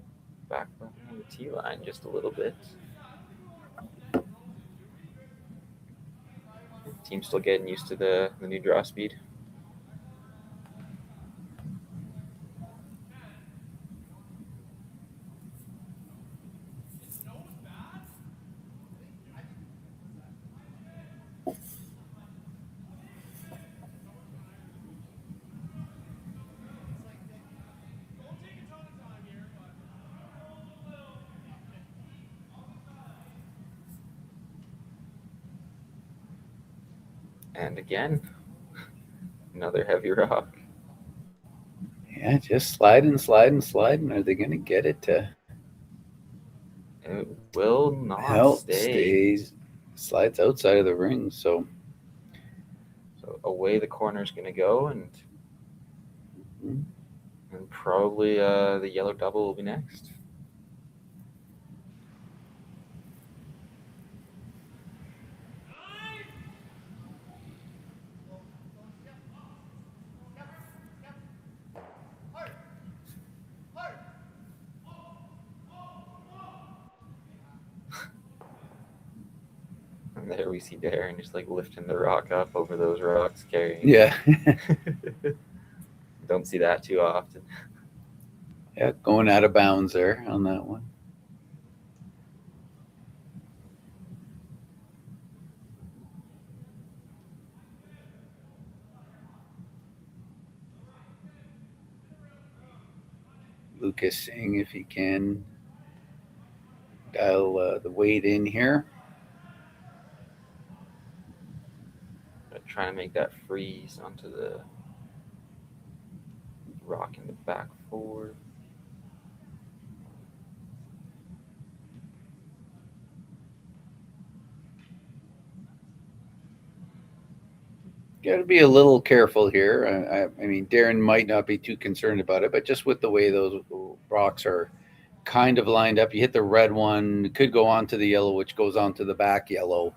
Speaker 7: back behind the T line just a little bit. Team's still getting used to the new draw speed. And again, another heavy rock.
Speaker 6: Yeah, just sliding. Are they going to get it to?
Speaker 7: It will not stay.
Speaker 6: Slides outside of the ring, so
Speaker 7: away the corner's going to go, and probably the yellow double will be next. And there we see Darren just like lifting the rock up over those rocks, carrying.
Speaker 6: Yeah.
Speaker 7: Don't see that too often.
Speaker 6: Yeah, going out of bounds there on that one. Lucas seeing if he can dial the weight in here.
Speaker 7: Trying to make that freeze onto the rock in the back forward.
Speaker 6: Got to be a little careful here. I mean, Darren might not be too concerned about it, but just with the way those rocks are kind of lined up, you hit the red one, it could go on to the yellow, which goes on to the back yellow.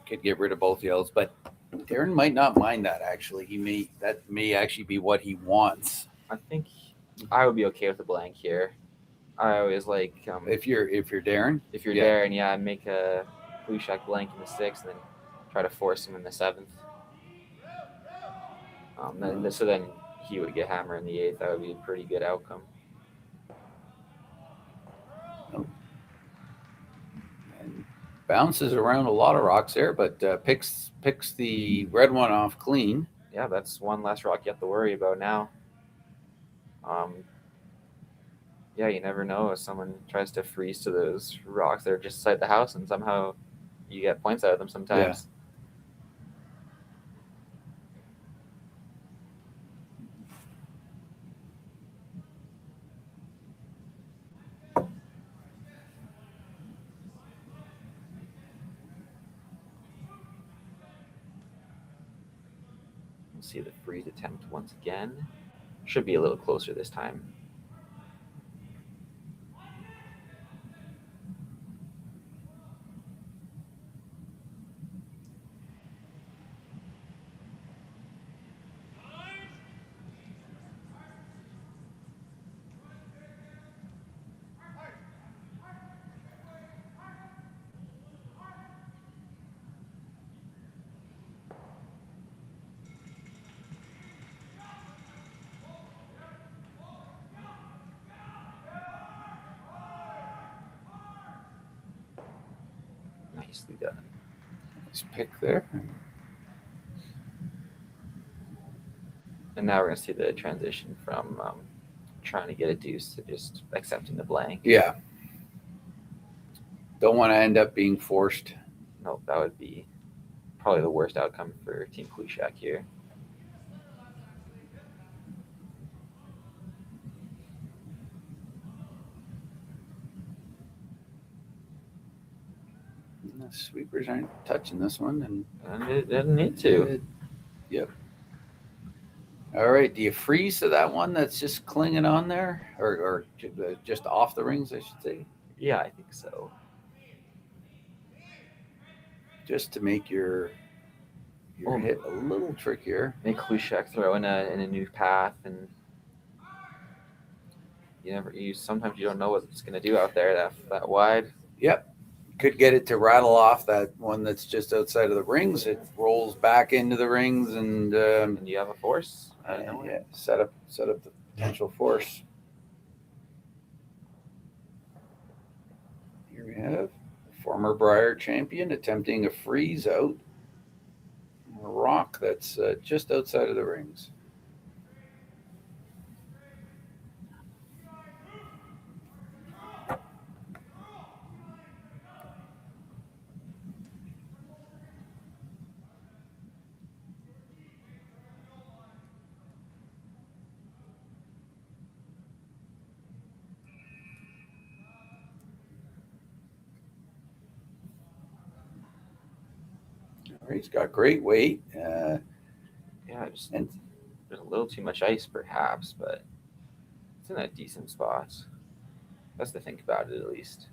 Speaker 6: Could get rid of both yellows, but Darren might not mind that. Actually, that may actually be what he wants.
Speaker 7: I think I would be okay with the blank here. I always like
Speaker 6: if you're Darren.
Speaker 7: If you're Darren, make a Hlushak blank in the sixth, and then try to force him in the seventh. So then he would get hammer in the eighth. That would be a pretty good outcome.
Speaker 6: Bounces around a lot of rocks there, but picks the red one off clean.
Speaker 7: Yeah, that's one less rock you have to worry about now. You never know if someone tries to freeze to those rocks that are just inside the house, and somehow you get points out of them sometimes. Yeah. See the freeze attempt once again. Should be a little closer this time. Nicely done.
Speaker 6: Nice pick there.
Speaker 7: And now we're going to see the transition from trying to get a deuce to just accepting the blank.
Speaker 6: Yeah. Don't want to end up being forced.
Speaker 7: Nope, that would be probably the worst outcome for Team Hlushak here.
Speaker 6: The sweepers aren't touching this one,
Speaker 7: and it didn't need to.
Speaker 6: Yep. All right. Do you freeze to that one that's just clinging on there, or just off the rings, I should say?
Speaker 7: Yeah, I think so.
Speaker 6: Just to make your hit a little trickier.
Speaker 7: Make Hlushak throw in a new path, and sometimes you don't know what it's going to do out there that wide.
Speaker 6: Yep. Could get it to rattle off that one that's just outside of the rings. It rolls back into the rings, and
Speaker 7: you have a force.
Speaker 6: Yeah, set up the potential force. Here we have former Brier champion attempting a freeze out a rock that's just outside of the rings. He's got great weight.
Speaker 7: Yeah, just there's a little too much ice perhaps, but it's in a decent spot. That's to think about it at least.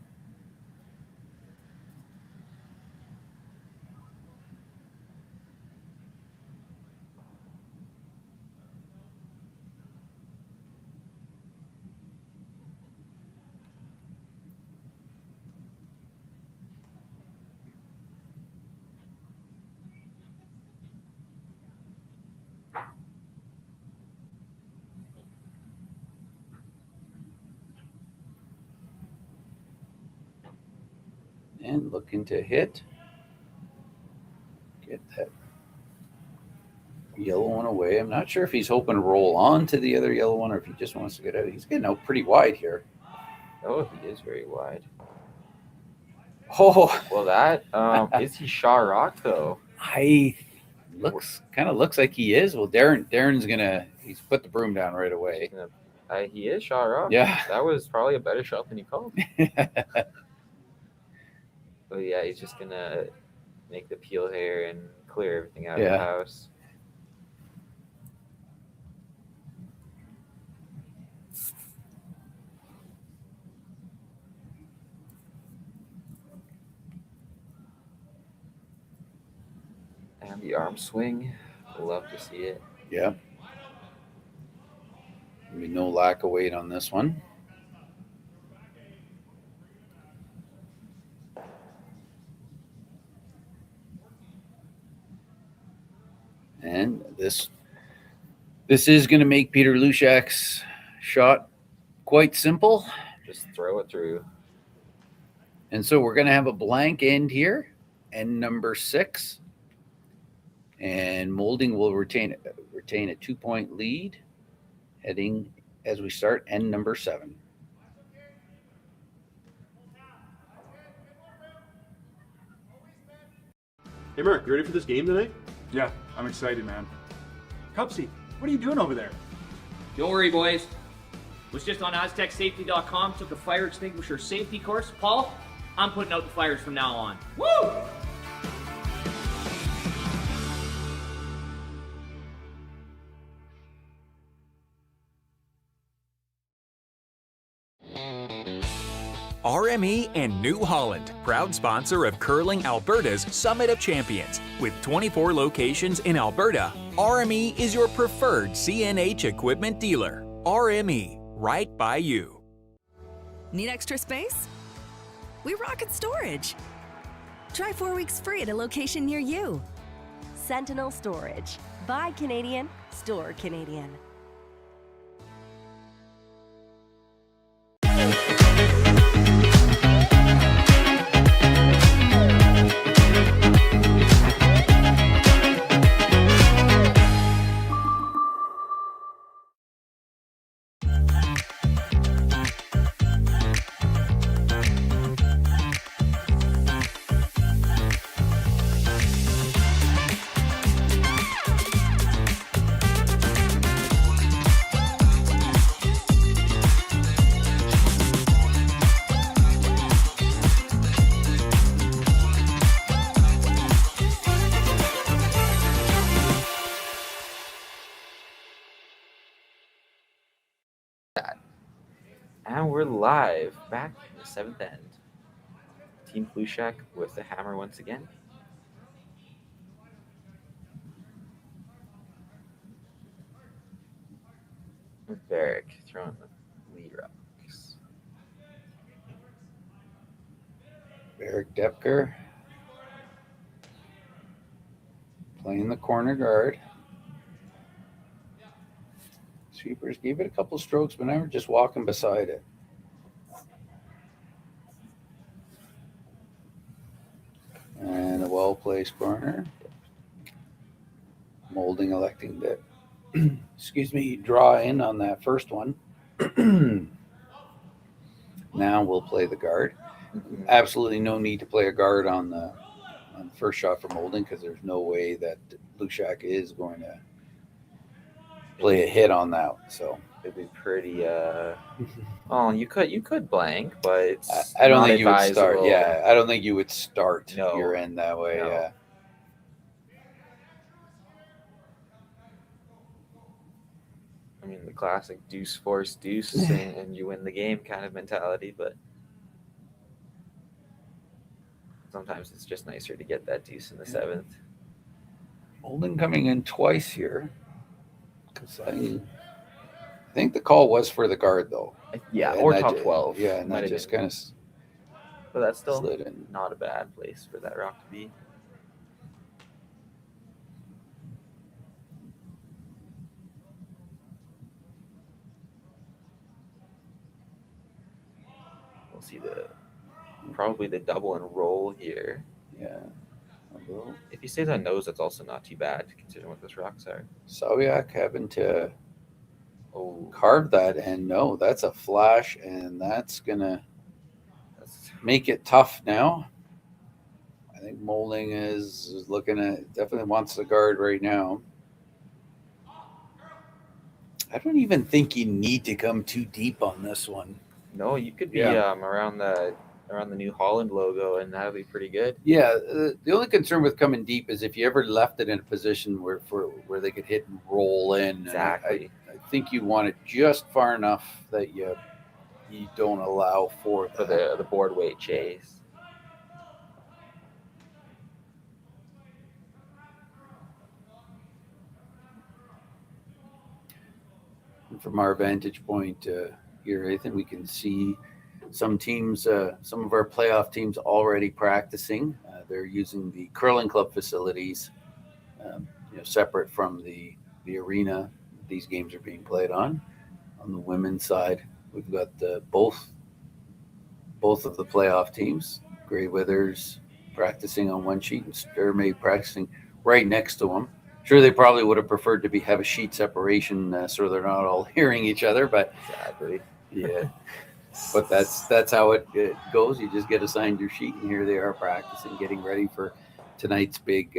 Speaker 6: And looking to hit. Get that yellow one away. I'm not sure if he's hoping to roll on to the other yellow one or if he just wants to get out. He's getting out pretty wide here.
Speaker 7: Oh, he is very wide.
Speaker 6: Oh,
Speaker 7: well, that is he Shaw Rock though?
Speaker 6: Kind of looks like he is. Well, Darren's he's put the broom down right away.
Speaker 7: He is Shaw Rock.
Speaker 6: Yeah,
Speaker 7: that was probably a better shot than he called. But yeah, he's just gonna make the peel here and clear everything out of the house. And the arm swing, love to see it.
Speaker 6: Yeah. No lack of weight on this one. And this is going to make Peter Hlushak's shot quite simple.
Speaker 7: Just throw it through.
Speaker 6: And so we're going to have a blank end here, end number 6. And Moulding will retain a 2-point lead heading as we start end number 7.
Speaker 5: Hey Mark, you ready for this game tonight?
Speaker 4: Yeah, I'm excited, man. Cupsy, what are you doing over there?
Speaker 10: Don't worry, boys. Was just on AztecSafety.com, took a fire extinguisher safety course. Paul, I'm putting out the fires from now on. Woo!
Speaker 1: RME and New Holland, proud sponsor of Curling Alberta's Summit of Champions. With 24 locations in Alberta, RME is your preferred CNH equipment dealer. RME, right by you.
Speaker 2: Need extra space? We rocket storage. Try 4 weeks free at a location near you.
Speaker 3: Sentinel Storage. Buy Canadian, store Canadian.
Speaker 7: that. And we're live, back in the 7th end. Team Hlushak with the hammer once again. With Barrick throwing the lead rocks.
Speaker 6: Barrick Depker playing the corner guard. Sweepers gave it a couple strokes, but never just walking beside it. And a well-placed corner. Moulding electing to, excuse me, draw in on that first one. Now we'll play the guard. Absolutely no need to play a guard on the first shot for Moulding because there's no way that Hlushak is going to play a hit on that. So
Speaker 7: it'd be pretty. Oh, you could blank, but it's
Speaker 6: I don't
Speaker 7: not
Speaker 6: think you would start.
Speaker 7: advisable.
Speaker 6: Yeah, I don't think you would start
Speaker 7: No.
Speaker 6: your end that way.
Speaker 7: No.
Speaker 6: Yeah.
Speaker 7: I mean, the classic deuce force deuce and you win the game kind of mentality, but sometimes it's just nicer to get that deuce in the 7th.
Speaker 6: Moulding coming in twice here. Because I think the call was for the guard though.
Speaker 7: Yeah,
Speaker 6: And
Speaker 7: or
Speaker 6: that
Speaker 7: top
Speaker 6: ju-
Speaker 7: 12.
Speaker 6: Yeah, and
Speaker 7: Might
Speaker 6: that
Speaker 7: have
Speaker 6: just
Speaker 7: been.
Speaker 6: kind of
Speaker 7: But that's still
Speaker 6: slid in.
Speaker 7: not a bad place for that rock to be. We'll see probably the double and roll here.
Speaker 6: Yeah.
Speaker 7: If he stays on nose, that's also not too bad considering what those rocks are.
Speaker 6: Sawiak having to carve that, and no, that's a flash, and that's gonna make it tough now. I think Moulding is looking at, definitely wants the guard right now. I don't even think you need to come too deep on this one.
Speaker 7: No, you could be
Speaker 6: Yeah.
Speaker 7: around the new Holland logo, and that'll be pretty good.
Speaker 6: Yeah, the only concern with coming deep is if you ever left it in a position where they could hit and roll in. And
Speaker 7: Exactly.
Speaker 6: I think you'd want it just far enough that you don't allow for
Speaker 7: the board weight chase.
Speaker 6: And from our vantage point here, I think we can see some teams, some of our playoff teams already practicing. They're using the curling club facilities, separate from the arena these games are being played on. On the women's side, we've got both of the playoff teams, Grey Withers practicing on one sheet and Sturmey practicing right next to them. Sure, they probably would have preferred to have a sheet separation so they're not all hearing each other, but
Speaker 7: exactly.
Speaker 6: Yeah. But that's how it goes. You just get assigned your sheet, and here they are practicing, getting ready for tonight's big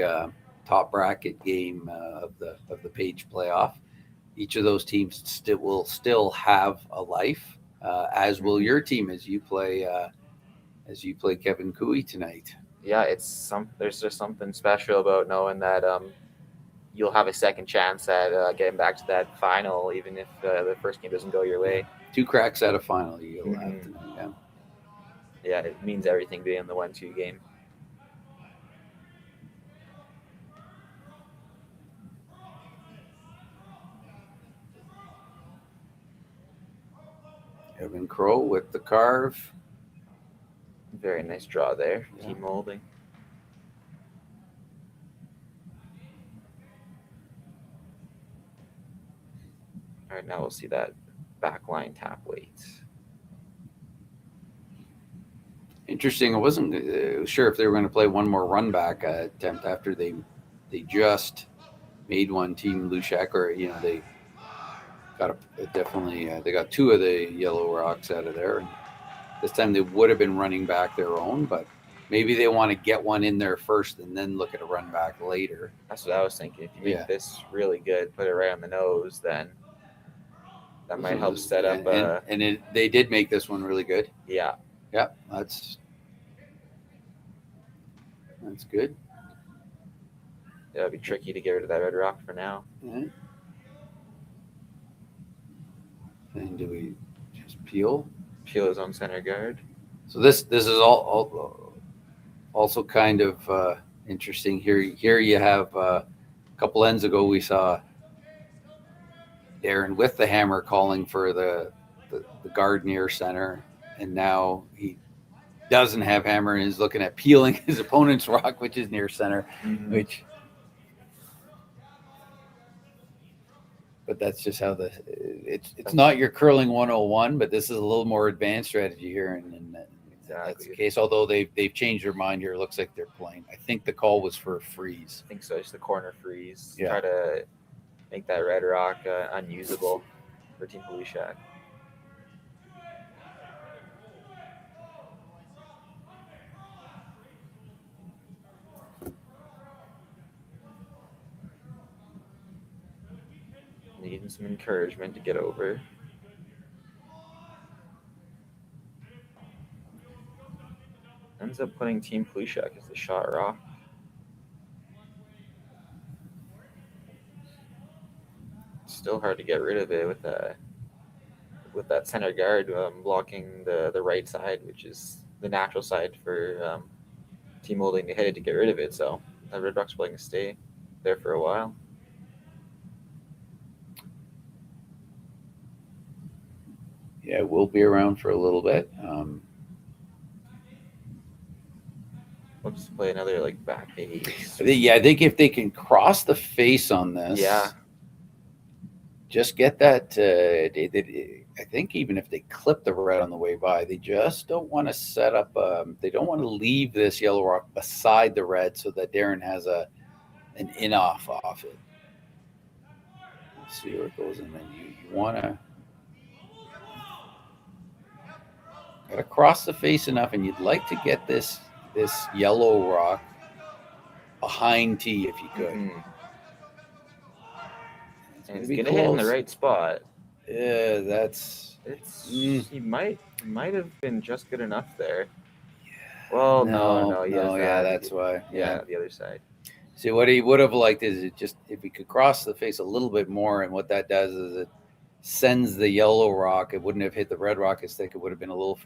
Speaker 6: top bracket game of the Page playoff. Each of those teams will still have a life, as will your team as you play Kevin Cooey tonight.
Speaker 7: Yeah, there's just something special about knowing that you'll have a second chance at getting back to that final, even if the first game doesn't go your way.
Speaker 6: 2 cracks at a final you'll have tonight. Yeah.
Speaker 7: Yeah, it means everything being in the 1-2 game.
Speaker 6: Evan Crow with the carve.
Speaker 7: Very nice draw there, Team Moulding. All right, now we'll see that backline tap weight.
Speaker 6: Interesting. I wasn't sure if they were going to play one more run back attempt after they just made one, Team Hlushak, or they got they got 2 of the yellow rocks out of there. And this time they would have been running back their own, but maybe they want to get one in there first and then look at a run back later.
Speaker 7: That's what I was thinking. If you make this really good, put it right on the nose, then that might help set up.
Speaker 6: They did make this one really good.
Speaker 7: Yeah.
Speaker 6: Yeah, that's good.
Speaker 7: Yeah, it'd be tricky to get rid of that red rock for now.
Speaker 6: Yeah. And do we just peel?
Speaker 7: Peel is on center guard.
Speaker 6: So this is all also kind of interesting. Here you have a couple ends ago we saw Darren with the hammer calling for the guard near center, and now he doesn't have hammer and is looking at peeling his opponent's rock, which is near center, but that's just how it's not your curling 101, but this is a little more advanced strategy here, and that's the case. Although they've changed their mind here, it looks like they're playing. I think the call was for a freeze.
Speaker 7: I think so. It's the corner freeze.
Speaker 6: Yeah.
Speaker 7: Try to make that red rock unusable for Team Hlushak. Needing some encouragement to get over. Ends up putting Team Hlushak as the shot rock. Still hard to get rid of it with that center guard blocking the right side, which is the natural side for Team Moulding to hit it to get rid of it. So that red rock's probably going to stay there for a while.
Speaker 6: Yeah, we'll be around for a little bit.
Speaker 7: Let's play another back base.
Speaker 6: I think if they can cross the face on this, just get that. I think even if they clip the red on the way by, they just don't want to set up. They don't want to leave this yellow rock beside the red so that Darren has an in off it. Let's see where it goes, and then you want to. Got to cross the face enough, and you'd like to get this yellow rock behind T if you could.
Speaker 7: And it's gonna hit in the right spot.
Speaker 6: Yeah,
Speaker 7: He might have been just good enough there. Well, no,
Speaker 6: that's why.
Speaker 7: Yeah, the other side.
Speaker 6: See, what he would have liked is if he could cross the face a little bit more, and what that does is it sends the yellow rock. It wouldn't have hit the red rock as thick. It would have been a little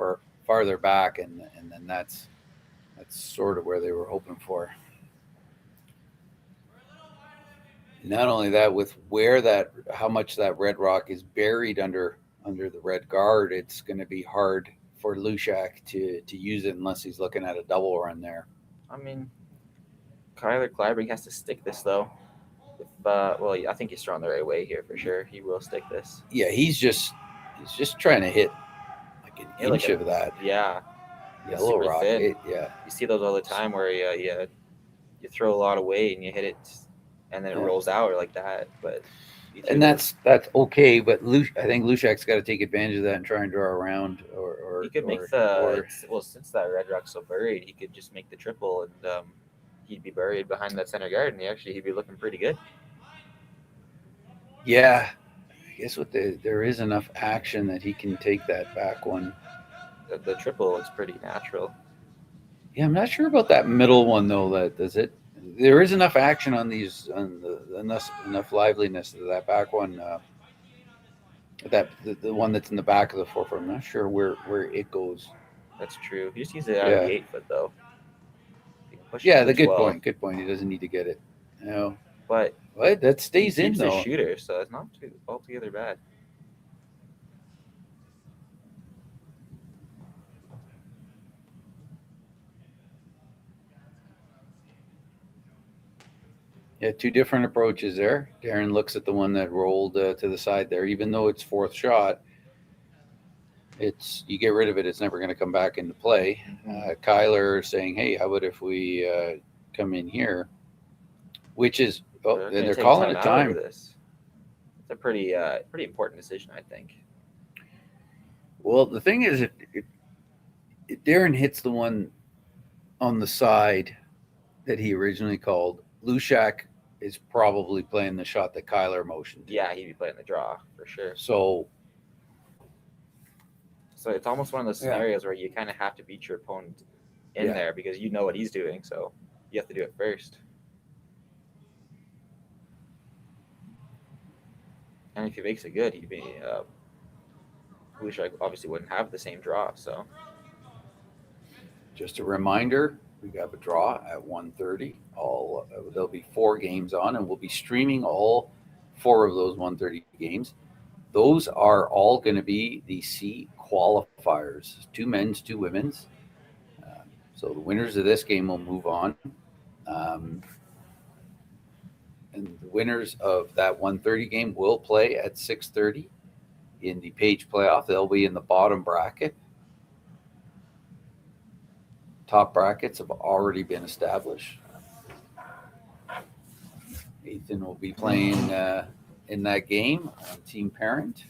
Speaker 6: farther back, and then that's sort of where they were hoping for. Not only that, with how much that red rock is buried under the red guard, it's going to be hard for Hlushak to use it unless he's looking at a double run there.
Speaker 7: I mean, Kyler Clybrig has to stick this though. I think he's throwing the right way here for sure. He will stick this.
Speaker 6: Yeah, he's just trying to hit an inch of that.
Speaker 7: Yeah,
Speaker 6: yellow rock.
Speaker 7: You see those all the time where you throw a lot of weight and you hit it, and then it rolls out like that. But
Speaker 6: that's okay. But I think Hlushak's got to take advantage of that and try and draw around, or
Speaker 7: he could make since that red rock's so buried, he could just make the triple and. He'd be buried behind that center guard, and he'd be looking pretty good.
Speaker 6: Yeah, I guess there is enough action that he can take that back one.
Speaker 7: The triple looks pretty natural.
Speaker 6: Yeah, I'm not sure about that middle one though. There is enough action on these, enough liveliness to that back one. The one that's in the back of the forefront. I'm not sure where it goes.
Speaker 7: That's true. He just uses it out of the 8 foot though.
Speaker 6: Good point. Good point. He doesn't need to get it. No.
Speaker 7: But
Speaker 6: that stays in though.
Speaker 7: He's a shooter, so it's not altogether bad.
Speaker 6: Yeah, two different approaches there. Darren looks at the one that rolled to the side there. Even though it's fourth shot, you get rid of it, it's never going to come back into play. Kyler saying, hey, how about if we come in here? Which is, and they're calling it time.
Speaker 7: It's a pretty important decision, I think.
Speaker 6: Well, the thing is, if Darren hits the one on the side that he originally called, Hlushak is probably playing the shot that Kyler motioned.
Speaker 7: Yeah, he'd be playing the draw for sure.
Speaker 6: So
Speaker 7: it's almost one of those scenarios where you kind of have to beat your opponent in there because you know what he's doing, so you have to do it first. And if he makes it good, he'd be Hlushak obviously wouldn't have the same draw. So
Speaker 6: Just a reminder, we have a draw at 1:30. There'll be 4 games on, and we'll be streaming all 4 of those 1:30 games. Those are all going to be the C qualifiers, 2 men's, 2 women's. So the winners of this game will move on. And the winners of that 1:30 game will play at 6:30 in the Page playoff. They'll be in the bottom bracket. Top brackets have already been established. Ethan will be playing in that game on Team Parent.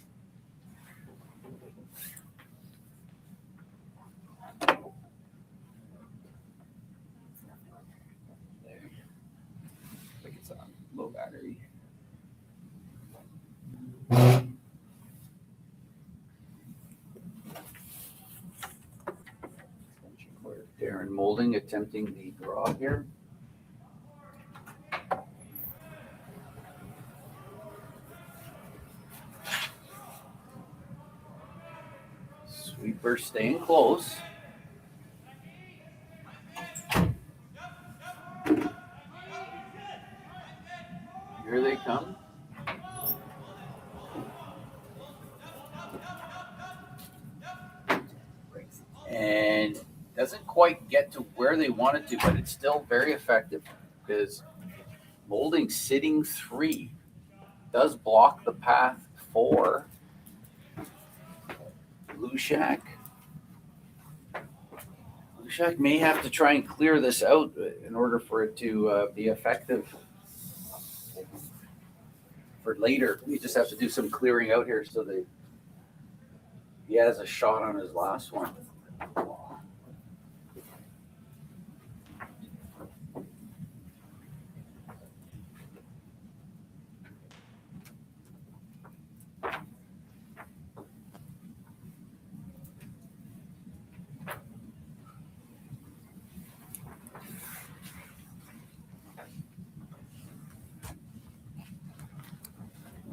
Speaker 6: Low battery. Darren Moulding attempting the draw here. Sweeper staying close. Here they come. And doesn't quite get to where they want it to, but it's still very effective because Moulding sitting 3 does block the path for Hlushak. Hlushak may have to try and clear this out in order for it to be effective for later. We just have to do some clearing out here so that he has a shot on his last one.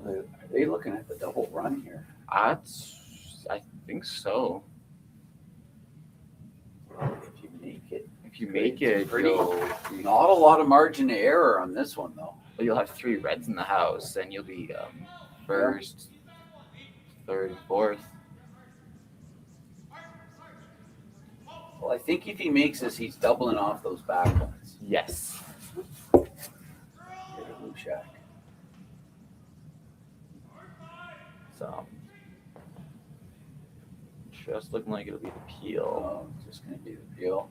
Speaker 6: Are they looking at the double run here?
Speaker 7: I think so.
Speaker 6: If you make it,
Speaker 7: Pretty,
Speaker 6: not a lot of margin of error on this one though.
Speaker 7: Well, you'll have 3 reds in the house, and you'll be first, third, and fourth.
Speaker 6: Well, I think if he makes this, he's doubling off those back ones.
Speaker 7: Yes.
Speaker 6: Hlushak.
Speaker 7: So just looking like it'll be the peel.
Speaker 6: Oh, it's just going to be the peel.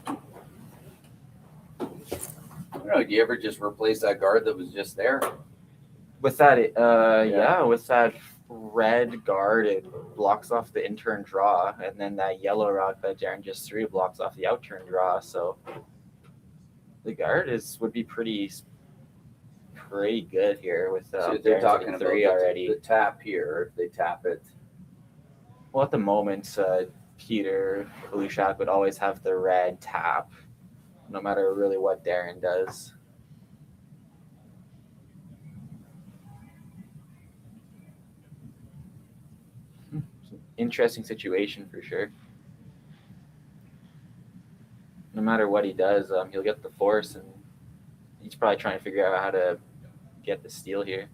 Speaker 6: I don't know. Do you ever just replace that guard that was just there?
Speaker 7: With that, yeah, with that red guard, it blocks off the in-turn draw, and then that yellow rock that Darren just threw blocks off the out-turn draw. So the guard would be pretty good here with
Speaker 6: So they're talking about
Speaker 7: 3 already.
Speaker 6: The tap here. If they tap it,
Speaker 7: Well, at the moment, Peter Hlushak would always have the red tap, no matter really what Darren does. Interesting situation for sure. No matter what he does, he'll get the force, and he's probably trying to figure out how to get the steal here.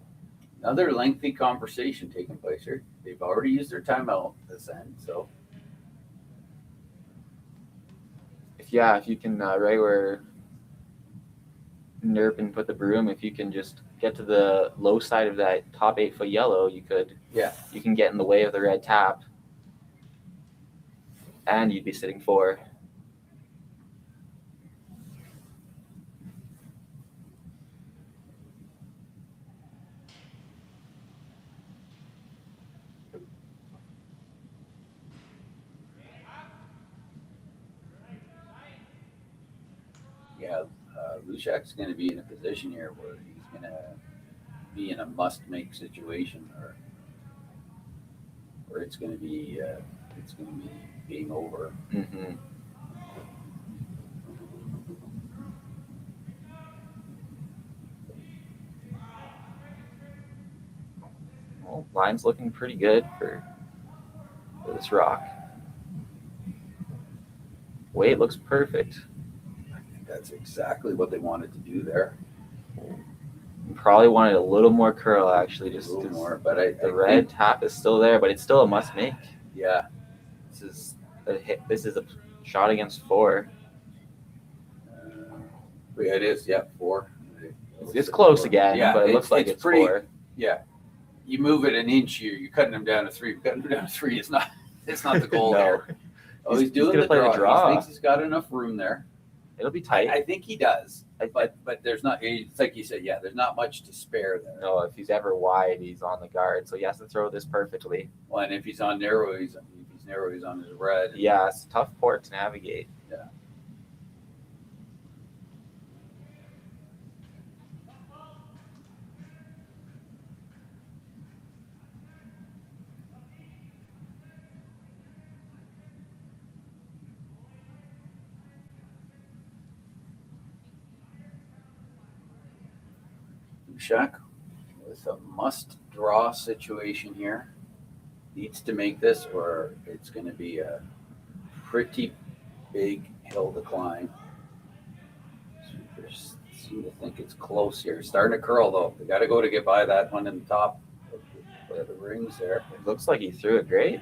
Speaker 6: another lengthy conversation taking place here. They've already used their timeout this end, so.
Speaker 7: If you can right where Nerpin put the broom, if you can just get to the low side of that top 8-foot yellow, you can get in the way of the red tap, and you'd be sitting 4.
Speaker 6: Yeah, Hlushak's going to be in a position here where he's going to be in a must-make situation, or it's going to be game over.
Speaker 7: Mm-hmm. Well, line's looking pretty good for this rock. Weight looks perfect.
Speaker 6: I think that's exactly what they wanted to do there.
Speaker 7: Probably wanted a little more curl, actually, just
Speaker 6: a little more. But
Speaker 7: the red tap is still there, but it's still a must make.
Speaker 6: Yeah,
Speaker 7: this is a hit. This is a shot against 4.
Speaker 6: Yeah, it is. Yeah, 4.
Speaker 7: It's close again,
Speaker 6: yeah,
Speaker 7: but it looks like it's
Speaker 6: pretty,
Speaker 7: 4.
Speaker 6: Yeah, you move it an inch, you're cutting them down to 3. Cutting them down to 3 is not. It's not the goal
Speaker 7: No.
Speaker 6: there. Oh, he's doing the draw. He thinks he's got enough room there.
Speaker 7: It'll be tight.
Speaker 6: I think he does. But there's not. It's like you said. Yeah, there's not much to spare there.
Speaker 7: No, if he's ever wide, he's on the guard, so he has to throw this perfectly.
Speaker 6: Well, and if he's on narrow, he's on his red.
Speaker 7: Yeah, it's a tough port to navigate.
Speaker 6: Yeah. Hlushak with a must-draw situation here. Needs to make this, or it's going to be a pretty big hill decline. Seem to think it's close here. Starting to curl though. They got to go to get by that one in the top of the rings there.
Speaker 7: It looks like he threw it great.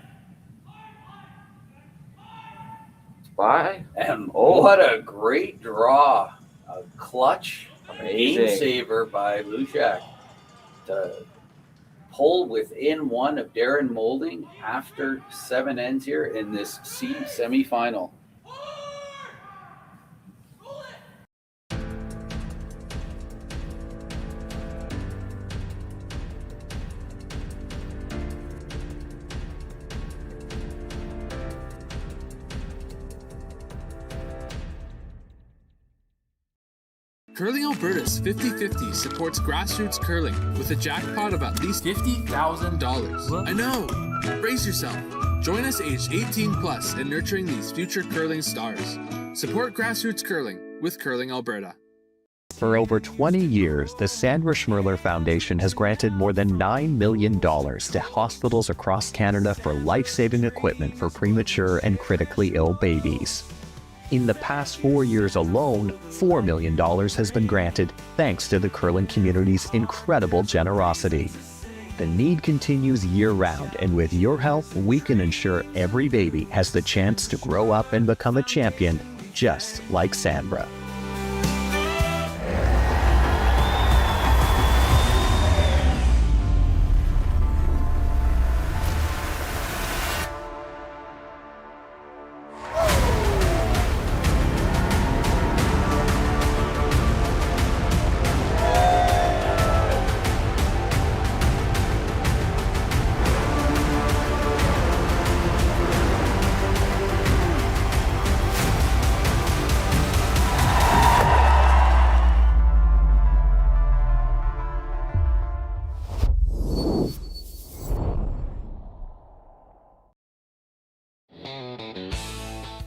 Speaker 7: It's by.
Speaker 6: And what a great draw. A clutch game saver by Hlushak to pull within 1 of Darren Moulding after 7 ends here in this C semifinal.
Speaker 8: Curling Alberta's 50-50 supports grassroots curling with a jackpot of at least $50,000. I know! Brace yourself. Join us aged 18 plus in nurturing these future curling stars. Support grassroots curling with Curling Alberta.
Speaker 18: For over 20 years, the Sandra Schmirler Foundation has granted more than $9 million to hospitals across Canada for life-saving equipment for premature and critically ill babies. In the past 4 years alone, $4 million has been granted thanks to the curling community's incredible generosity. The need continues year-round, and with your help, we can ensure every baby has the chance to grow up and become a champion, just like Sandra.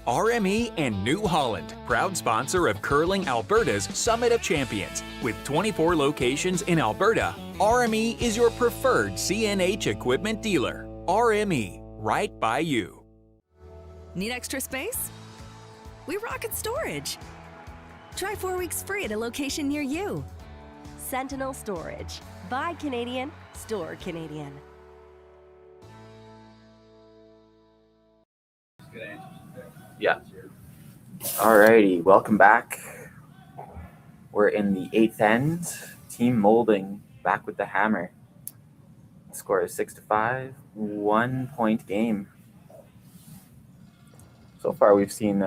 Speaker 1: RME and New Holland, proud sponsor of Curling Alberta's Summit of Champions. With 24 locations in Alberta, RME is your preferred CNH equipment dealer. RME, right by you.
Speaker 2: Need extra space? We rocket storage. Try 4 weeks free at a location near you.
Speaker 3: Sentinel Storage. Buy Canadian, store Canadian.
Speaker 7: Yeah. Alrighty, welcome back. We're in the 8th end. Team Moulding back with the hammer. The score is 6-5, 1 point game. So far, we've seen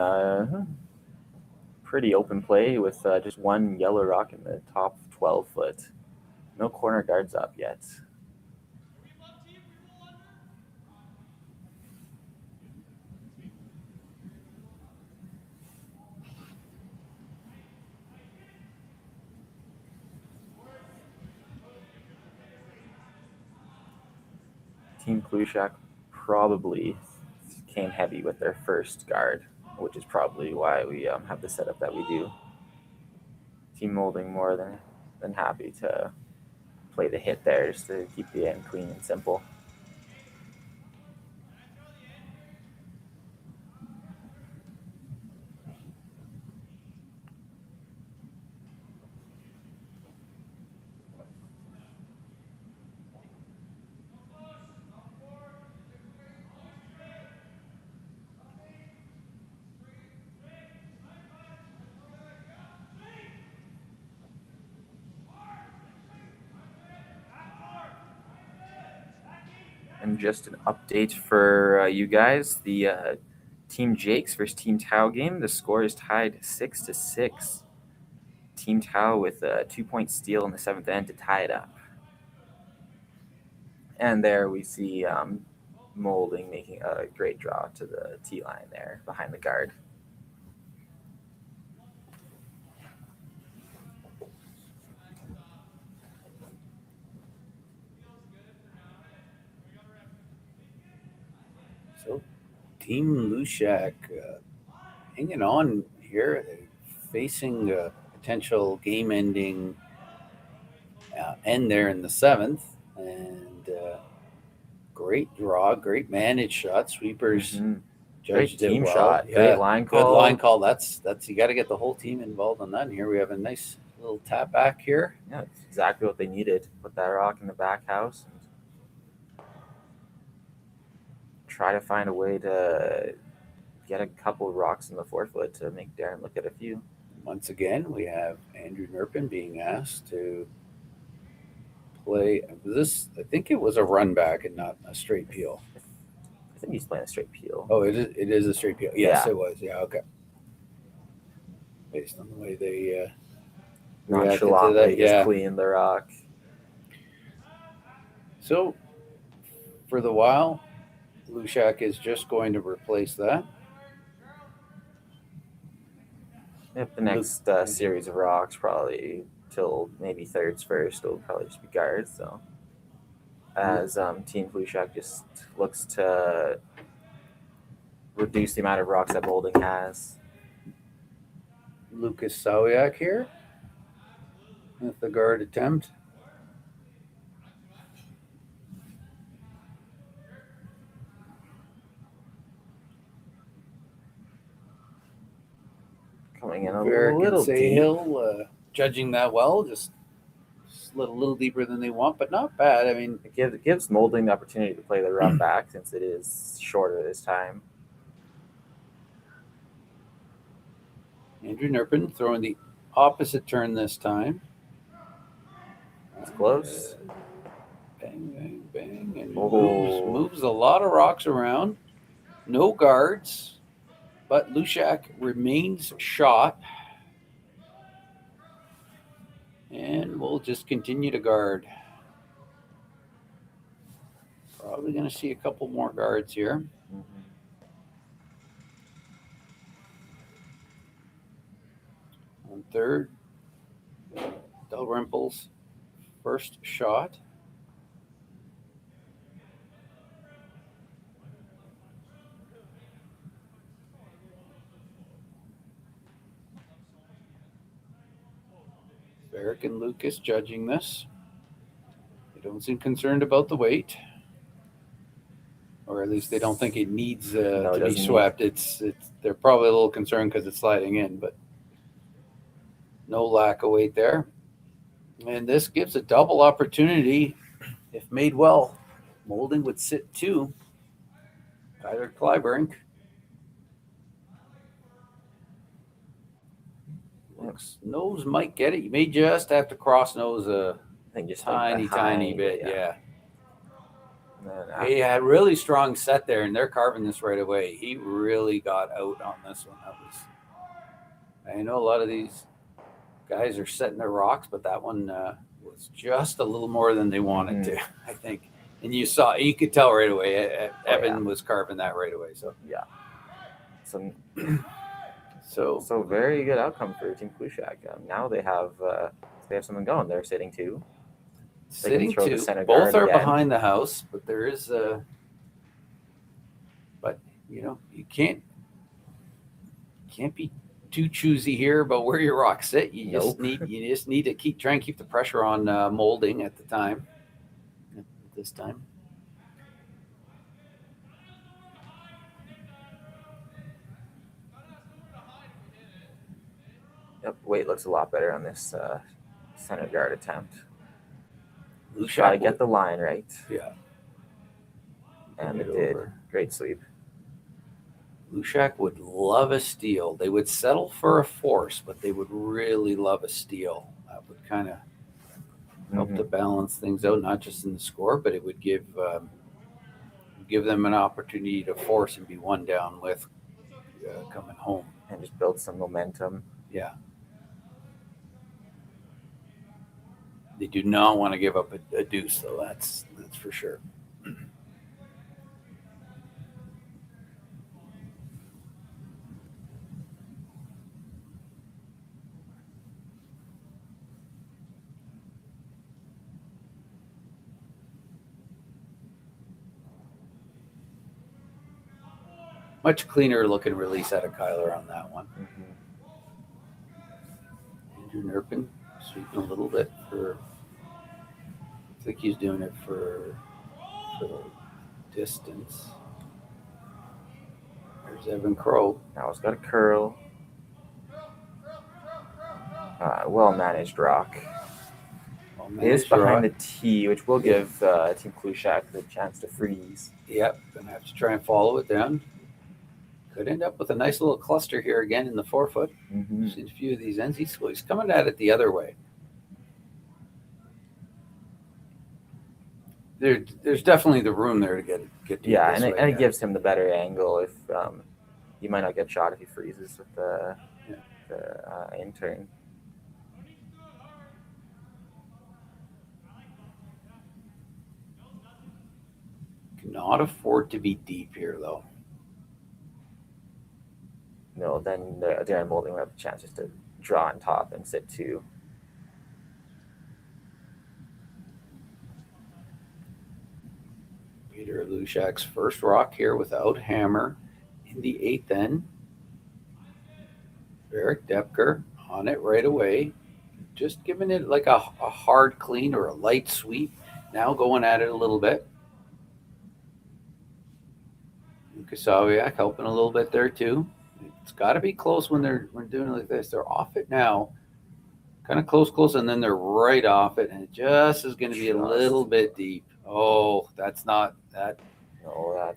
Speaker 7: pretty open play with just one yellow rock in the top 12 foot. No corner guards up yet. Team Hlushak probably came heavy with their first guard, which is probably why we have the setup that we do. Team Moulding more than happy to play the hit there just to keep the end clean and simple. And just an update for you guys, the Team Jakes versus Team Tau game, the score is tied 6-6. Team Tau with a 2-point steal in the 7th end to tie it up. And there we see Moulding making a great draw to the T line there behind the guard.
Speaker 6: So, Team Hlushak hanging on here. They're facing a potential game-ending end there in the 7th. And great draw, great managed shot. Sweepers judged
Speaker 7: Great team
Speaker 6: it well.
Speaker 7: shot.
Speaker 6: Yeah,
Speaker 7: Great line call.
Speaker 6: Good line call. That's you got to get the whole team involved on that. And here we have a nice little tap back here.
Speaker 7: Yeah, it's exactly what they needed. Put that rock in the back house and try to find a way to get a couple of rocks in the forefoot to make Darren look at a few.
Speaker 6: Once again, we have Andrew Nerpin being asked to play this. I think it was a run back and not a straight peel.
Speaker 7: I think he's playing a straight peel.
Speaker 6: Oh, it is a straight peel. Yes,
Speaker 7: Yeah.
Speaker 6: it was. Yeah, okay. Based on the way they reacted to
Speaker 7: Nonchalantly
Speaker 6: that,
Speaker 7: just clean the rock.
Speaker 6: So, for the while, Hlushak is just going to replace that.
Speaker 7: Yep, the next series of rocks probably till maybe thirds first will probably just be guards. So as Team Hlushak just looks to reduce the amount of rocks that Moulding has.
Speaker 6: Lucas Sawiak here with the guard attempt.
Speaker 7: Coming in a
Speaker 6: Barrick
Speaker 7: little
Speaker 6: and
Speaker 7: deep.
Speaker 6: Hill judging that well, just slid a little deeper than they want, but not bad. I mean,
Speaker 7: It gives Moulding the opportunity to play the rough back since it is shorter this time.
Speaker 6: Andrew Nerpin throwing the opposite turn this time.
Speaker 7: It's close.
Speaker 6: Bang, bang, bang, and
Speaker 7: Oh.
Speaker 6: moves a lot of rocks around. No guards, but Hlushak remains shot. And we'll just continue to guard. Probably going to see a couple more guards here. On third, Dalrymple's first shot. Barrick and Lucas judging this. They don't seem concerned about the weight. Or at least they don't think it needs
Speaker 7: No, it
Speaker 6: to be
Speaker 7: doesn't
Speaker 6: swept. They're probably a little concerned because it's sliding in, but no lack of weight there. And this gives a double opportunity. If made well, Moulding would sit two. Tyler Kleibrink. Looks, nose might get it. You may just have to cross nose a tiny bit. Yeah. He had really strong set there, and they're carving this right away. He really got out on this one. I know a lot of these guys are setting their rocks, but that one was just a little more than they wanted to, I think. And you could tell right away. Evan was carving that right away. So
Speaker 7: yeah.
Speaker 6: So
Speaker 7: very good outcome for Team Hlushak. Now they have something going. They're sitting two.
Speaker 6: Sitting two. Both are behind the house, but there is but you can't be too choosy here about where your rocks sit. You just need to try and keep the pressure on Moulding at this time.
Speaker 7: Yep, weight looks a lot better on this center guard attempt.
Speaker 6: Hlushak
Speaker 7: Gotta get the line right.
Speaker 6: Yeah.
Speaker 7: And it did. Great sweep.
Speaker 6: Hlushak would love a steal. They would settle for a force, but they would really love a steal. That would kind of help to balance things out, not just in the score, but it would give them an opportunity to force and be one down with coming home.
Speaker 7: And just build some momentum.
Speaker 6: Yeah. They do not want to give up a deuce, though. That's for sure. Much cleaner looking release out of Kyler on that one. Andrew Nerpin sweeping a little bit I think he's doing it for distance. There's Evan Crow.
Speaker 7: Now it's got a curl. Well managed rock. It is behind the tee, which will give Team Hlushak the chance to freeze.
Speaker 6: Yep, gonna have to try and follow it down. Could end up with a nice little cluster here again in the 4-foot. Seen a few of these ends. He's coming at it the other way. There's definitely the room there to get to
Speaker 7: yeah, and it gives him the better angle. If you might not get shot if he freezes with the in-turn.
Speaker 6: Cannot afford to be deep here, though.
Speaker 7: No, then Darren Moulding will have the chance just to draw on top and sit 2.
Speaker 6: Peter Hlushak's first rock here without hammer in the 8th end. Eric Depker on it right away. Just giving it like a hard clean or a light sweep. Now going at it a little bit. Kasawiak helping a little bit there too. It's got to be close when they're doing it like this. They're off it now. Kind of close, and then they're right off it, and it just is going to be a little bit deep. Oh, that's not that.
Speaker 7: No,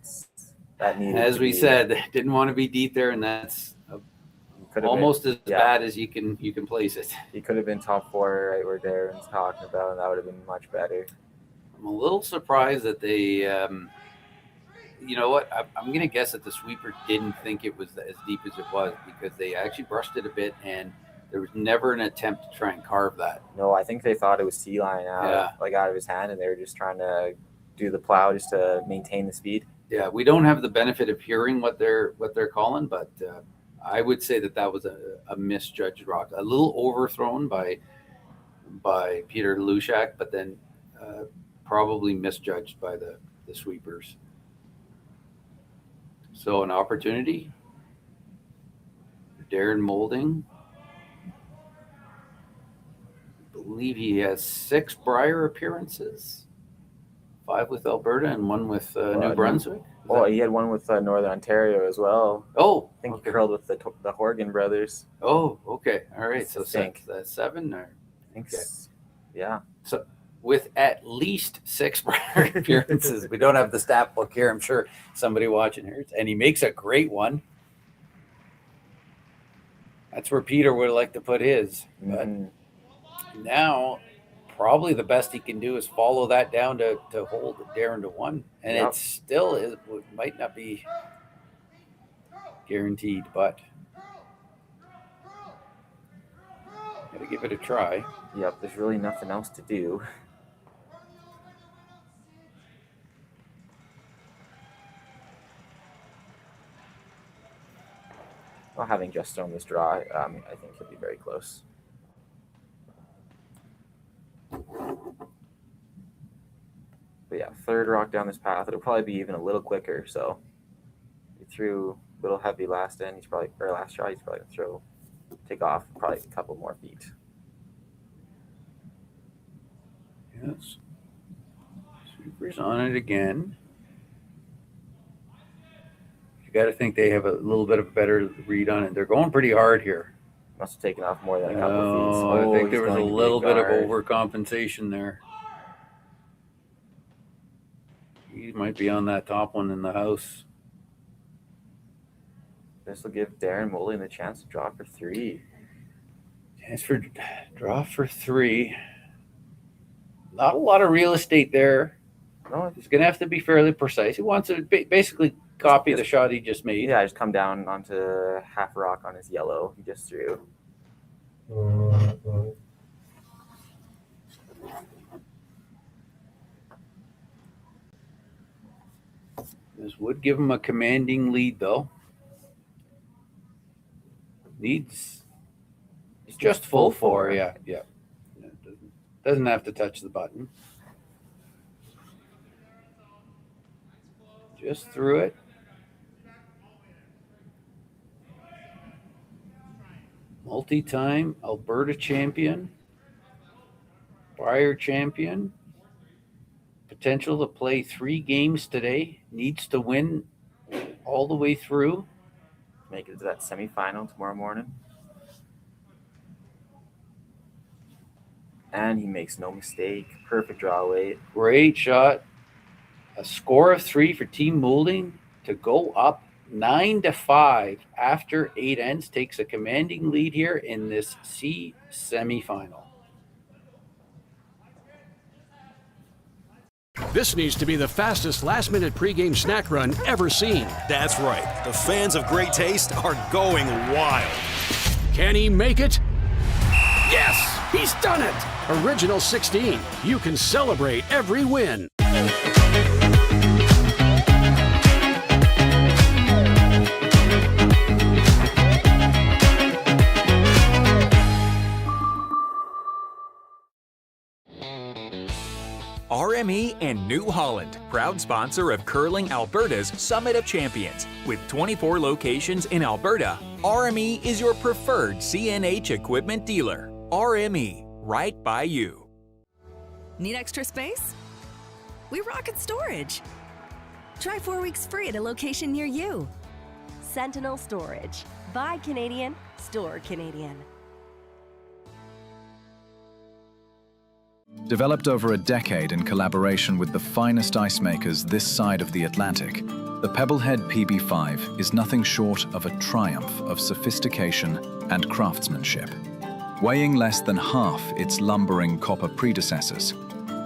Speaker 7: that needed.
Speaker 6: As we said, didn't want to be deep there, and that's almost as bad as you can place it.
Speaker 7: He could have been top 4 right where Darren's talking about, and that would have been much better.
Speaker 6: I'm a little surprised that they. You know what? I'm going to guess that the sweeper didn't think it was as deep as it was because they actually brushed it a bit, and there was never an attempt to try and carve that.
Speaker 7: No, I think they thought it was sea line out of his hand, and they were just trying to do the plow just to maintain the speed.
Speaker 6: Yeah, we don't have the benefit of hearing what they're calling, but I would say that was a misjudged rock, a little overthrown by Peter Hlushak, but then probably misjudged by the sweepers. So an opportunity. Darren Moulding. I believe he has 6 Brier appearances. 5 with Alberta and 1 with New Brunswick.
Speaker 7: He had 1 with Northern Ontario as well.
Speaker 6: Oh,
Speaker 7: I think he curled with the Horgan brothers.
Speaker 6: Oh, okay. All right. So 7 or
Speaker 7: I think yeah.
Speaker 6: So with at least 6 Brier appearances. We don't have the stat book here. I'm sure somebody watching here. And he makes a great one. That's where Peter would like to put his. But now, probably the best he can do is follow that down to hold Darren to 1. And it still might not be guaranteed, but got to give it a try.
Speaker 7: Yep, there's really nothing else to do. Well, having just thrown this draw, I think he'll be very close. But yeah, 3rd rock down this path. It'll probably be even a little quicker. So he threw a little heavy last end. Last shot. He's probably gonna throw take off probably a couple more feet.
Speaker 6: Yes. Sweepers on it again. You got to think they have a little bit of a better read on it. They're going pretty hard here.
Speaker 7: Must have taken off more than a couple feet.
Speaker 6: I think there was a little bit of overcompensation there. He might be on that top one in the house.
Speaker 7: This will give Darren Moulding the chance to draw for 3.
Speaker 6: Chance for draw for 3. Not a lot of real estate there.
Speaker 7: No,
Speaker 6: he's going to have to be fairly precise. He wants to basically copy the shot he just made.
Speaker 7: Yeah, just come down onto half rock on his yellow he just threw.
Speaker 6: This would give him a commanding lead, though. Needs just full 4. Yeah. Doesn't have to touch the button. Just threw it. Multi-time Alberta champion. Prior champion. Potential to play 3 games today. Needs to win all the way through.
Speaker 7: Make it to that semifinal tomorrow morning. And he makes no mistake. Perfect draw weight.
Speaker 6: Great shot. A score of 3 for Team Moulding to go up 9-5 after 8 ends. Takes a commanding lead here in this C semifinal.
Speaker 12: This needs to be the fastest last-minute pregame snack run ever seen.
Speaker 13: That's right. The fans of great taste are going wild.
Speaker 12: Can he make it? Yes! He's done it! Original 16. You can celebrate every win.
Speaker 1: RME and New Holland, proud sponsor of Curling Alberta's Summit of Champions. With 24 locations in Alberta, RME is your preferred CNH equipment dealer. RME, right by you.
Speaker 2: Need extra space? We rocket storage. Try 4 weeks free at a location near you.
Speaker 3: Sentinel Storage. Buy Canadian, store Canadian.
Speaker 14: Developed over a decade in collaboration with the finest ice makers this side of the Atlantic, the Pebblehead PB5 is nothing short of a triumph of sophistication and craftsmanship. Weighing less than half its lumbering copper predecessors,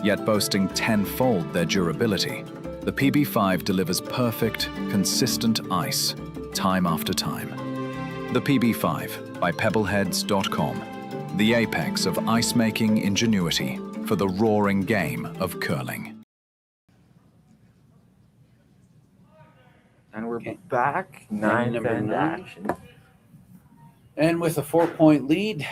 Speaker 14: yet boasting tenfold their durability, the PB5 delivers perfect, consistent ice, time after time. The PB5 by pebbleheads.com, the apex of ice-making ingenuity for the roaring game of curling.
Speaker 7: And we're back, 9th end action.
Speaker 6: And with a 4-point lead,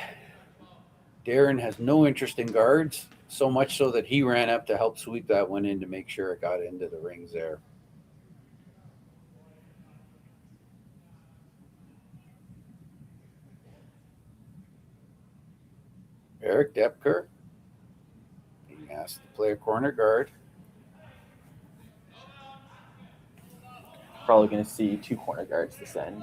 Speaker 6: Darren has no interest in guards, so much so that he ran up to help sweep that one in to make sure it got into the rings there. Eric Depker being asked to play a corner guard.
Speaker 7: Probably going to see 2 corner guards this end.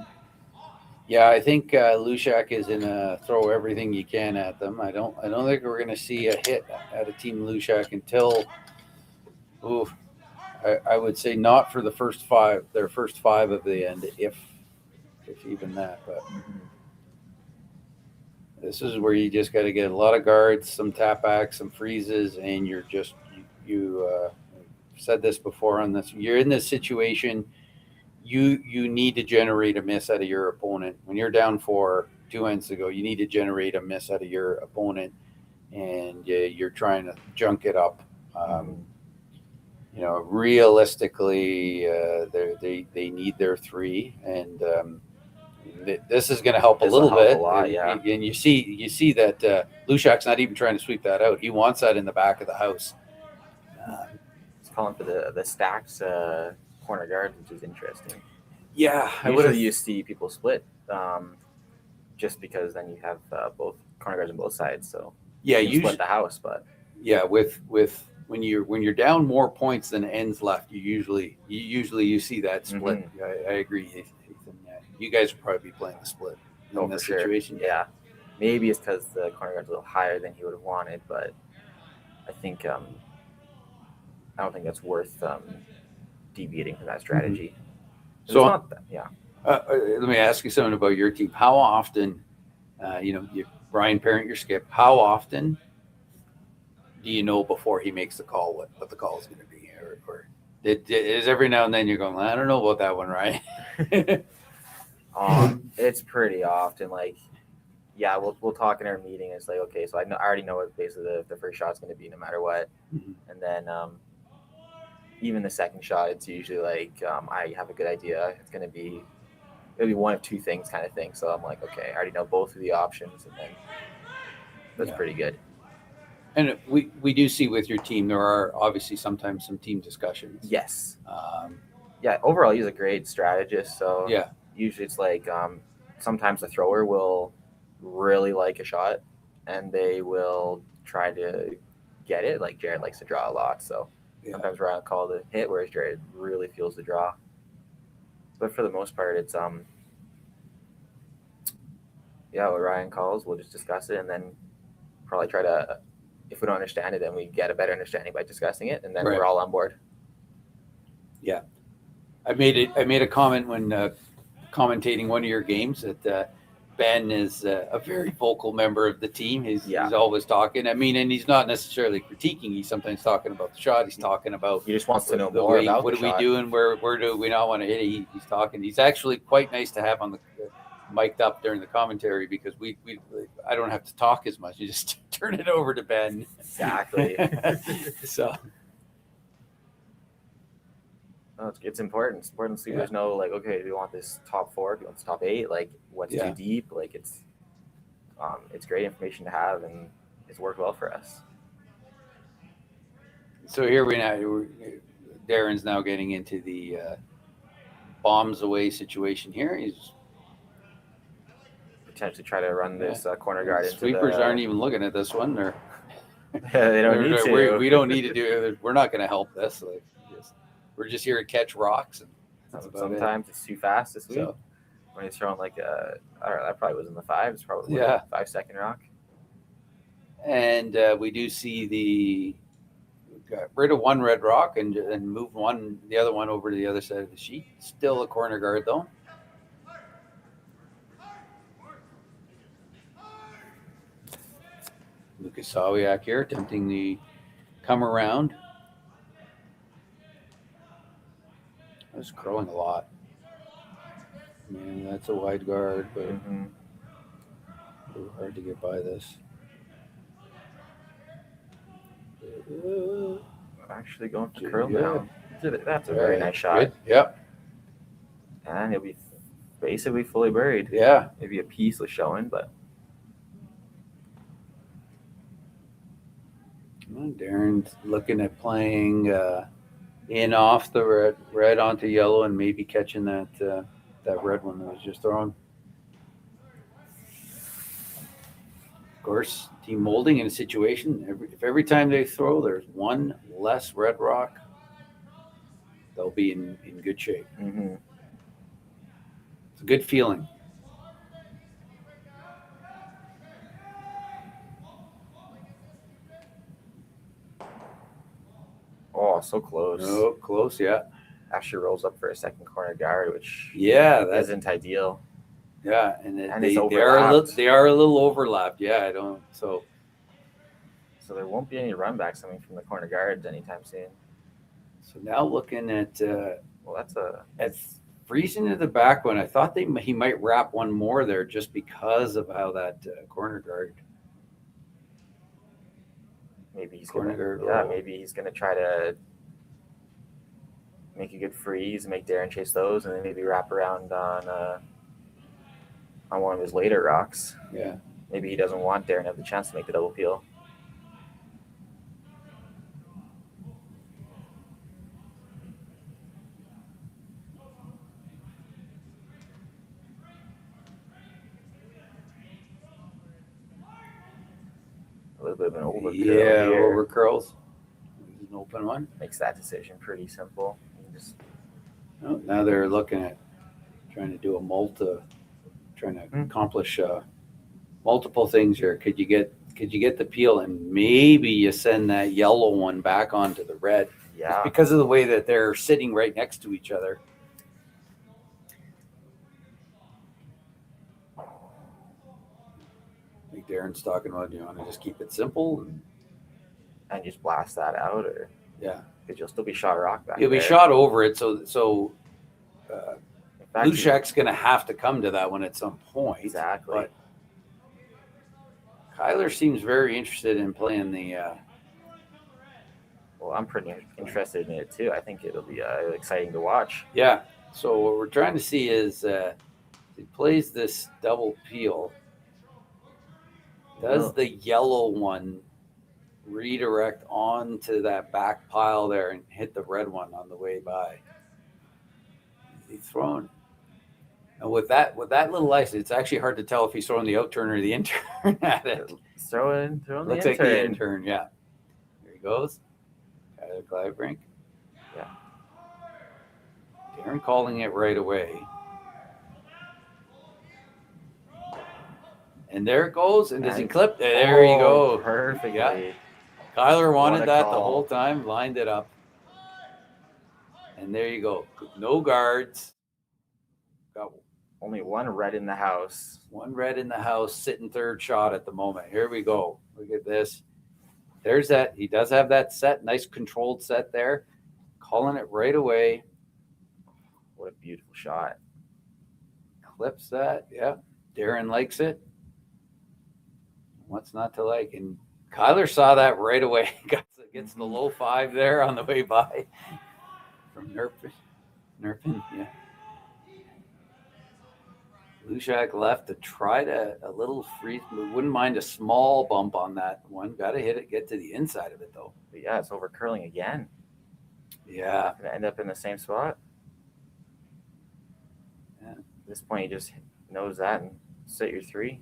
Speaker 6: Yeah, I think Hlushak is in a throw everything you can at them. I don't think we're going to see a hit at a team Hlushak until, I would say not for the first 5, their first 5 of the end, if even that. But this is where you just got to get a lot of guards, some tap backs, some freezes, and you're just you said this before on this. You're in this situation. You need to generate a miss out of your opponent. When you're down 4 2 ends to go, you need to generate a miss out of your opponent, and you're trying to junk it up. Realistically, they need their 3, and this is going to help a little bit. And you see that Hlushak's not even trying to sweep that out. He wants that in the back of the house.
Speaker 7: He's calling for the stacks. Corner guard, which is interesting.
Speaker 6: Yeah,
Speaker 7: usually you see people split just because then you have both corner guards on both sides. So
Speaker 6: Yeah,
Speaker 7: you can
Speaker 6: usually
Speaker 7: split the house, but
Speaker 6: yeah, with when you're down more points than ends left, you see that split. I agree, Ethan. You guys would probably be playing the split in this situation.
Speaker 7: Yeah, maybe it's because the corner guard's a little higher than he would have wanted, but I think I don't think that's worth deviating from that strategy.
Speaker 6: So
Speaker 7: it's not that, yeah.
Speaker 6: Let me ask you something about your team. How often, Brian Parent, your skip, how often do you know before he makes the call what the call is going to be? Or is every now and then you're going, I don't know about that one, right?
Speaker 7: It's pretty often. Like, yeah, we'll talk in our meeting. And it's like, okay, so I already know what basically the first shot's going to be no matter what. And then even the second shot, it's usually like I have a good idea. It'll be one of two things kind of thing. So I'm like, okay, I already know both of the options, and then that's pretty good.
Speaker 6: And we do see with your team, there are obviously sometimes some team discussions.
Speaker 7: Yes. Yeah, overall, he's a great strategist. So
Speaker 6: yeah,
Speaker 7: usually it's like sometimes the thrower will really like a shot, and they will try to get it. Like Jared likes to draw a lot, so sometimes Ryan will call the hit, whereas Jared really feels the draw. But for the most part, it's what Ryan calls, we'll just discuss it, and then probably try to, if we don't understand it, then we get a better understanding by discussing it, and then we're all on board.
Speaker 6: Yeah, I made a comment when commentating one of your games that Ben is a very vocal member of the team. He's always talking. I mean, and he's not necessarily critiquing. He's sometimes talking about the shot. He's talking about.
Speaker 7: He just wants to know more about
Speaker 6: what
Speaker 7: the
Speaker 6: are we doing? Where do we not want to hit it? He's talking. He's actually quite nice to have on the mic'd up during the commentary because I don't have to talk as much. You just turn it over to Ben.
Speaker 7: Exactly.
Speaker 6: So.
Speaker 7: No, it's important. It's important to see there's no like, okay, do you want this top 4? Do you want this top 8? Like, what's too deep? Like, it's great information to have, and it's worked well for us.
Speaker 6: So here Darren's now getting into the bombs away situation here. He's
Speaker 7: potentially try to run this corner guard into
Speaker 6: sweepers aren't even looking at this one. They're
Speaker 7: they don't need to.
Speaker 6: We don't need to do it. We're not going to help this. Like, we're just here to catch rocks. And
Speaker 7: sometimes it's too fast this week. So, when he's throwing like I don't know, that probably was in the 5. It's probably a 5-second rock.
Speaker 6: And we do see got rid of one red rock and moved the other one over to the other side of the sheet. Still a corner guard though. Lucas Sawiak here attempting the come around. I was curling a lot. Man, that's a wide guard, but a little hard to get by this.
Speaker 7: Actually going to curl down. That's a very nice shot.
Speaker 6: Good. Yep.
Speaker 7: And he'll be basically fully buried.
Speaker 6: Yeah.
Speaker 7: Maybe a piece was showing, but.
Speaker 6: Darren's looking at playing in off the red onto yellow and maybe catching that red one that was just thrown. Of course, Team Moulding in a situation, if every time they throw there's one less red rock, they'll be in good shape. It's a good feeling.
Speaker 7: Oh, so close.
Speaker 6: Oh, close, yeah.
Speaker 7: Actually rolls up for a second corner guard, which
Speaker 6: that
Speaker 7: isn't ideal.
Speaker 6: Yeah, and they
Speaker 7: are
Speaker 6: a little overlapped. Yeah, so
Speaker 7: there won't be any runbacks coming from the corner guards anytime soon.
Speaker 6: So now looking at
Speaker 7: at
Speaker 6: freezing to the back one. I thought he might wrap one more there just because of how that corner guard.
Speaker 7: Maybe he's maybe he's gonna try to make a good freeze and make Darren chase those, and then maybe wrap around on one of his later rocks.
Speaker 6: Yeah.
Speaker 7: Maybe he doesn't want Darren to have the chance to make the double peel. little bit of an over curl
Speaker 6: Yeah,
Speaker 7: here.
Speaker 6: over curls. An open one.
Speaker 7: Makes that decision pretty simple. You just
Speaker 6: Oh, now they're looking at trying to do trying to accomplish multiple things here. Could you get the peel, and maybe you send that yellow one back onto the red?
Speaker 7: Yeah.
Speaker 6: It's because of the way that they're sitting right next to each other. Like Darren's talking about, do you want to just keep it simple
Speaker 7: and just blast that out, or
Speaker 6: yeah,
Speaker 7: because you'll still be shot rock back.
Speaker 6: You'll be
Speaker 7: there.
Speaker 6: shot over it, so
Speaker 7: fact,
Speaker 6: Hlushak's going to have to come to that one at some point.
Speaker 7: Exactly.
Speaker 6: But Kyler seems very interested in playing the.
Speaker 7: Well, I'm pretty interested in it too. I think it'll be exciting to watch.
Speaker 6: Yeah. So what we're trying to see is he plays this double peel. Does the yellow one redirect onto that back pile there and hit the red one on the way by? He's thrown. And with that little ice, it's actually hard to tell if he's throwing the out turn or the in turn at it.
Speaker 7: Throwing
Speaker 6: Looks like the in turn, yeah. There he goes. Kyler Glybrink.
Speaker 7: Yeah.
Speaker 6: Darren calling it right away. And there it goes. And does he clip? There you go.
Speaker 7: Perfectly.
Speaker 6: Yeah. Kyler wanted
Speaker 7: What a
Speaker 6: that
Speaker 7: call.
Speaker 6: the whole time, lined it up. And there you go. No guards. Got
Speaker 7: only one red in the house.
Speaker 6: One red in the house, sitting third shot at the moment. Here we go. Look at this. There's that. He does have that set. Nice controlled set there. Calling it right away.
Speaker 7: What a beautiful shot.
Speaker 6: Clips that. Yeah. Darren likes it. What's not to like? And Kyler saw that right away. Gets the low 5 there on the way by from Nerpin. Yeah. Hlushak left to try to a little free. Wouldn't mind a small bump on that one. Got to hit it, get to the inside of it though.
Speaker 7: But yeah, it's over curling again.
Speaker 6: Yeah.
Speaker 7: Gonna end up in the same spot.
Speaker 6: Yeah.
Speaker 7: At this point, you just knows that and set your 3.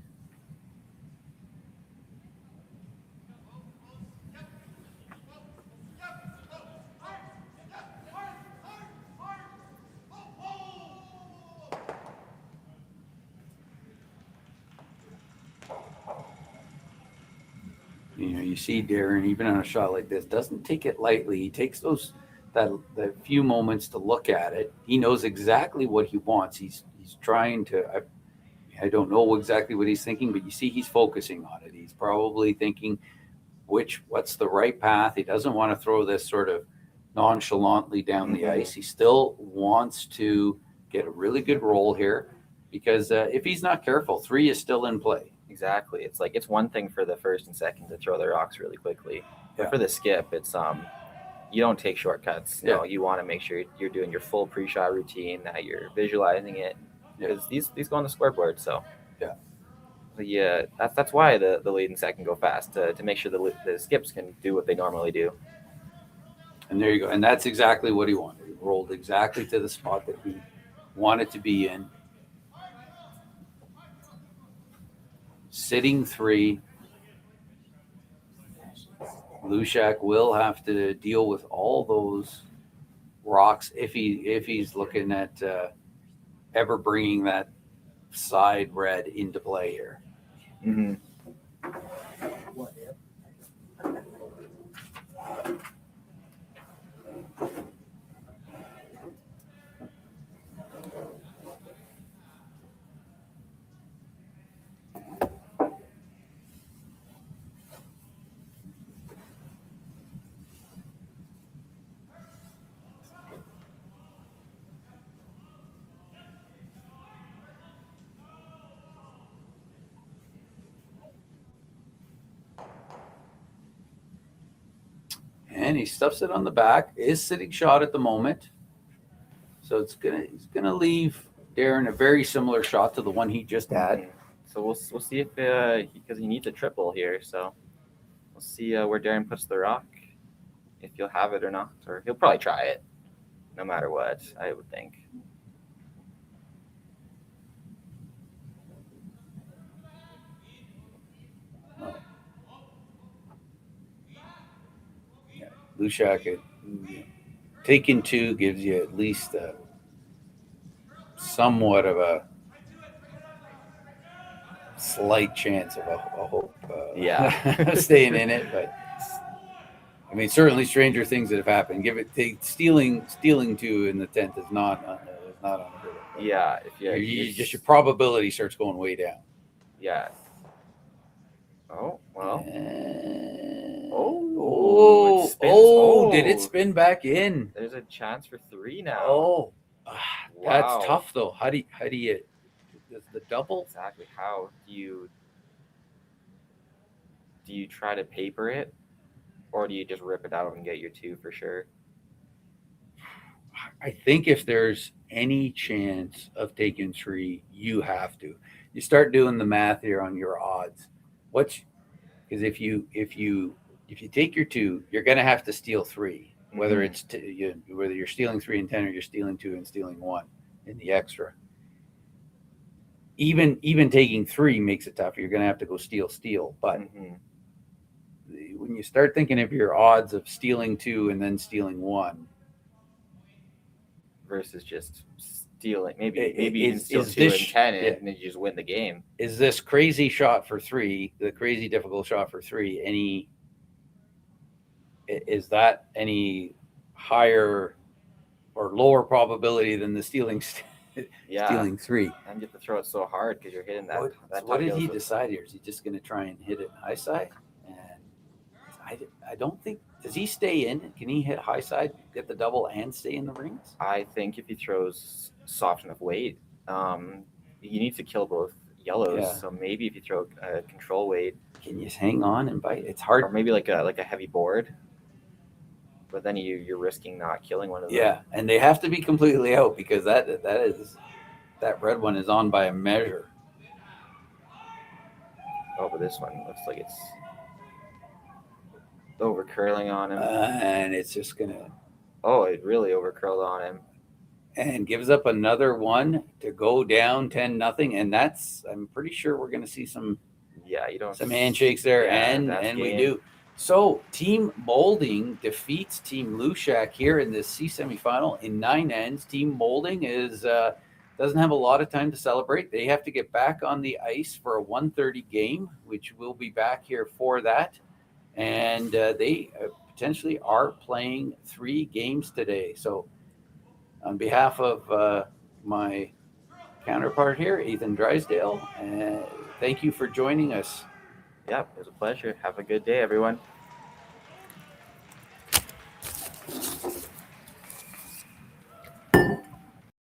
Speaker 6: You know, you see Darren, even on a shot like this, doesn't take it lightly. He takes that few moments to look at it. He knows exactly what he wants. He's trying to. I don't know exactly what he's thinking, but you see he's focusing on it. He's probably thinking what's the right path. He doesn't want to throw this sort of nonchalantly down the ice. He still wants to get a really good roll here because if he's not careful, 3 is still in play.
Speaker 7: Exactly. It's like it's one thing for the first and second to throw their rocks really quickly. But
Speaker 6: Yeah.
Speaker 7: for the skip, it's you don't take shortcuts. No, you want to make sure you're doing your full pre-shot routine, that you're visualizing it. Because these go on the scoreboard, so
Speaker 6: yeah.
Speaker 7: But yeah, that's why the lead and second go fast to make sure the skips can do what they normally do.
Speaker 6: And there you go. And that's exactly what he wanted. He rolled exactly to the spot that he wanted to be in. Sitting 3. Hlushak will have to deal with all those rocks if he's looking at ever bringing that side red into play here.
Speaker 7: Mm-hmm.
Speaker 6: And he stuffs it on the back. Is sitting shot at the moment. So he's gonna leave Darren a very similar shot to the one he just had.
Speaker 7: So we'll see if because he needs a triple here. So we'll see where Darren puts the rock, if he'll have it or not, or he'll probably try it, no matter what. I would think.
Speaker 6: Hlushak, taking 2 gives you at least somewhat of a slight chance of a hope staying in it. But I mean, certainly stranger things that have happened. Stealing 2 in the 10th is not unheard of.
Speaker 7: Yeah,
Speaker 6: Just your probability starts going way down.
Speaker 7: Yeah. Oh well.
Speaker 6: Did it spin back in?
Speaker 7: There's a chance for 3 now.
Speaker 6: Oh, that's
Speaker 7: Wow.
Speaker 6: tough though. How do you the double?
Speaker 7: Exactly. How do you try to paper it, or do you just rip it out and get your 2 for sure?
Speaker 6: I think if there's any chance of taking 3, you have to. You start doing the math here on your odds. Because if you take your 2, you're going to have to steal 3. Whether it's whether you're stealing 3 and 10 or you're stealing 2 and stealing 1 in the extra. Even taking 3 makes it tough. You're going to have to go steal. But when you start thinking of your odds of stealing 2 and then stealing 1
Speaker 7: versus just stealing, maybe you can steal 2 and 10 and then you just win the game.
Speaker 6: Is this crazy shot for 3, the crazy difficult shot for 3, is that any higher or lower probability than the stealing 3?
Speaker 7: And you have to throw it so hard because you're hitting that.
Speaker 6: What did he decide here? Is he just going to try and hit it high side? And I don't think. Does he stay in? Can he hit high side, get the double, and stay in the rings?
Speaker 7: I think if he throws soft enough weight, he needs to kill both yellows.
Speaker 6: Yeah.
Speaker 7: So maybe if you throw a control weight,
Speaker 6: can you just hang on and bite? It's hard.
Speaker 7: Or maybe like a heavy board. But then you're risking not killing one of them.
Speaker 6: Yeah, and they have to be completely out because that red one is on by a measure.
Speaker 7: Oh, but this one looks like it's over curling on him.
Speaker 6: And it's just gonna.
Speaker 7: Oh, it really over curled on him.
Speaker 6: And gives up another one to go down 10-0, and I'm pretty sure we're gonna see some handshakes there, and we do. So Team Moulding defeats Team Hlushak here in this C semifinal in 9 ends. Team Moulding doesn't have a lot of time to celebrate. They have to get back on the ice for a 1:30 game, which we'll be back here for that. And they potentially are playing 3 games today. So on behalf of my counterpart here, Ethan Drysdale, thank you for joining us.
Speaker 7: Yeah, it was a pleasure. Have a good day, everyone.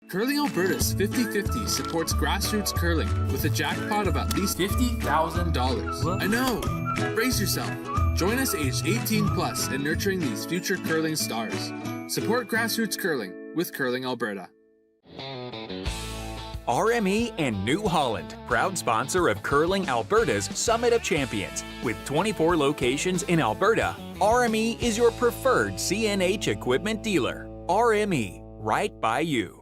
Speaker 8: Curling Alberta's 50-50 supports grassroots curling with a jackpot of at least $50,000. I know! Brace yourself. Join us aged 18 plus in nurturing these future curling stars. Support grassroots curling with Curling Alberta.
Speaker 1: RME and New Holland, proud sponsor of Curling Alberta's Summit of Champions. With 24 locations in Alberta, RME is your preferred CNH equipment dealer. RME, right by you.